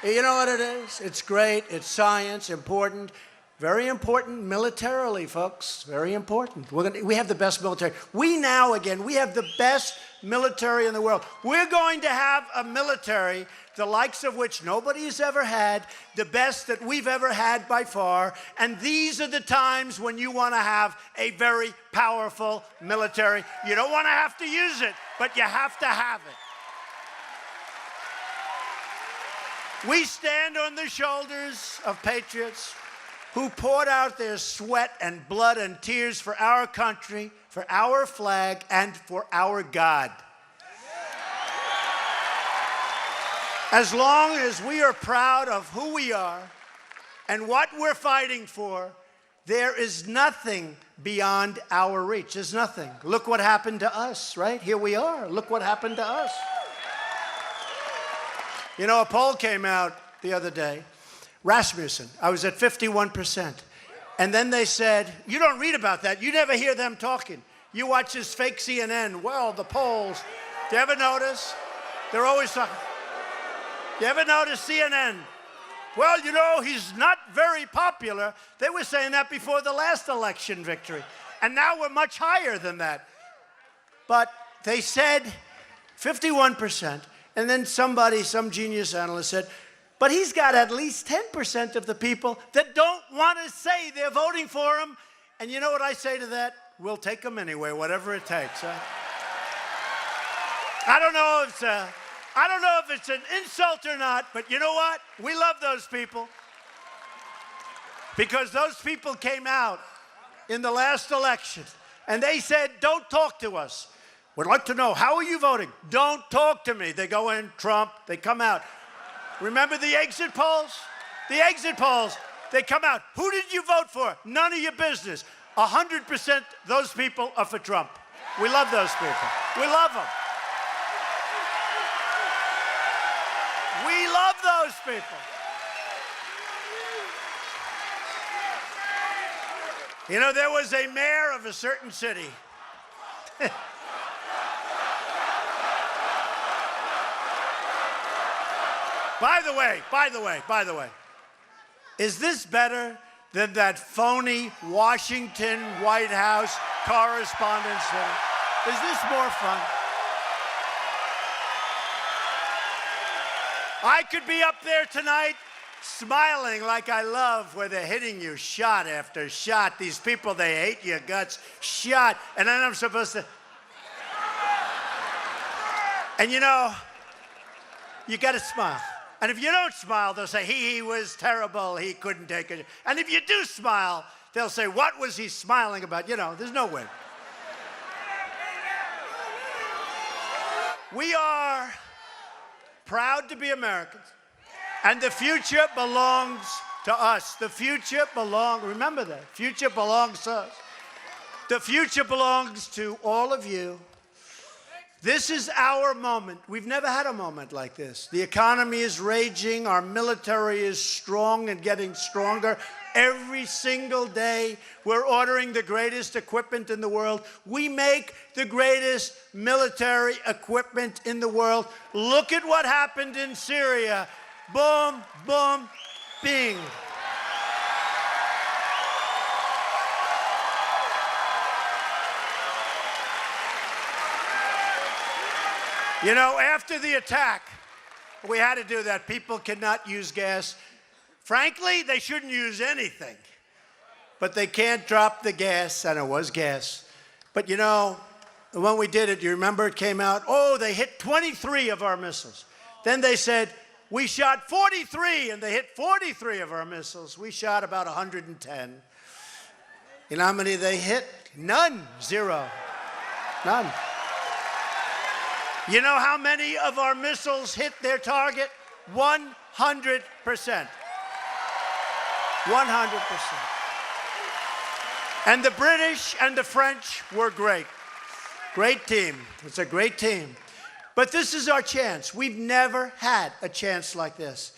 You know what it is? It's great, it's science, important. Very important militarily, folks. Very important. We have the best military. We have the best military in the world. We're going to have a military, the likes of which nobody has ever had, the best that we've ever had by far. And these are the times when you want to have a very powerful military. You don't want to have to use it, but you have to have it. We stand on the shoulders of patriots who poured out their sweat and blood and tears for our country, for our flag, and for our God. As long as we are proud of who we are and what we're fighting for, there is nothing beyond our reach. There's nothing. Look what happened to us, right? Here we are. Look what happened to us. You know, a poll came out the other day. Rasmussen, I was at 51%. And then they said, you don't read about that. You never hear them talking. You watch this fake CNN. Well, the polls. Do you ever notice? They're always talking. You ever notice CNN? Well, you know, he's not very popular. They were saying that before the last election victory. And now we're much higher than that. But they said 51%. And then some genius analyst said, but he's got at least 10% of the people that don't want to say they're voting for him. And you know what I say to that? We'll take them anyway, whatever it takes. Huh? I don't know if it's an insult or not, but you know what? We love those people. Because those people came out in the last election and they said, don't talk to us. We'd like to know, how are you voting? Don't talk to me. They go in, Trump, they come out. Remember the exit polls? The exit polls, they come out. Who did you vote for? None of your business. 100% those people are for Trump. We love those people. We love them. We love those people. You know, there was a mayor of a certain city. By the way, is this better than that phony Washington White House Correspondents' Dinner? Is this more fun? I could be up there tonight smiling like I love where they're hitting you shot after shot. These people, they hate your guts, shot. And then I'm supposed to... And you know, you got to smile. And if you don't smile, they'll say, he was terrible, he couldn't take it. And if you do smile, they'll say, what was he smiling about? You know, there's no win. We are proud to be Americans. And the future belongs to us. The future belongs, remember that, future belongs to us. The future belongs to all of you. This is our moment. We've never had a moment like this. The economy is raging. Our military is strong and getting stronger. Every single day, we're ordering the greatest equipment in the world. We make the greatest military equipment in the world. Look at what happened in Syria. Boom, boom, bing. You know, after the attack, we had to do that. People cannot use gas. Frankly, they shouldn't use anything. But they can't drop the gas, and it was gas. But you know, when we did it, you remember it came out, oh, they hit 23 of our missiles. Then they said, we shot 43, and they hit 43 of our missiles. We shot about 110. You know how many they hit? None. Zero. None. You know how many of our missiles hit their target? 100%. 100%. And the British and the French were great. Great team. It's a great team. But this is our chance. We've never had a chance like this.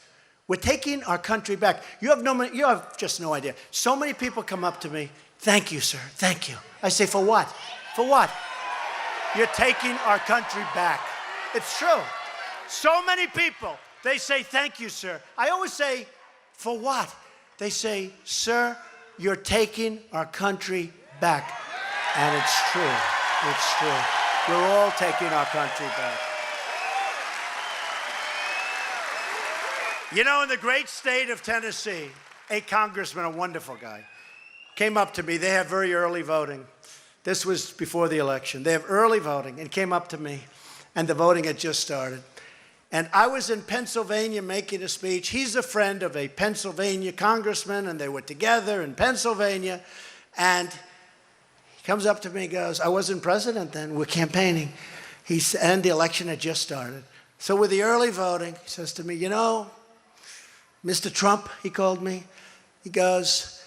We're taking our country back. You have just no idea. So many people come up to me, thank you, sir, thank you. I say, for what? For what? You're taking our country back. It's true. So many people, they say, thank you, sir. I always say, for what? They say, sir, you're taking our country back. And it's true. It's true. We're all taking our country back. You know, in the great state of Tennessee, a congressman, a wonderful guy, came up to me. They have very early voting. This was before the election. They have early voting, and came up to me, and the voting had just started. And I was in Pennsylvania making a speech. He's a friend of a Pennsylvania congressman, and they were together in Pennsylvania. And he comes up to me and goes, I wasn't president then, we're campaigning. And the election had just started. So with the early voting, he says to me, you know, Mr. Trump, he called me. He goes,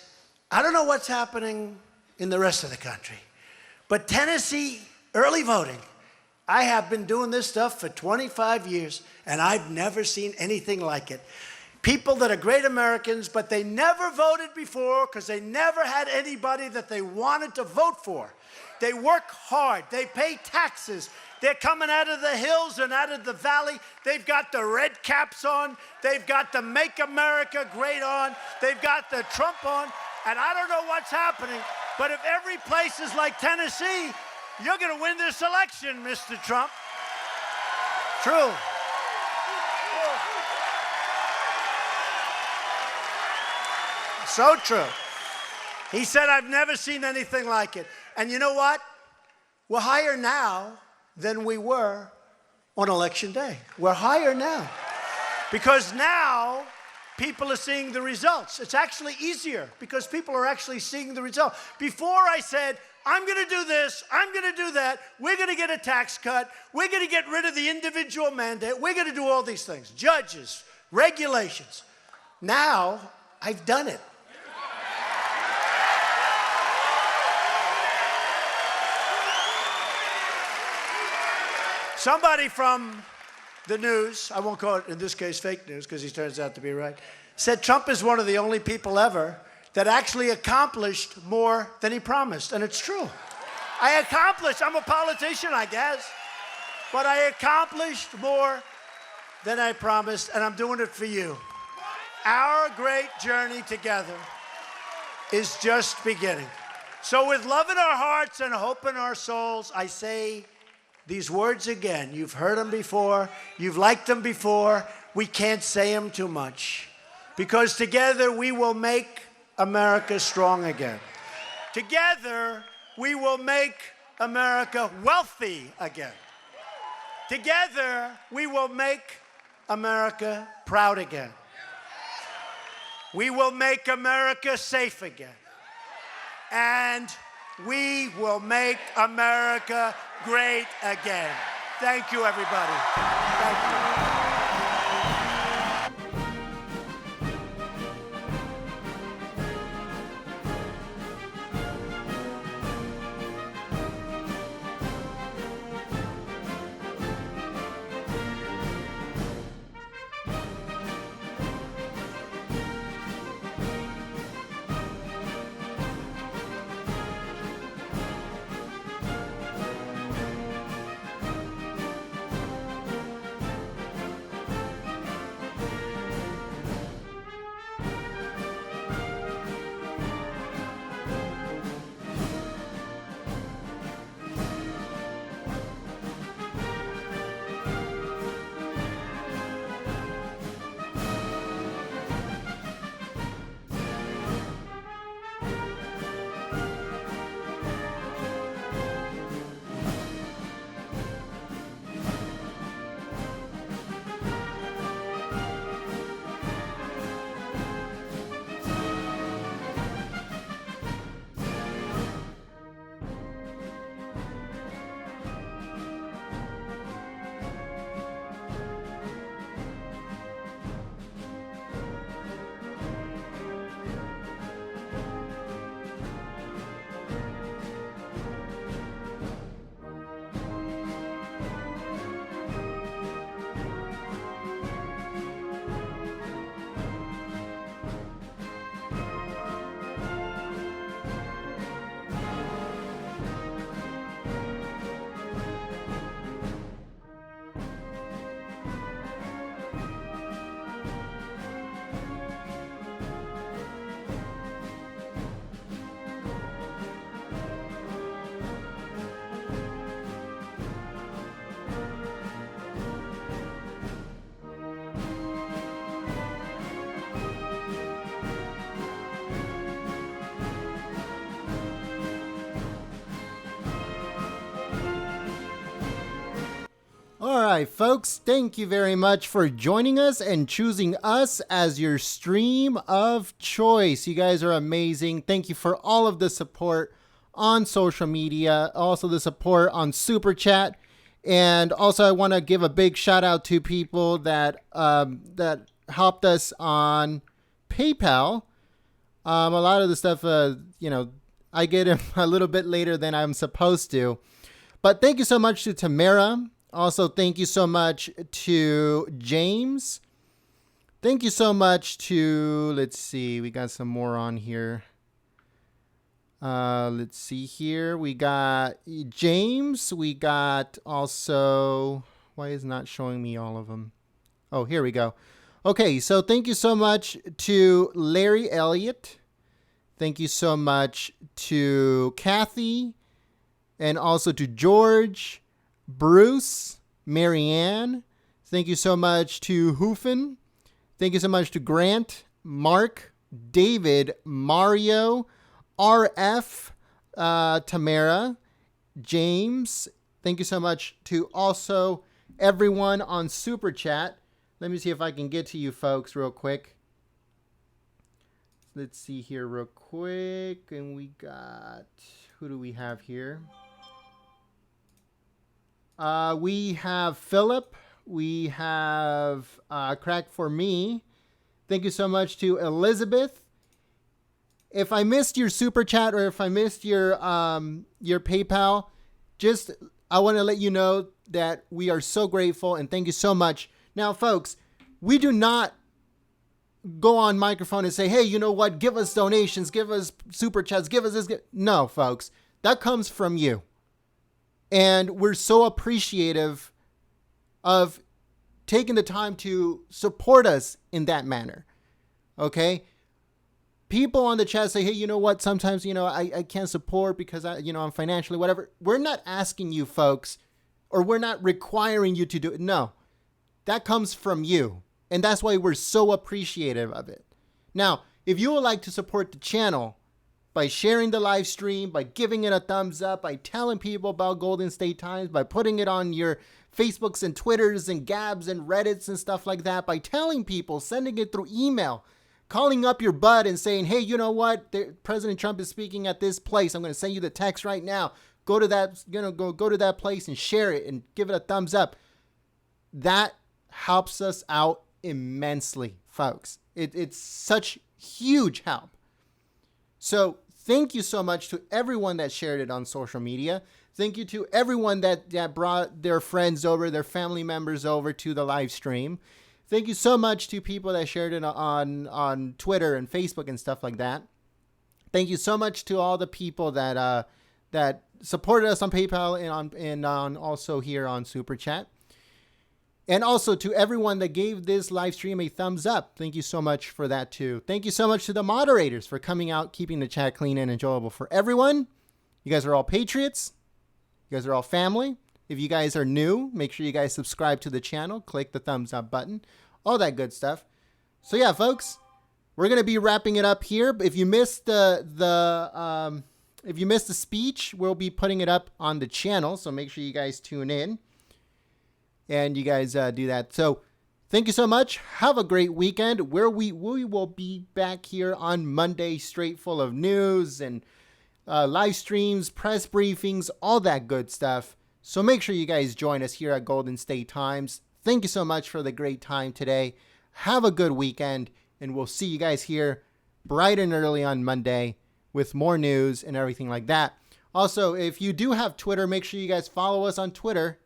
I don't know what's happening in the rest of the country, but Tennessee, early voting, I have been doing this stuff for 25 years, and I've never seen anything like it. People that are great Americans, but they never voted before because they never had anybody that they wanted to vote for. They work hard. They pay taxes. They're coming out of the hills and out of the valley. They've got the red caps on. They've got the Make America Great on. They've got the Trump on. And I don't know what's happening, but if every place is like Tennessee, you're going to win this election, Mr. Trump. True. So true. He said, I've never seen anything like it. And you know what? We're higher now than we were on election day. We're higher now. Because now people are seeing the results. It's actually easier because people are actually seeing the result. Before I said, I'm going to do this, I'm going to do that, we're going to get a tax cut, we're going to get rid of the individual mandate, we're going to do all these things. Judges, regulations. Now, I've done it. Somebody from the news, I won't call it, in this case, fake news, because he turns out to be right, said Trump is one of the only people ever that actually accomplished more than he promised. And it's true. I'm a politician, I guess, but I accomplished more than I promised, and I'm doing it for you. Our great journey together is just beginning. So with love in our hearts and hope in our souls, I say these words again. You've heard them before. You've liked them before. We can't say them too much. Because together we will make America strong again. Together we will make America wealthy again. Together we will make America proud again. We will make America safe again. And we will make America great again. Thank you, everybody. Thank you. right, folks, thank you very much for joining us and choosing us as your stream of choice. You guys are amazing. Thank you for all of the support on social media, also the support on Super Chat. And also, I want to give a big shout out to people that helped us on PayPal. A lot of the stuff, I get it a little bit later than I'm supposed to. But thank you so much to Tamara. Also, thank you so much to James. Thank you so much to, let's see, we got some more on here. Let's see here. We got James. We got also, why is it not showing me all of them? Oh, here we go. Okay, so thank you so much to Larry Elliott. Thank you so much to Kathy, and also to George, Bruce, Marianne. Thank you so much to Hoofen. Thank you so much to Grant, Mark, David, Mario, RF, Tamara, James. Thank you so much to also everyone on Super Chat. Let me see if I can get to you folks real quick. Let's see here real quick. And we got, who do we have here? We have Philip. We have Crack for Me. Thank you so much to Elizabeth. If I missed your Super Chat or if I missed your PayPal, just I want to let you know that we are so grateful and thank you so much. Now, folks, we do not go on microphone and say, hey, you know what? Give us donations, give us Super Chats, give us this. No, folks, that comes from you. And we're so appreciative of taking the time to support us in that manner. Okay? People on the chat say, hey, you know what? Sometimes, I can't support because I'm financially whatever. We're not asking you folks, or we're not requiring you to do it. No, that comes from you. And that's why we're so appreciative of it. Now, if you would like to support the channel by sharing the live stream, by giving it a thumbs up, by telling people about Golden State Times, by putting it on your Facebooks and Twitters and Gabs and Reddits and stuff like that, by telling people, sending it through email, calling up your bud and saying, hey, you know what? President Trump is speaking at this place. I'm going to send you the text right now. Go to that, go to that place and share it and give it a thumbs up. That helps us out immensely, folks. It's such huge help. So thank you so much to everyone that shared it on social media. Thank you to everyone that brought their friends over, their family members over to the live stream. Thank you so much to people that shared it on Twitter and Facebook and stuff like that. Thank you so much to all the people that supported us on PayPal and on also here on Super Chat. And also to everyone that gave this live stream a thumbs up. Thank you so much for that too. Thank you so much to the moderators for coming out, keeping the chat clean and enjoyable for everyone. You guys are all patriots. You guys are all family. If you guys are new, make sure you guys subscribe to the channel. Click the thumbs up button. All that good stuff. So yeah, folks, we're going to be wrapping it up here. If you missed the speech, we'll be putting it up on the channel. So make sure you guys tune in. And you guys do that. So thank you so much. Have a great weekend. Where we will be back here on Monday, straight full of news and live streams, press briefings, all that good stuff. So make sure you guys join us here at Golden State Times. Thank you so much for the great time today. Have a good weekend. And we'll see you guys here bright and early on Monday with more news and everything like that. Also, if you do have Twitter, make sure you guys follow us on Twitter.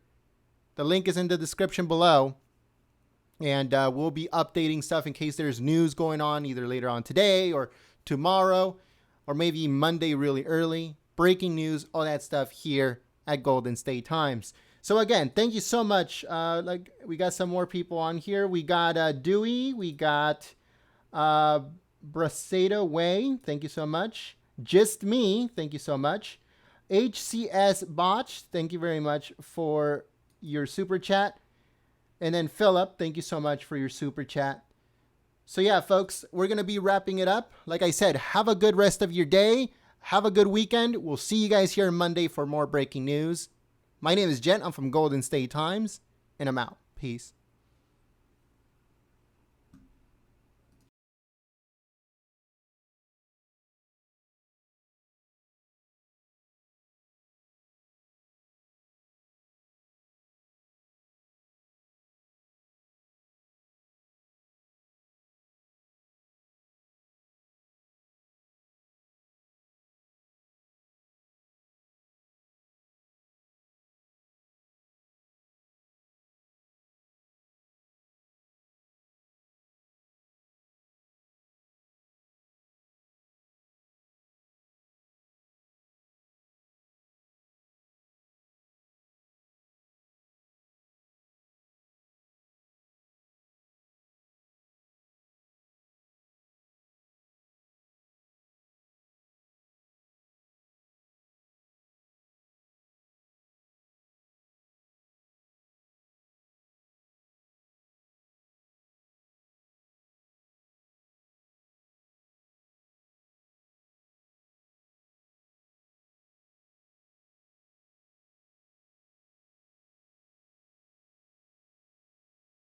The link is in the description below. And we'll be updating stuff in case there's news going on either later on today or tomorrow or maybe Monday really early. Breaking news, all that stuff here at Golden State Times. So again, thank you so much. We got some more people on here. We got Dewey. We got Braceda Way. Thank you so much. Just Me. Thank you so much. HCS Botch. Thank you very much for your super chat. And then Philip, thank you so much for your super chat. So yeah, folks, we're going to be wrapping it up. Like I said, have a good rest of your day. Have a good weekend. We'll see you guys here Monday for more breaking news. My name is Jen. I'm from Golden State Times. and I'm out. Peace.